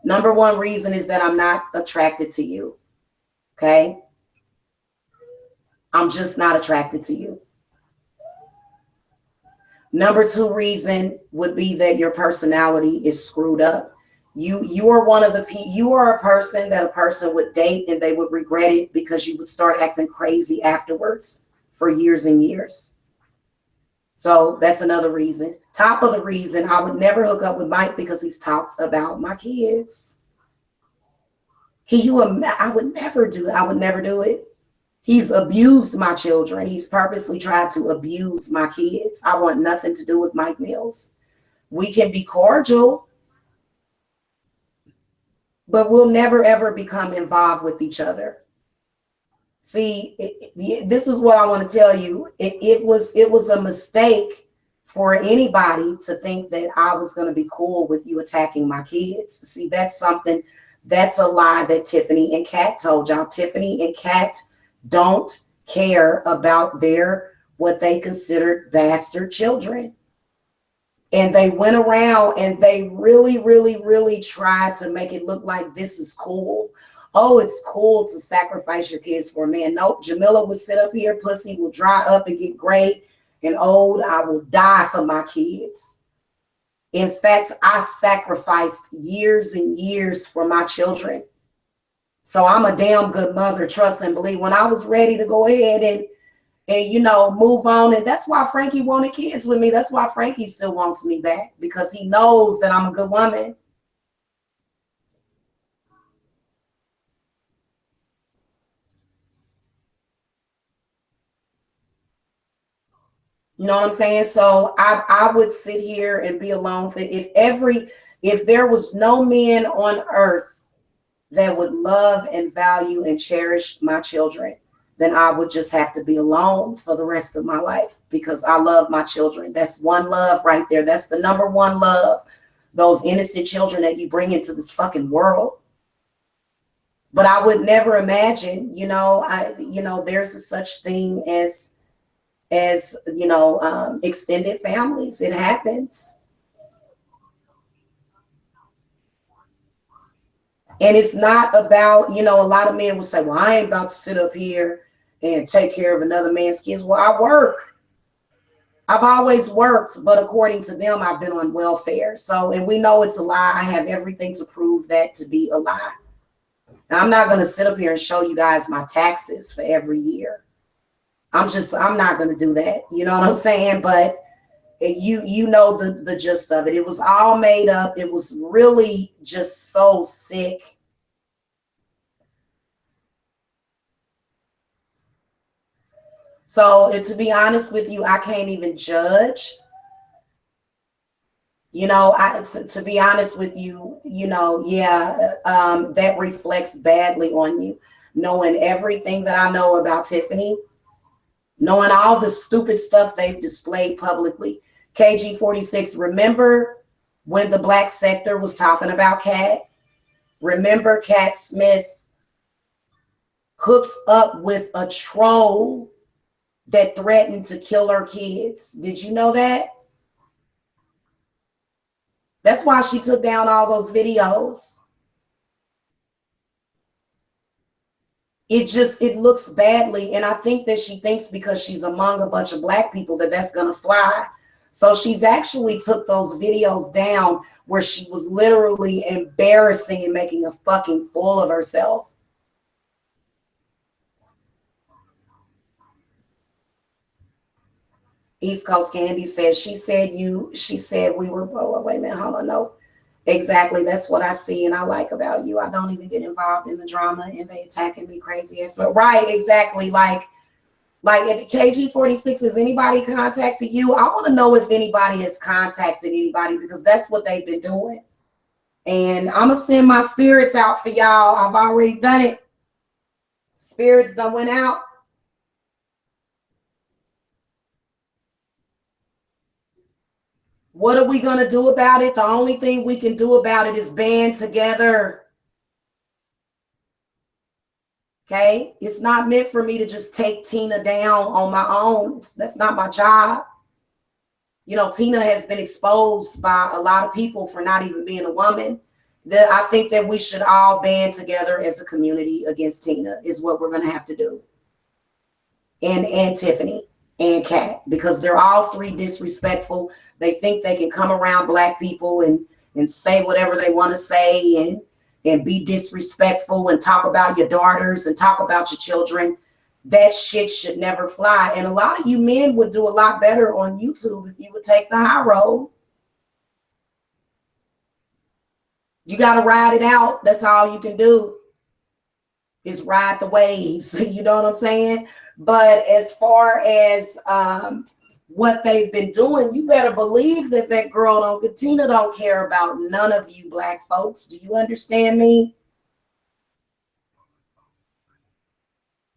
Number one reason is that I'm not attracted to you. Okay? I'm just not attracted to you. Number two reason would be that your personality is screwed up. You are one of the people, you are a person that a person would date and they would regret it because you would start acting crazy afterwards for years and years. So that's another reason. Top of the reason, I would never hook up with Mike because he's talked about my kids. I would never do it. I would never do it. He's abused my children. He's purposely tried to abuse my kids. I want nothing to do with Mike Mills. We can be cordial, but we'll never, ever become involved with each other. See, this is what I want to tell you. It was a mistake for anybody to think that I was going to be cool with you attacking my kids. See, that's a lie that Tiffany and Kat told y'all. Tiffany and Kat don't care about what they considered bastard children. And they went around and they really, really, really tried to make it look like this is cool. Oh, it's cool to sacrifice your kids for a man. Nope, Jamila would sit up here, pussy will dry up and get gray and old. I will die for my kids. In fact, I sacrificed years and years for my children. So I'm a damn good mother, trust and believe. When I was ready to go ahead and move on. And that's why Frankie wanted kids with me. That's why Frankie still wants me back, because he knows that I'm a good woman. You know what I'm saying? So I would sit here and be alone for if there was no men on earth that would love and value and cherish my children, then I would just have to be alone for the rest of my life, because I love my children. That's one love right there. That's the number one love. Those innocent children that you bring into this fucking world. But I would never imagine, there's a such thing as extended families. It happens. And it's not about, a lot of men will say, well, I ain't about to sit up here and take care of another man's kids. Well, I work. I've always worked, but according to them, I've been on welfare. So, and we know it's a lie. I have everything to prove that to be a lie. Now, I'm not going to sit up here and show you guys my taxes for every year. I'm not going to do that. You know what I'm saying? But you know the gist of it. It was all made up. It was really just so sick. So, to be honest with you, I can't even judge. To be honest with you, that reflects badly on you. Knowing everything that I know about Tiffany, knowing all the stupid stuff they've displayed publicly. KG46, remember when the Black sector was talking about Kat? Remember Kat Smith hooked up with a troll that threatened to kill her kids. Did you know that? That's why she took down all those videos. It looks badly. And I think that she thinks because she's among a bunch of black people that that's going to fly. So she's actually took those videos down where she was literally embarrassing and making a fucking fool of herself. East Coast Candy says, she said we were, oh, wait a minute, hold on, no. Exactly, that's what I see and I like about you. I don't even get involved in the drama and they attacking me crazy as well. Right, exactly, like at KG46, has anybody contacted you? I want to know if anybody has contacted anybody because that's what they've been doing. And I'm going to send my spirits out for y'all. I've already done it. Spirits done went out. What are we going to do about it? The only thing we can do about it is band together. Okay? It's not meant for me to just take Tina down on my own. That's not my job. You know, Tina has been exposed by a lot of people for not even being a woman. I think that we should all band together as a community against Tina is what we're going to have to do. And Tiffany and Kat, because they're all three disrespectful. They think they can come around black people and say whatever they want to say and be disrespectful and talk about your daughters and talk about your children. That shit should never fly. And a lot of you men would do a lot better on YouTube if you would take the high road. You got to ride it out. That's all you can do is ride the wave. You know what I'm saying? But as far as what they've been doing, you better believe that girl Tina don't care about none of you black folks. Do you understand me?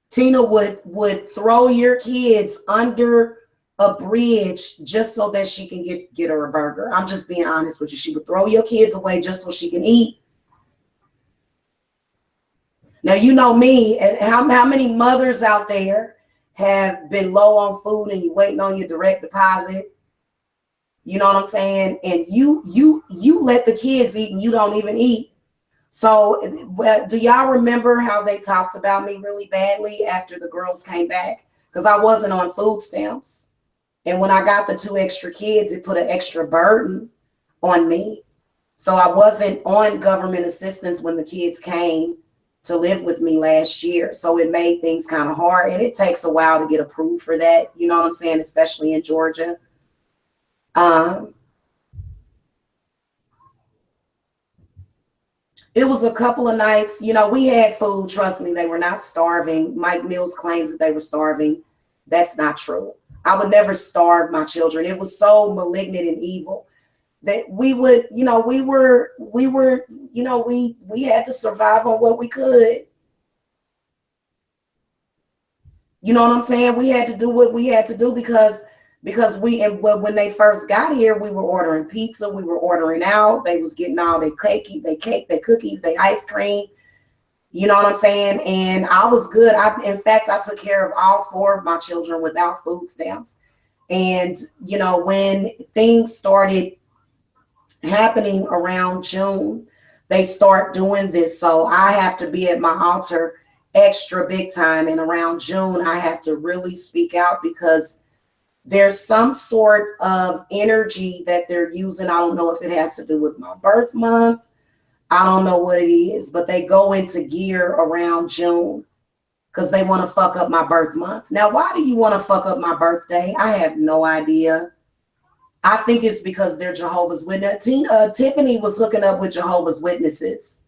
Tina would throw your kids under a bridge just so that she can get her a burger. I'm just being honest with you. She would throw your kids away just so she can eat. Now, you know me, and how many mothers out there have been low on food and you waiting on your direct deposit? You know what I'm saying? And you let the kids eat and you don't even eat. So, well, do y'all remember how they talked about me really badly after the girls came back? Because I wasn't on food stamps. And when I got the 2 extra kids, it put an extra burden on me. So I wasn't on government assistance when the kids came to live with me last year. So it made things kind of hard. And it takes a while to get approved for that. You know what I'm saying? Especially in Georgia. It was a couple of nights, you know, we had food. Trust me, they were not starving. Mike Mills claims that they were starving. That's not true. I would never starve my children. It was so malignant and evil that we would, you know, we had to survive on what we could. You know what I'm saying? We had to do what we had to do because when they first got here, we were ordering pizza, we were ordering out, they was getting all their cake, their cookies, their ice cream. You know what I'm saying? And I was good. In fact, I took care of all 4 of my children without food stamps. And, you know, when things started happening around June, they start doing this. So I have to be at my altar extra big time. And around June, I have to really speak out because there's some sort of energy that they're using. I don't know if it has to do with my birth month. I don't know what it is, but they go into gear around June because they want to fuck up my birth month. Now, why do you want to fuck up my birthday? I have no idea. I think it's because they're Jehovah's Witnesses. Tiffany was hooking up with Jehovah's Witnesses.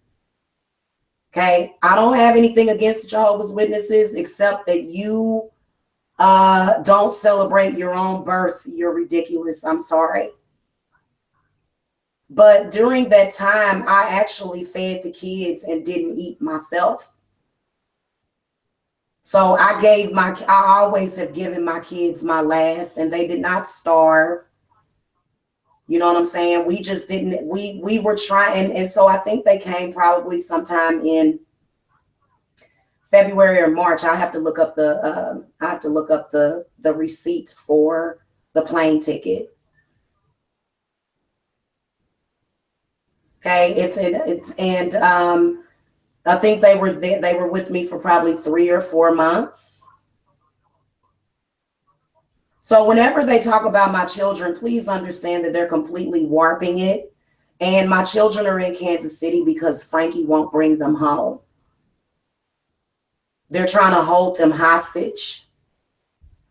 Okay. I don't have anything against Jehovah's Witnesses except that you don't celebrate your own birth. You're ridiculous. I'm sorry. But during that time, I actually fed the kids and didn't eat myself. So I always have given my kids my last, and they did not starve. You know what I'm saying? We just didn't, we were trying. And so I think they came probably sometime in February or March. I have to look up the receipt for the plane ticket. Okay, I think they were there, they were with me for probably 3 or 4 months. So whenever they talk about my children, please understand that they're completely warping it. And my children are in Kansas City because Frankie won't bring them home. They're trying to hold them hostage.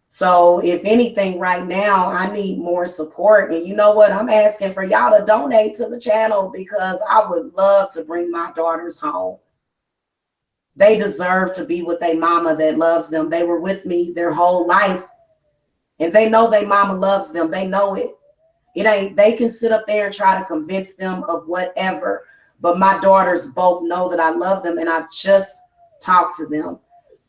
So if anything right now, I need more support. And you know what? I'm asking for y'all to donate to the channel because I would love to bring my daughters home. They deserve to be with a mama that loves them. They were with me their whole life. And they know their mama loves them. They know it. It ain't, they can sit up there and try to convince them of whatever. But my daughters both know that I love them. And I just talked to them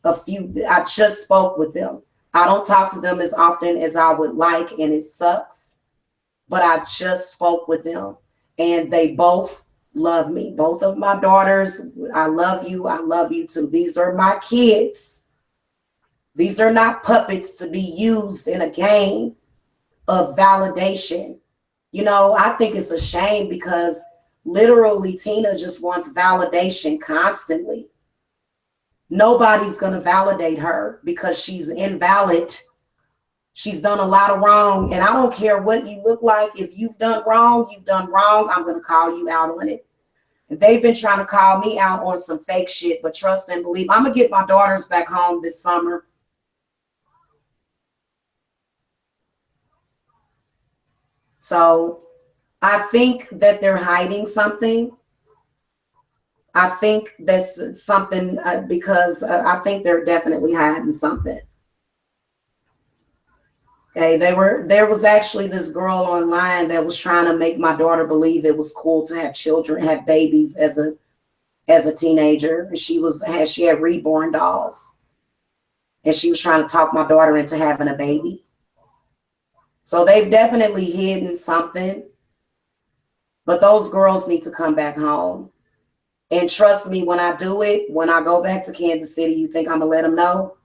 I just spoke with them. I don't talk to them as often as I would like, and it sucks. But I just spoke with them and they both love me. Both of my daughters, I love you. I love you too. These are my kids. These are not puppets to be used in a game of validation. You know, I think it's a shame because literally Tina just wants validation constantly. Nobody's going to validate her because she's invalid. She's done a lot of wrong. And I don't care what you look like. If you've done wrong, you've done wrong. I'm going to call you out on it. And they've been trying to call me out on some fake shit, but trust and believe. I'm going to get my daughters back home this summer. So I think that they're hiding something. I think that's something because I think they're definitely hiding something. Okay, there was actually this girl online that was trying to make my daughter believe it was cool to have children, have babies as a teenager. She had reborn dolls, and she was trying to talk my daughter into having a baby. So they've definitely hidden something, but those girls need to come back home. And trust me, when I do it, when I go back to Kansas City, you think I'm gonna let them know?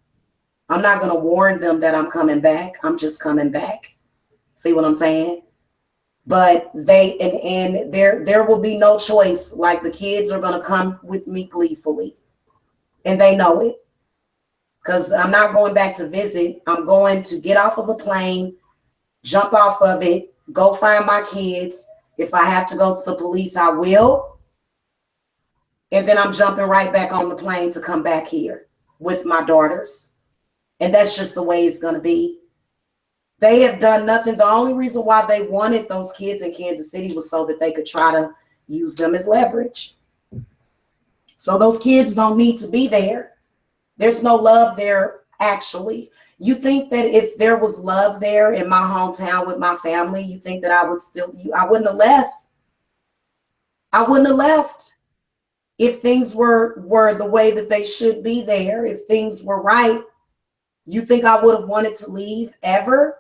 I'm not going to warn them that I'm coming back. I'm just coming back. See what I'm saying? But there will be no choice. Like the kids are going to come with me gleefully. And they know it. Because I'm not going back to visit. I'm going to get off of a plane, jump off of it, go find my kids. If I have to go to the police, I will. And then I'm jumping right back on the plane to come back here with my daughters. And that's just the way it's going to be. They have done nothing. The only reason why they wanted those kids in Kansas City was so that they could try to use them as leverage. So those kids don't need to be there. There's no love there, actually. You think that if there was love there in my hometown with my family, you think that I wouldn't have left. I wouldn't have left. If things were the way that they should be there, if things were right, you think I would have wanted to leave ever?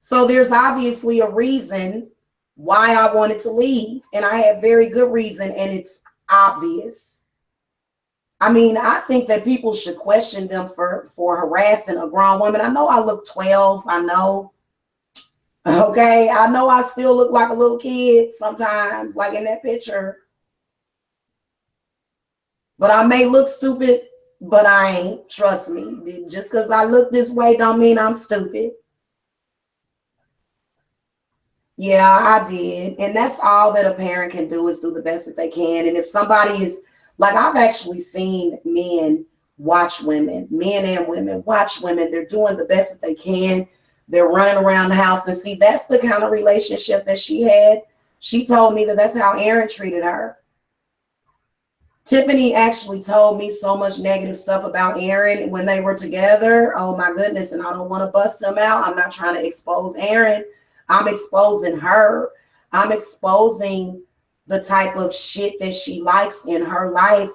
So there's obviously a reason why I wanted to leave, and I have very good reason, and it's obvious. I mean, I think that people should question them for harassing a grown woman. I know I look 12, I know. Okay, I know I still look like a little kid sometimes, like in that picture. But I may look stupid, but I ain't. Trust me. Just because I look this way don't mean I'm stupid. Yeah, I did. And that's all that a parent can do is do the best that they can. And if somebody is, like I've actually seen men watch women, men and women watch women. They're doing the best that they can. They're running around the house. And see, that's the kind of relationship that she had. She told me that that's how Aaron treated her. Tiffany actually told me so much negative stuff about Aaron when they were together. Oh my goodness. And I don't want to bust him out. I'm not trying to expose Aaron. I'm exposing her. I'm exposing the type of shit that she likes in her life.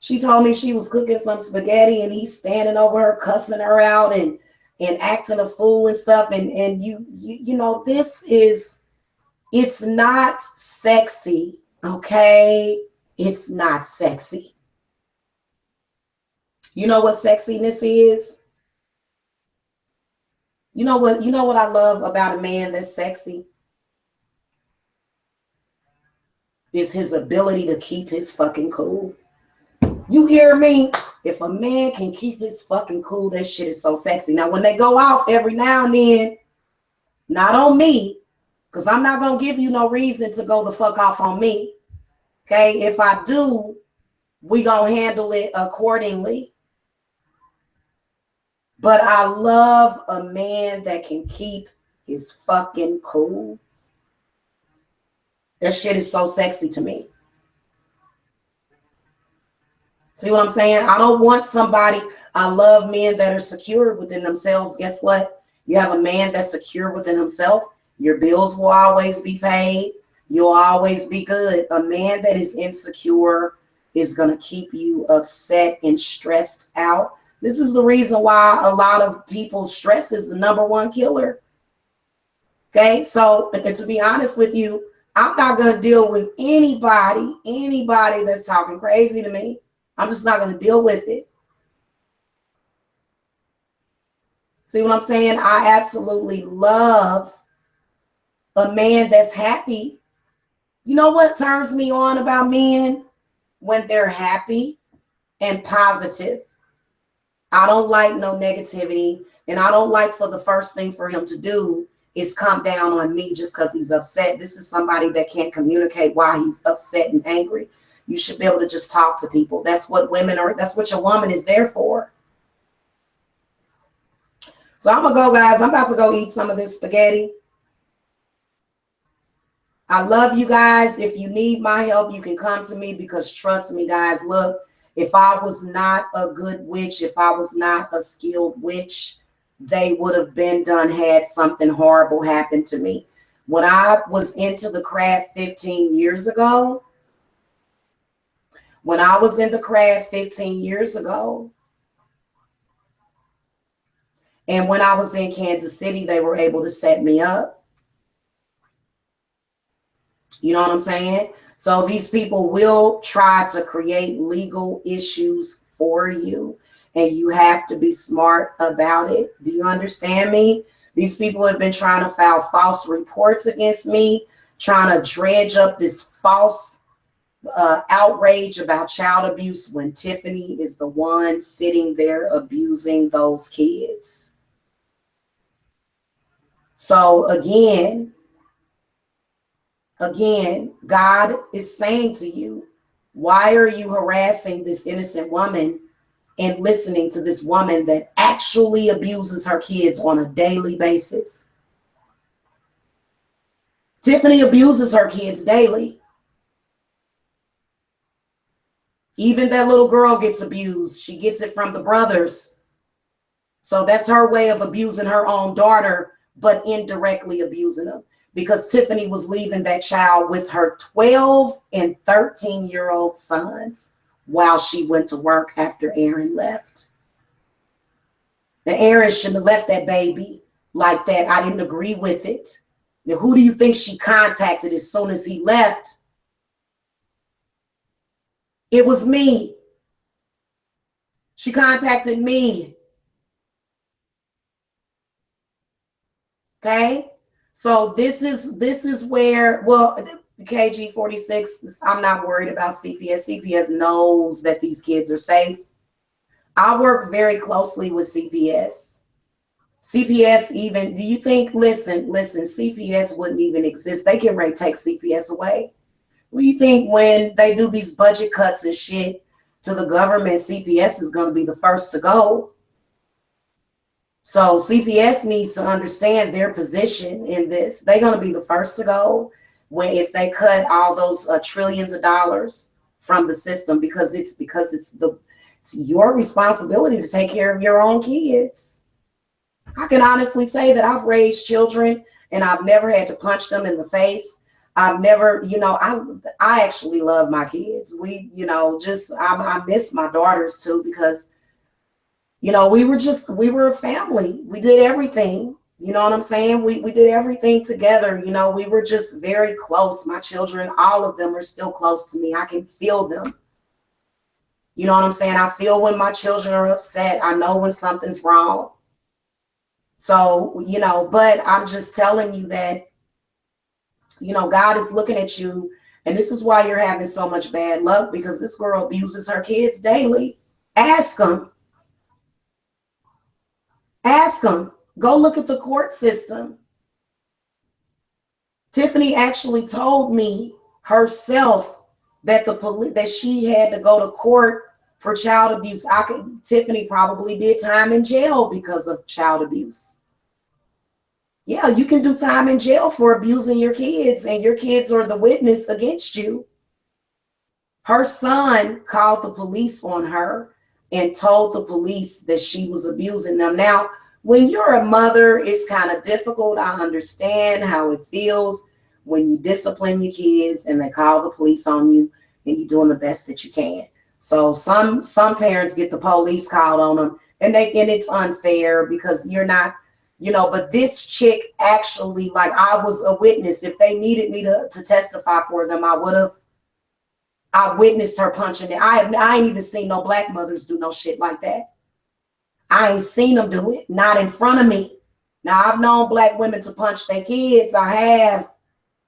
She told me she was cooking some spaghetti and he's standing over her, cussing her out and acting a fool and stuff. And you know, it's not sexy. Okay, it's not sexy. You know what sexiness is? You know what I love about a man that's sexy? Is his ability to keep his fucking cool. You hear me? If a man can keep his fucking cool, that shit is so sexy. Now, when they go off every now and then, not on me, because I'm not going to give you no reason to go the fuck off on me. Okay? If I do, we going to handle it accordingly. But I love a man that can keep his fucking cool. That shit is so sexy to me. See what I'm saying? I don't want somebody. I love men that are secure within themselves. Guess what? You have a man that's secure within himself. Your bills will always be paid. You'll always be good. A man that is insecure is going to keep you upset and stressed out. This is the reason why a lot of people's stress is the number one killer. Okay, so to be honest with you, I'm not going to deal with anybody that's talking crazy to me. I'm just not going to deal with it. See what I'm saying? I absolutely love a man that's happy. You know what turns me on about men? When they're happy and positive. I don't like no negativity, and I don't like for the first thing for him to do is come down on me just because he's upset. This is somebody that can't communicate why he's upset and angry. You should be able to just talk to people. That's what women are. That's what your woman is there for. So I'm going to go, guys. I'm about to go eat some of this spaghetti. I love you guys. If you need my help, you can come to me because trust me, guys, look, if I was not a good witch, if I was not a skilled witch, they would have been done had something horrible happen to me. When I was into the craft 15 years ago, and when I was in Kansas City, they were able to set me up. You know what I'm saying? So these people will try to create legal issues for you, and you have to be smart about it. Do you understand me? These people have been trying to file false reports against me, trying to dredge up this false outrage about child abuse when Tiffany is the one sitting there abusing those kids. So again, God is saying to you, why are you harassing this innocent woman and listening to this woman that actually abuses her kids on a daily basis? Tiffany abuses her kids daily. Even that little girl gets abused. She gets it from the brothers. So that's her way of abusing her own daughter, but indirectly abusing them. Because Tiffany was leaving that child with her 12 and 13-year-old sons while she went to work after Aaron left. Now, Aaron shouldn't have left that baby like that. I didn't agree with it. Now, who do you think she contacted as soon as he left? It was me. She contacted me. Okay? So this is where, well, KG46, I'm not worried about CPS. CPS knows that these kids are safe. I work very closely with CPS. CPS even, do you think, listen, CPS wouldn't even exist. They can ready to take CPS away. What do you think when they do these budget cuts and shit to the government, CPS is going to be the first to go? So CPS needs to understand their position in this. They're going to be the first to go if they cut all those trillions of dollars from the system, because it's your responsibility to take care of your own kids. I can honestly say that I've raised children and I've never had to punch them in the face. I've never, I actually love my kids. I miss my daughters too, because we were a family. We did everything. You know what I'm saying? We did everything together. You know, we were just very close. My children, all of them are still close to me. I can feel them. You know what I'm saying? I feel when my children are upset. I know when something's wrong. So, you know, but I'm just telling you that, you know, God is looking at you. And this is why you're having so much bad luck, because this girl abuses her kids daily. Ask them. Ask them. Go look at the court system. Tiffany actually told me herself that that she had to go to court for child abuse. Tiffany probably did time in jail because of child abuse. Yeah, you can do time in jail for abusing your kids, and your kids are the witness against you. Her son called the police on her and told the police that she was abusing them. Now, when you're a mother, it's kind of difficult. I understand how it feels when you discipline your kids and they call the police on you and you're doing the best that you can. So some parents get the police called on them, and it's unfair because you're not, you know, but this chick actually, like, I was a witness. If they needed me to testify for them, I witnessed her punching it. I ain't even seen no black mothers do no shit like that. I ain't seen them do it, not in front of me. Now, I've known black women to punch their kids. I have,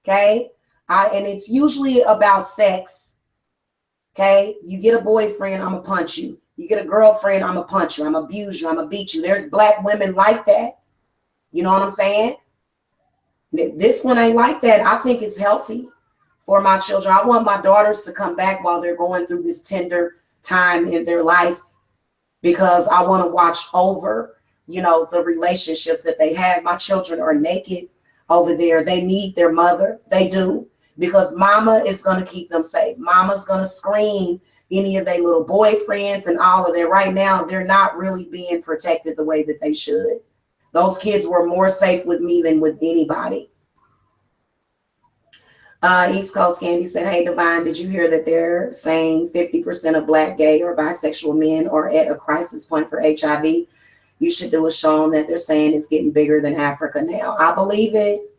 okay? And it's usually about sex, okay? You get a boyfriend, I'm gonna punch you. You get a girlfriend, I'm gonna punch you. I'm gonna abuse you. I'm gonna beat you. There's black women like that. You know what I'm saying? This one ain't like that. I think it's healthy for my children. I want my daughters to come back while they're going through this tender time in their life, because I want to watch over, you know, the relationships that they have. My children are naked over there. They need their mother. They do, because mama is going to keep them safe. Mama's going to screen any of their little boyfriends and all of that. Right now, they're not really being protected the way that they should. Those kids were more safe with me than with anybody. East Coast Candy said, hey, Divine, did you hear that they're saying 50% of black, gay, or bisexual men are at a crisis point for HIV? You should do a show on that. They're saying it's getting bigger than Africa now. I believe it.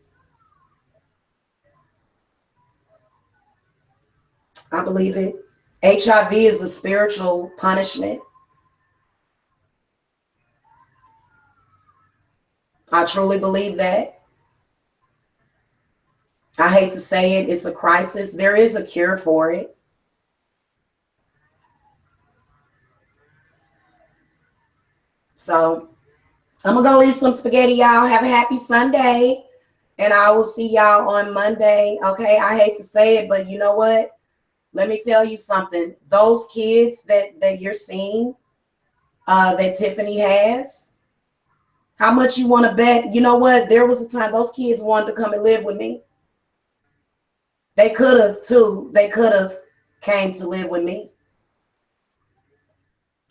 I believe it. HIV is a spiritual punishment. I truly believe that. I hate to say it, it's a crisis. There is a cure for it. So I'm gonna go eat some spaghetti, y'all. Have a happy Sunday, and I will see y'all on Monday. Okay, I hate to say it, but you know what? Let me tell you something. Those kids that you're seeing, that Tiffany has, how much you want to bet? You know what? There was a time those kids wanted to come and live with me. They could have too. They could have came to live with me.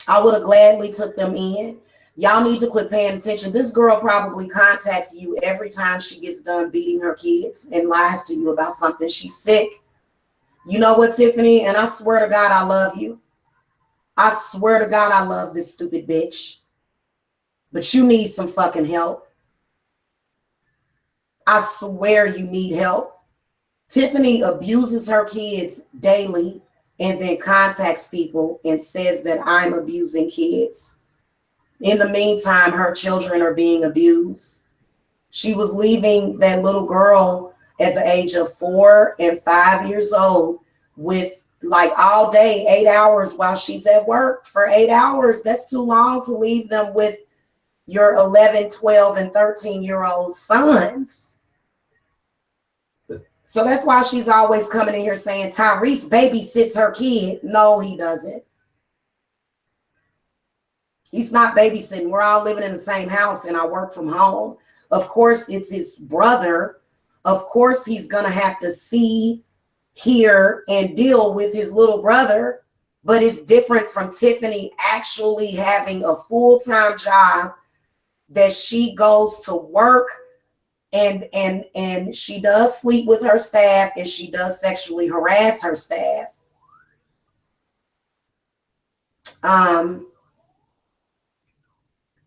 I would have gladly took them in. Y'all need to quit paying attention. This girl probably contacts you every time she gets done beating her kids and lies to you about something. She's sick. You know what, Tiffany? And I swear to God, I love you. I swear to God, I love this stupid bitch. But you need some fucking help. I swear you need help. Tiffany abuses her kids daily and then contacts people and says that I'm abusing kids. In the meantime, her children are being abused. She was leaving that little girl at the age of 4 and 5 years old with, like, all day, 8 hours while she's at work. For 8 hours, that's too long to leave them with your 11, 12, and 13-year-old sons. So that's why she's always coming in here saying Tyrese babysits her kid. No, he doesn't. He's not babysitting. We're all living in the same house and I work from home. Of course, it's his brother. Of course, he's going to have to see, hear, and deal with his little brother. But it's different from Tiffany actually having a full-time job that she goes to work and she does sleep with her staff and she does sexually harass her staff.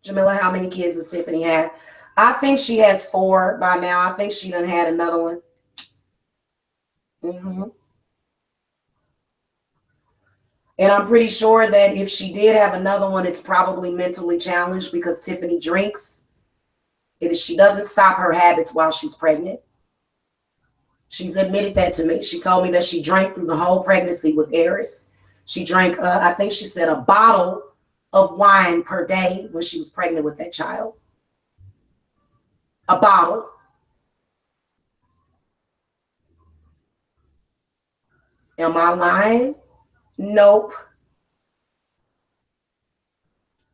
Jamila, how many kids does Tiffany have? I think she has 4 by now. I think she done had another one. And I'm pretty sure that if she did have another one, it's probably mentally challenged because Tiffany drinks. She doesn't stop her habits while she's pregnant. She's admitted that to me. She told me that she drank through the whole pregnancy with Eris. She drank, I think she said, a bottle of wine per day when she was pregnant with that child. A bottle. Am I lying? Nope.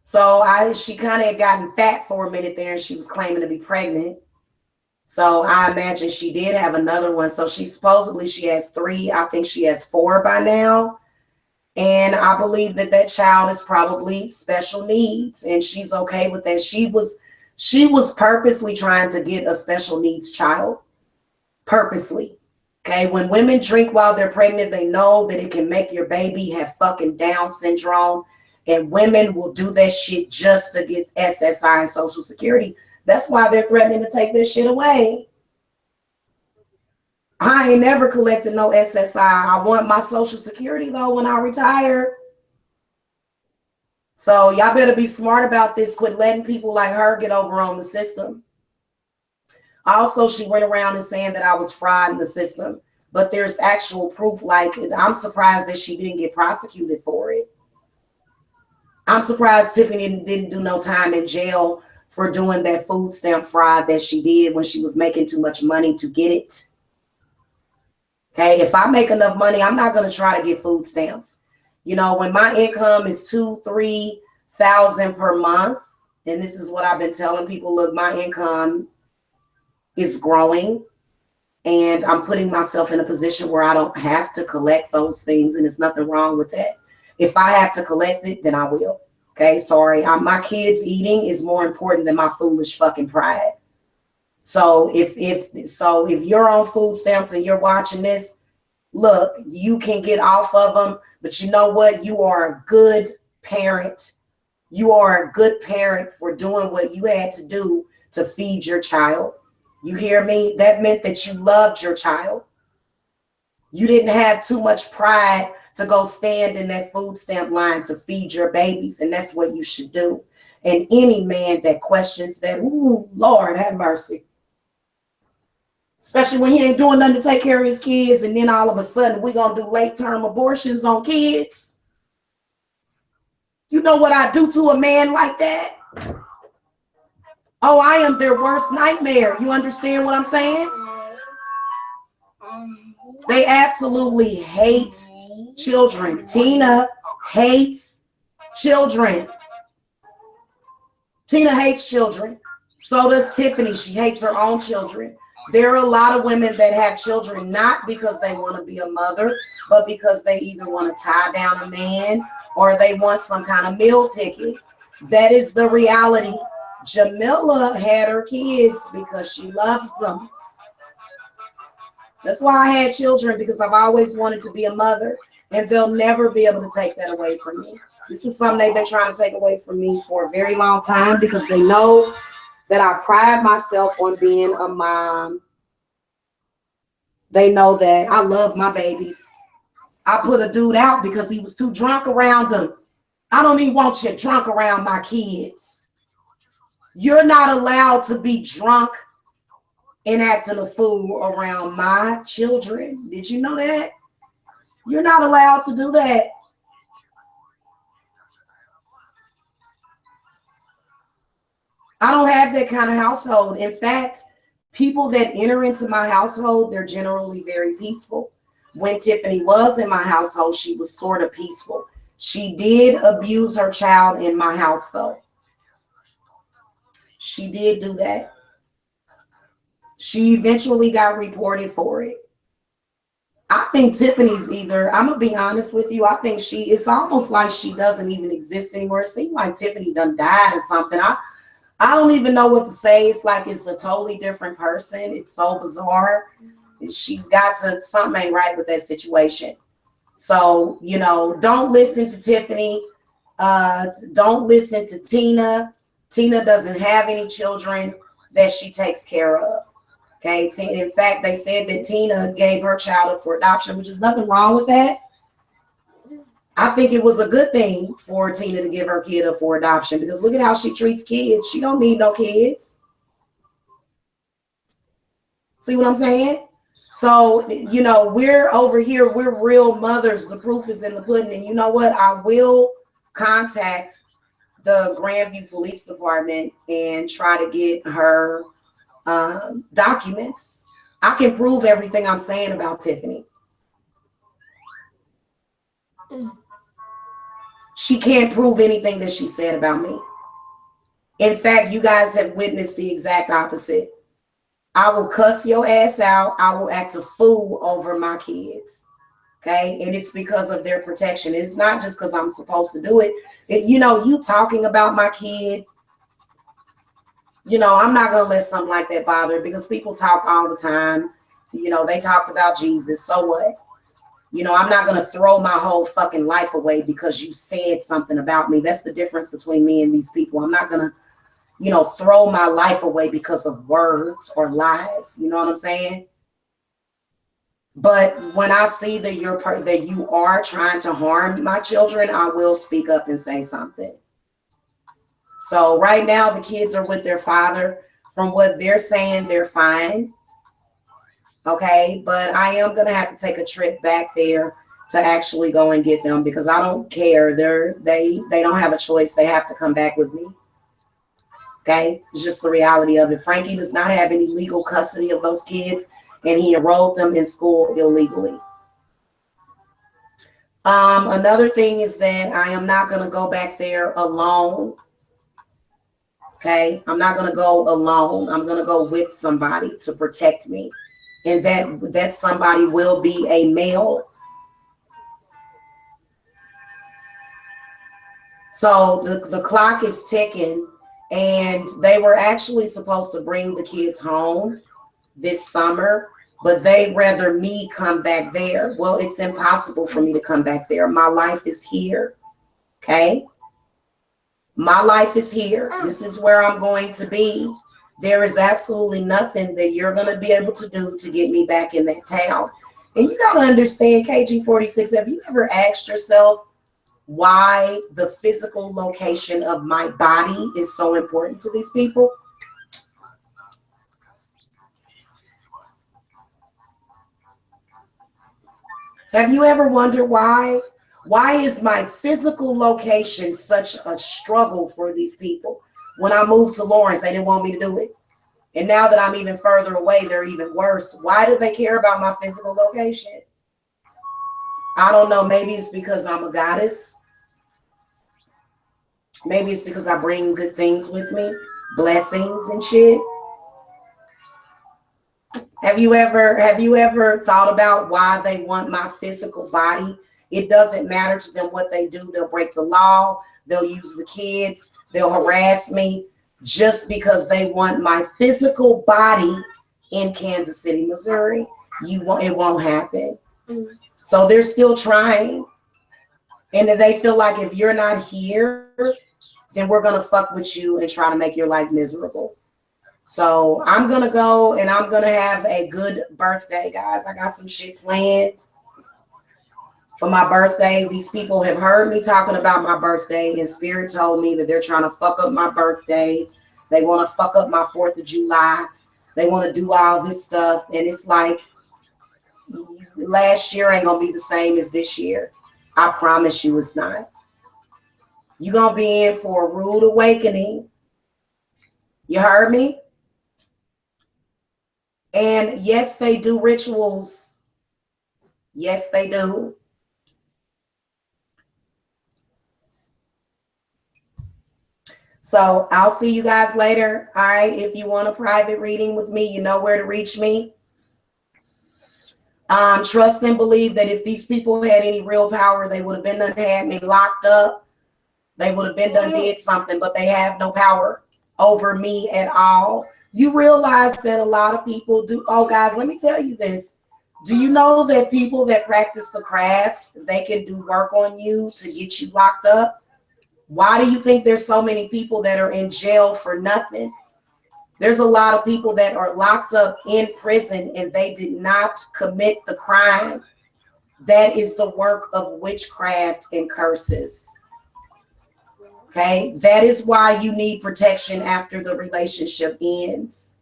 So she kind of had gotten fat for a minute there and she was claiming to be pregnant. So I imagine she did have another one. So she has 3. I think she has 4 by now. And I believe that child is probably special needs and she's okay with that. She was purposely trying to get a special needs child. Purposely. Okay. When women drink while they're pregnant, they know that it can make your baby have fucking Down syndrome. And women will do that shit just to get SSI and Social Security. That's why they're threatening to take this shit away. I ain't never collected no SSI. I want my Social Security though when I retire. So y'all better be smart about this. Quit letting people like her get over on the system. Also, she went around and saying that I was fraud in the system, but there's actual proof. Like, I'm surprised that she didn't get prosecuted for it. I'm surprised Tiffany didn't do no time in jail for doing that food stamp fraud that she did when she was making too much money to get it. Okay, if I make enough money, I'm not going to try to get food stamps. You know, when my income is $2,000-3,000 per month, and this is what I've been telling people, look, my income is growing and I'm putting myself in a position where I don't have to collect those things, and there's nothing wrong with that. If I have to collect it, then I will. Okay, sorry. My kids eating is more important than my foolish fucking pride. So if you're on food stamps and you're watching this, look, you can get off of them, but you know what? You are a good parent. You are a good parent for doing what you had to do to feed your child. You hear me? That meant that you loved your child. You didn't have too much pride to go stand in that food stamp line to feed your babies, and that's what you should do. And any man that questions that, ooh, Lord have mercy. Especially when he ain't doing nothing to take care of his kids, and then all of a sudden we're going to do late-term abortions on kids. You know what I do to a man like that? Oh, I am their worst nightmare. You understand what I'm saying? They absolutely hate children. Tina hates children. Tina hates children. So does Tiffany. She hates her own children. There are a lot of women that have children not because they want to be a mother, but because they either want to tie down a man or they want some kind of meal ticket. That is the reality. Jamila had her kids because she loves them. That's why I had children, because I've always wanted to be a mother, and they'll never be able to take that away from me. This is something they've been trying to take away from me for a very long time because they know that I pride myself on being a mom. They know that I love my babies. I put a dude out because he was too drunk around them. I don't even want you drunk around my kids. You're not allowed to be drunk and acting a fool around my children. Did you know that? You're not allowed to do that. I don't have that kind of household. In fact, people that enter into my household, they're generally very peaceful. When Tiffany was in my household, she was sort of peaceful. She did abuse her child in my house, though. She did do that. She eventually got reported for it. I think Tiffany's either, I'm going to be honest with you, I think it's almost like she doesn't even exist anymore. It seems like Tiffany done died or something. I don't even know what to say. It's like it's a totally different person. It's so bizarre. She's got to, something ain't right with that situation. So, you know, don't listen to Tiffany. Don't listen to Tina. Tina doesn't have any children. that she takes care of. Okay. In fact, they said that Tina gave her child up for adoption, which is nothing wrong with that. I think it was a good thing for Tina to give her kid up for adoption, because look at how she treats kids. She don't need no kids. See what I'm saying? So, you know, we're over here, we're real mothers. The proof is in the pudding. And you know what? I will contact the Grandview Police Department and try to get her documents. I can prove everything I'm saying about Tiffany. She can't prove anything that she said about me. In fact, you guys have witnessed the exact opposite. I will cuss your ass out. I will act a fool over my kids. Okay. And it's because of their protection. It's not just because I'm supposed to do it. You know, you talking about my kid, you know, I'm not going to let something like that bother, because people talk all the time. You know, they talked about Jesus. So what? You know, I'm not going to throw my whole fucking life away because you said something about me. That's the difference between me and these people. I'm not going to, you know, throw my life away because of words or lies. You know what I'm saying? But when I see that you are trying to harm my children, I will speak up and say something. So right now the kids are with their father. From what they're saying, they're fine. Okay, but I am going to have to take a trip back there to actually go and get them, because I don't care. They don't have a choice. They have to come back with me. Okay, it's just the reality of it. Frankie does not have any legal custody of those kids, and he enrolled them in school illegally. Another thing is that I am not going to go back there alone. Okay, I'm not going to go alone. I'm going to go with somebody to protect me. And that somebody will be a male. So the clock is ticking, and they were actually supposed to bring the kids home this summer, but they rather me come back there. Well, it's impossible for me to come back there. My life is here. Okay. My life is here. This is where I'm going to be. There is absolutely nothing that you're going to be able to do to get me back in that town. And you got to understand, KG46, have you ever asked yourself why the physical location of my body is so important to these people? Have you ever wondered why? Why is my physical location such a struggle for these people? When I moved to Lawrence, they didn't want me to do it. And now that I'm even further away, they're even worse. Why do they care about my physical location? I don't know. Maybe it's because I'm a goddess. Maybe it's because I bring good things with me, blessings and shit. Have you ever thought about why they want my physical body? It doesn't matter to them what they do. They'll break the law. They'll use the kids. They'll harass me just because they want my physical body in Kansas City, Missouri. It won't happen. Mm-hmm. So they're still trying. And they feel like if you're not here, then we're going to fuck with you and try to make your life miserable. So I'm going to go and I'm going to have a good birthday, guys. I got some shit planned for my birthday. These people have heard me talking about my birthday, and Spirit told me that they're trying to fuck up my birthday. They want to fuck up my 4th of July. They want to do all this stuff. And it's like, last year ain't going to be the same as this year. I promise you it's not. You're going to be in for a rude awakening. You heard me? And yes, they do rituals. Yes, they do. So I'll see you guys later. All right. If you want a private reading with me, you know where to reach me. Trust and believe that if these people had any real power, they would have been done had me locked up. They would have been done did something, but they have no power over me at all. You realize that a lot of people do. Oh, guys, let me tell you this. Do you know that people that practice the craft, they can do work on you to get you locked up? Why do you think there's so many people that are in jail for nothing? There's a lot of people that are locked up in prison and they did not commit the crime. That is the work of witchcraft and curses. Okay, that is why you need protection after the relationship ends.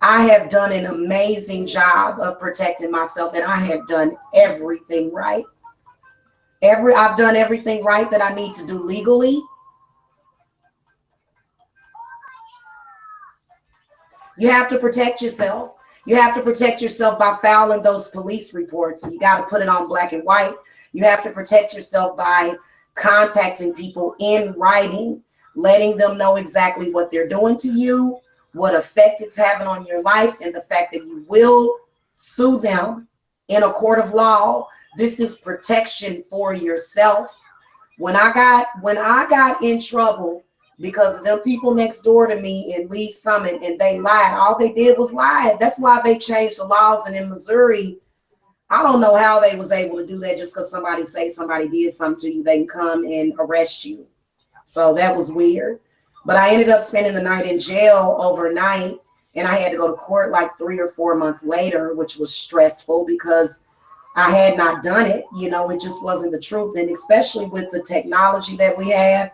I have done an amazing job of protecting myself, and I have done everything right. I've done everything right that I need to do legally. You have to protect yourself. You have to protect yourself by filing those police reports. You got to put it on black and white. You have to protect yourself by contacting people in writing, letting them know exactly what they're doing to you, what effect it's having on your life, and the fact that you will sue them in a court of law. This is protection for yourself. When I got in trouble because of them people next door to me in Lee Summit, and they lied, all they did was lie. That's why they changed the laws. And in Missouri, I don't know how they was able to do that. Just because somebody did something to you, they can come and arrest you. So that was weird. But I ended up spending the night in jail overnight, and I had to go to court like 3 or 4 months later, which was stressful because I had not done it. You know, it just wasn't the truth. And especially with the technology that we have,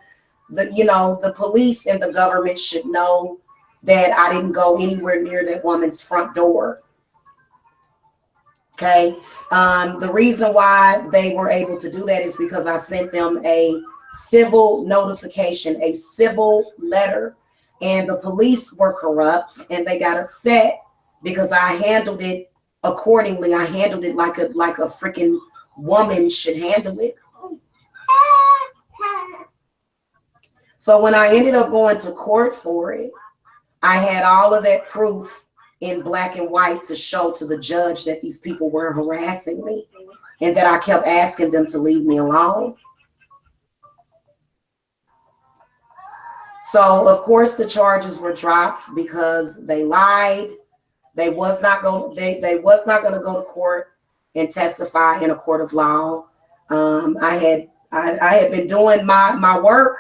the police and the government should know that I didn't go anywhere near that woman's front door. Okay. The reason why they were able to do that is because I sent them a civil notification, a civil letter, and the police were corrupt and they got upset because I handled it accordingly. I handled it like a freaking woman should handle it. So when I ended up going to court for it, I had all of that proof in black and white to show to the judge that these people were harassing me and that I kept asking them to leave me alone. So of course the charges were dropped because they lied. They was not going to go to court and testify in a court of law. I had been doing my work.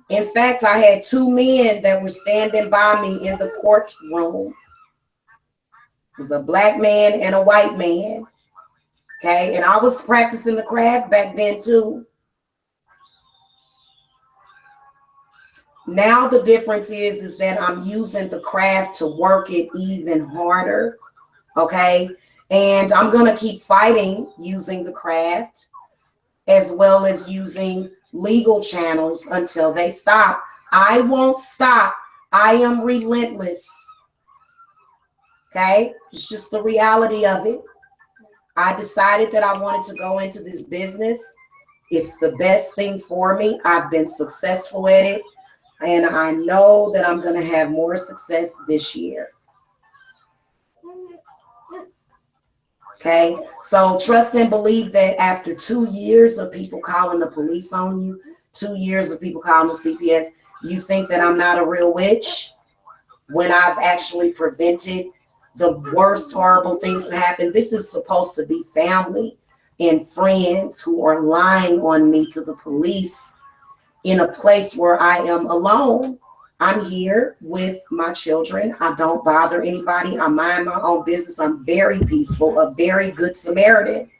In fact, I had 2 men that were standing by me in the courtroom. It was a black man and a white man. Okay, and I was practicing the craft back then too. Now the difference is that I'm using the craft to work it even harder. Okay, and I'm gonna keep fighting using the craft as well as using legal channels until they stop. I won't stop. I am relentless. Okay, it's just the reality of it. I decided that I wanted to go into this business. It's the best thing for me. I've been successful at it, and I know that I'm going to have more success this year. Okay, so trust and believe that after 2 years of people calling the police on you, 2 years of people calling the CPS, you think that I'm not a real witch when I've actually prevented the worst horrible things to happen. This is supposed to be family and friends who are lying on me to the police in a place where I am alone. I'm here with my children. I don't bother anybody. I mind my own business. I'm very peaceful, a very good Samaritan.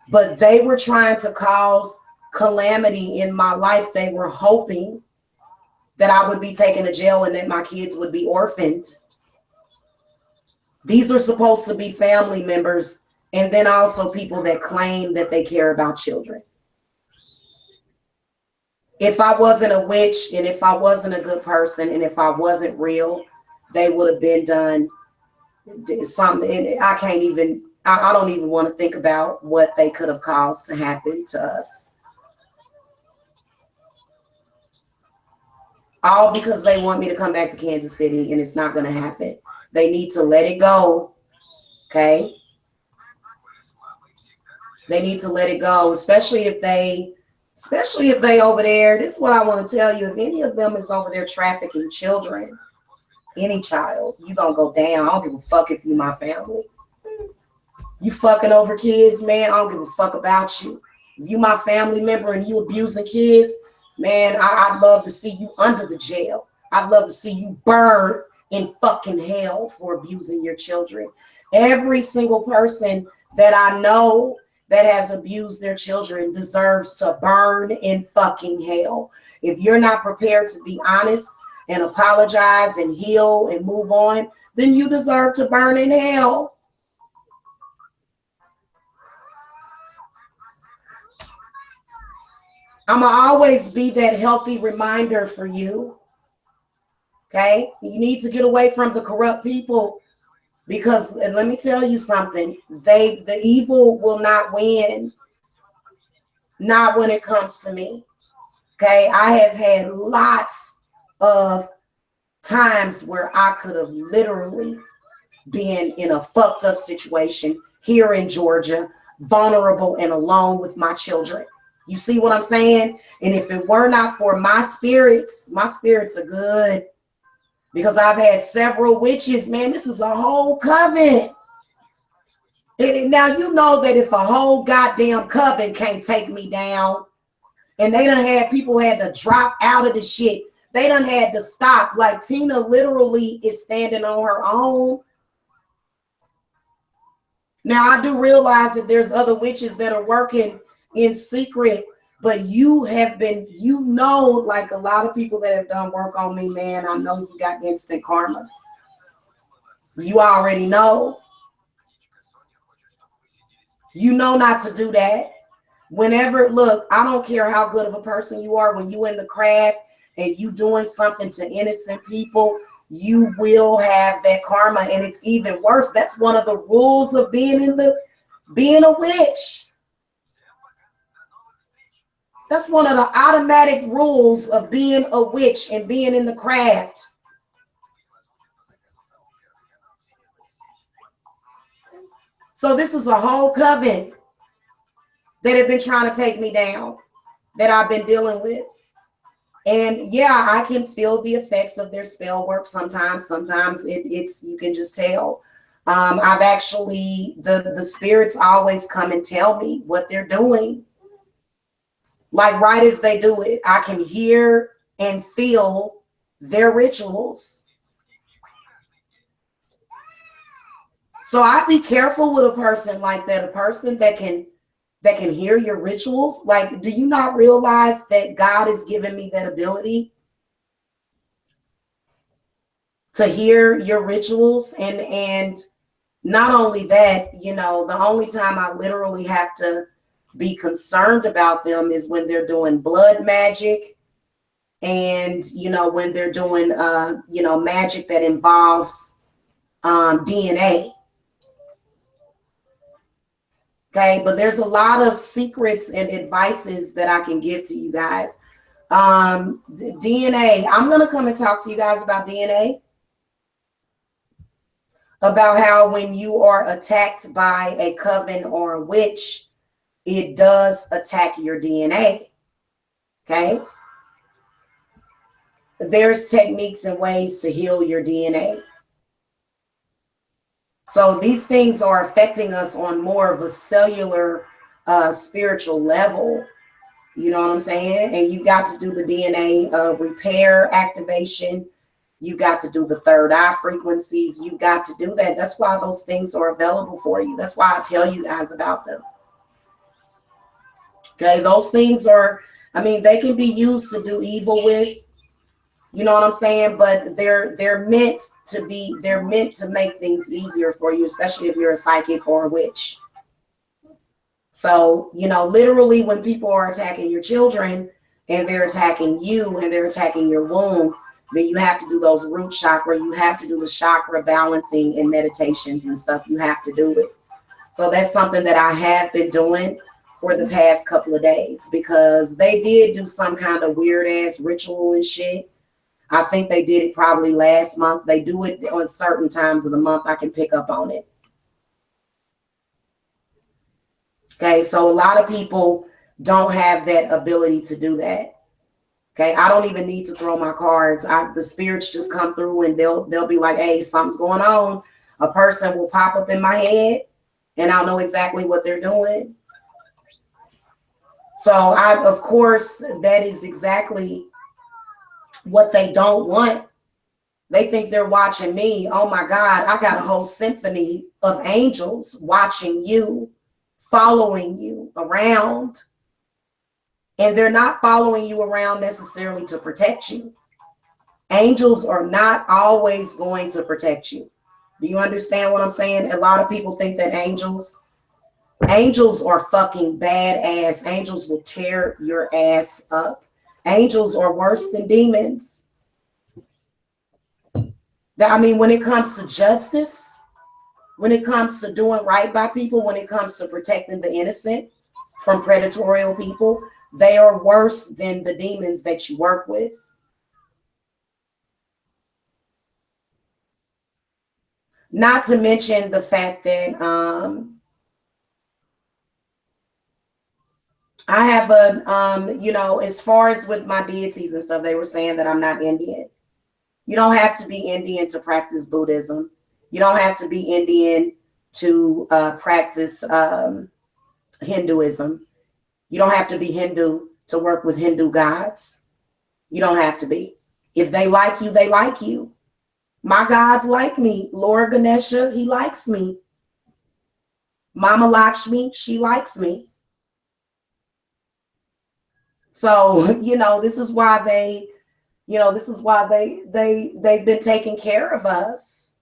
But they were trying to cause calamity in my life. They were hoping that I would be taken to jail and that my kids would be orphaned. These are supposed to be family members, and then also people that claim that they care about children. If I wasn't a witch, and if I wasn't a good person, and if I wasn't real, they would have been done something. I don't even want to think about what they could have caused to happen to us. All because they want me to come back to Kansas City, and it's not going to happen. They need to let it go. Okay? They need to let it go, especially if they over there. This is what I want to tell you. If any of them is over there trafficking children, any child, you gonna go down. I don't give a fuck if you my family. You fucking over kids, man, I don't give a fuck about you. If you my family member and you abusing kids, man, I'd love to see you under the jail. I'd love to see you burn in fucking hell for abusing your children. Every single person that I know that has abused their children deserves to burn in fucking hell. If you're not prepared to be honest and apologize and heal and move on, then you deserve to burn in hell. I'm going to always be that healthy reminder for you. Okay? You need to get away from the corrupt people, because let me tell you something. The evil will not win. Not when it comes to me. Okay? I have had lots of times where I could have literally been in a fucked up situation here in Georgia, vulnerable and alone with my children. You see what I'm saying? And if it were not for my spirits are good, because I've had several witches, man. This is a whole coven. And now you know that if a whole goddamn coven can't take me down, and they done had people had to drop out of the shit, they done had to stop. Like Tina literally is standing on her own. Now I do realize that there's other witches that are working in secret, but you have been, you know, like a lot of people that have done work on me, man, I know you got instant karma. You already know. You know not to do that. Whenever, look, I don't care how good of a person you are, when you in the craft and you doing something to innocent people, you will have that karma. And it's even worse. That's one of the rules of being a witch. That's one of the automatic rules of being a witch and being in the craft. So this is a whole coven that have been trying to take me down, that I've been dealing with. And yeah, I can feel the effects of their spell work sometimes. Sometimes it's you can just tell. I've actually, the spirits always come and tell me what they're doing. Like right as they do it, I can hear and feel their rituals. So I be careful with a person like that, a person that can hear your rituals. Like, do you not realize that God has given me that ability to hear your rituals? And not only that, you know, the only time I literally have to be concerned about them is when they're doing blood magic, and you know, when they're doing you know, magic that involves DNA. Okay, but there's a lot of secrets and advices that I can give to you guys. DNA, I'm gonna come and talk to you guys about DNA, about how when you are attacked by a coven or a witch, it does attack your DNA. Okay. There's techniques and ways to heal your DNA. So these things are affecting us on more of a cellular, spiritual level. You know what I'm saying? And you've got to do the DNA repair activation. You've got to do the third eye frequencies. You've got to do that. That's why those things are available for you. That's why I tell you guys about them. Okay, those things are, I mean, they can be used to do evil with, you know what I'm saying? But they're meant to make things easier for you, especially if you're a psychic or a witch. So, you know, literally when people are attacking your children and they're attacking you and they're attacking your womb, then you have to do those root chakra, you have to do the chakra balancing and meditations and stuff. You have to do it. So that's something that I have been doing for the past couple of days, because they did do some kind of weird ass ritual and shit. I think they did it probably last month. They do it on certain times of the month. I can pick up on it. Okay, so a lot of people don't have that ability to do that. Okay, I don't even need to throw my cards. The spirits just come through and they'll be like, hey, something's going on. A person will pop up in my head and I'll know exactly what they're doing. So of course, that is exactly what they don't want. They think they're watching me. Oh my God, I got a whole symphony of angels watching you, following you around. And they're not following you around necessarily to protect you. Angels are not always going to protect you. Do you understand what I'm saying? A lot of people think that angels are fucking badass. Angels will tear your ass up. Angels are worse than demons. I mean, when it comes to justice, when it comes to doing right by people, when it comes to protecting the innocent from predatory people, they are worse than the demons that you work with. Not to mention the fact that I have a, as far as with my deities and stuff, they were saying that I'm not Indian. You don't have to be Indian to practice Buddhism. You don't have to be Indian to practice Hinduism. You don't have to be Hindu to work with Hindu gods. You don't have to be. If they like you, they like you. My gods like me. Lord Ganesha, he likes me. Mama Lakshmi, she likes me. So, this is why they've been taking care of us.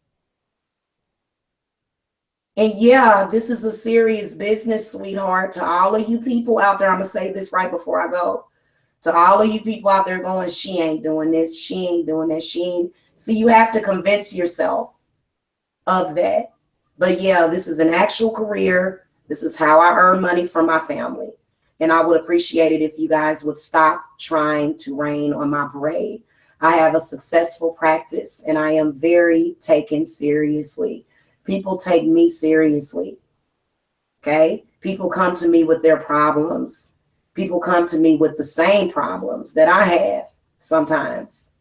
And yeah, this is a serious business, sweetheart. To all of you people out there, I'm going to say this right before I go. To all of you people out there going, she ain't doing this, she ain't doing that, she ain't. See, you have to convince yourself of that. But yeah, this is an actual career. This is how I earn money from my family. And I would appreciate it if you guys would stop trying to rain on my parade. I have a successful practice and I am very taken seriously. People take me seriously. Okay? People come to me with their problems. People come to me with the same problems that I have sometimes.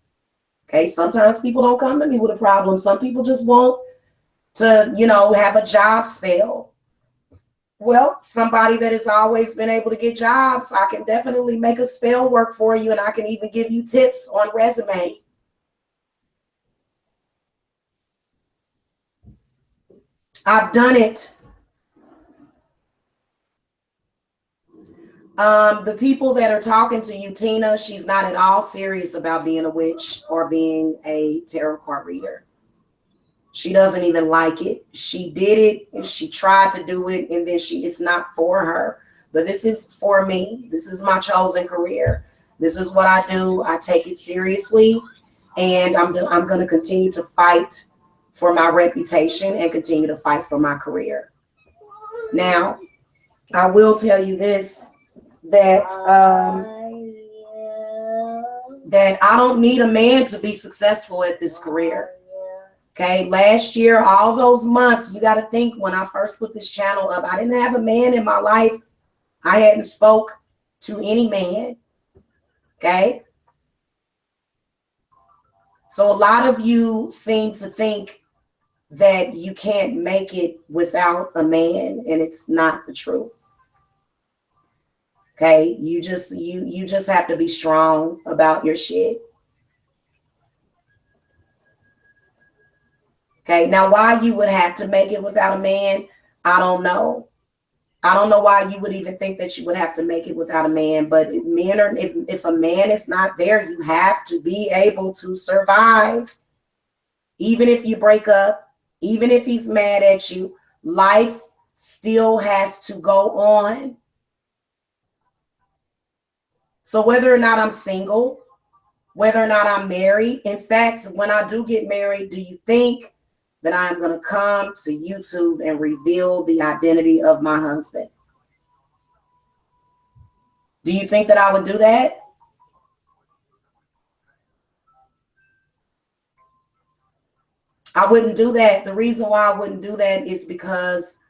Okay? Sometimes people don't come to me with a problem. Some people just want to, have a job spell. Well, somebody that has always been able to get jobs, I can definitely make a spell work for you, and I can even give you tips on resume. I've done it. The people that are talking to you, Tina, she's not at all serious about being a witch or being a tarot card reader. She doesn't even like it. She did it and she tried to do it, and then it's not for her. But this is for me. This is my chosen career. This is what I do. I take it seriously, and I'm going to continue to fight for my reputation and continue to fight for my career. Now, I will tell you this, that I don't need a man to be successful at this career. Okay, last year, all those months, you got to think, when I first put this channel up, I didn't have a man in my life. I hadn't spoke to any man. Okay. So a lot of you seem to think that you can't make it without a man, and it's not the truth. Okay, you just have to be strong about your shit. Okay, now why you would have to make it without a man, I don't know. I don't know why you would even think that you would have to make it without a man, but if a man is not there, you have to be able to survive. Even if you break up, even if he's mad at you, life still has to go on. So whether or not I'm single, whether or not I'm married, in fact, when I do get married, do you think that I'm going to come to YouTube and reveal the identity of my husband? Do you think that I would do that? I wouldn't do that. The reason why I wouldn't do that is because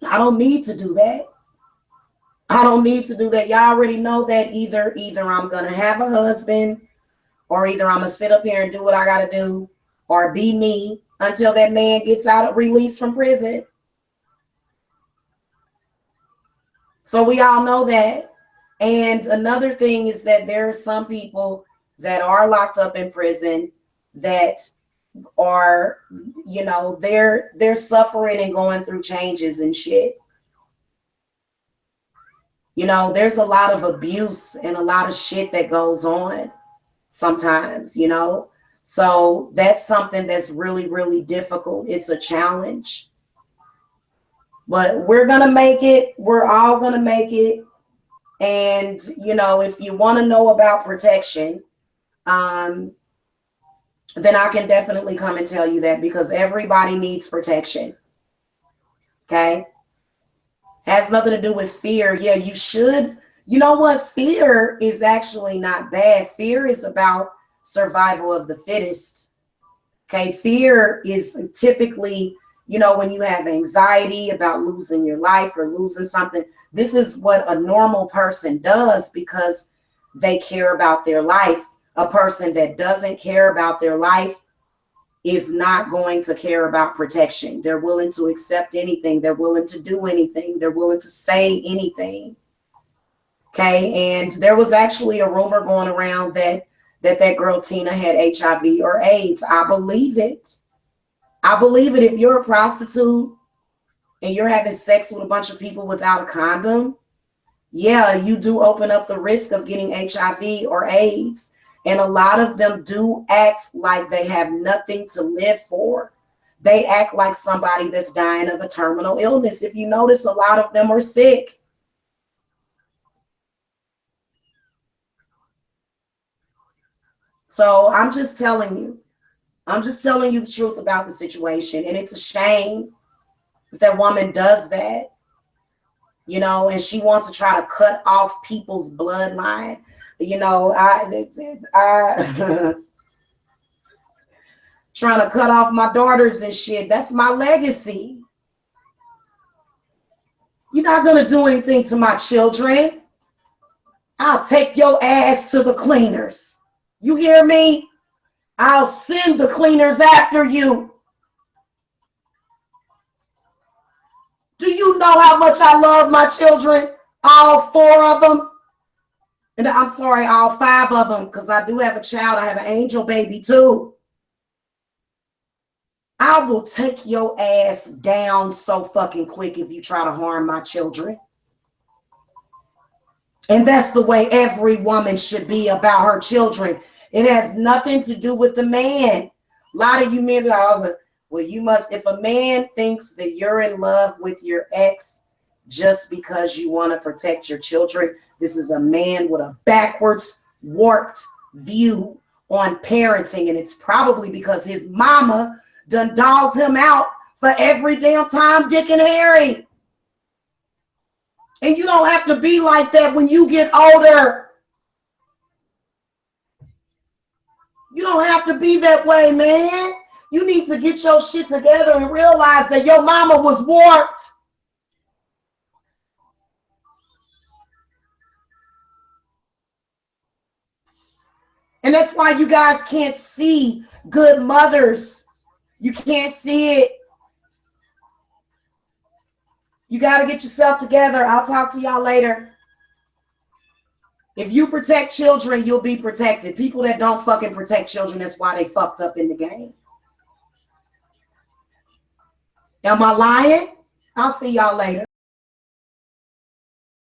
I don't need to do that. I don't need to do that. Y'all already know that either I'm going to have a husband, or either I'm going to sit up here and do what I got to do, or be me until that man gets out of release from prison. So we all know that. And another thing is that there are some people that are locked up in prison that are, you know, they're suffering and going through changes and shit. You know, there's a lot of abuse and a lot of shit that goes on sometimes, you know. So that's something that's really, really difficult. It's a challenge. But we're going to make it. We're all going to make it. And, you know, if you want to know about protection, then I can definitely come and tell you that, because everybody needs protection. Okay. Has nothing to do with fear. Yeah, you should. You know what? Fear is actually not bad. Fear is about survival of the fittest. Okay. Fear is typically, you know, when you have anxiety about losing your life or losing something, this is what a normal person does because they care about their life. A person that doesn't care about their life is not going to care about protection. They're willing to accept anything. They're willing to do anything. They're willing to say anything. Okay. And there was actually a rumor going around that girl Tina had HIV or AIDS. I believe it. I believe it. If you're a prostitute and you're having sex with a bunch of people without a condom, yeah, you do open up the risk of getting HIV or AIDS. And a lot of them do act like they have nothing to live for. They act like somebody that's dying of a terminal illness. If you notice, a lot of them are sick. So I'm just telling you the truth about the situation. And it's a shame that woman does that, you know, and she wants to try to cut off people's bloodline. You know, I trying to cut off my daughters and shit. That's my legacy. You're not going to do anything to my children. I'll take your ass to the cleaners. You hear me? I'll send the cleaners after you. Do you know how much I love my children? All 4 of them. And I'm sorry, all 5 of them, because I do have a child. I have an angel baby too. I will take your ass down so fucking quick if you try to harm my children. And that's the way every woman should be about her children. It has nothing to do with the man. A lot of you men go, oh, well, you must, if a man thinks that you're in love with your ex just because you want to protect your children, this is a man with a backwards, warped view on parenting. And it's probably because his mama done dogged him out for every damn time, Dick and Harry. And you don't have to be like that when you get older. You don't have to be that way, man. You need to get your shit together and realize that your mama was warped. And that's why you guys can't see good mothers. You can't see it. You got to get yourself together. I'll talk to y'all later. If you protect children, you'll be protected. People that don't fucking protect children, that's why they fucked up in the game. Am I lying? I'll see y'all later.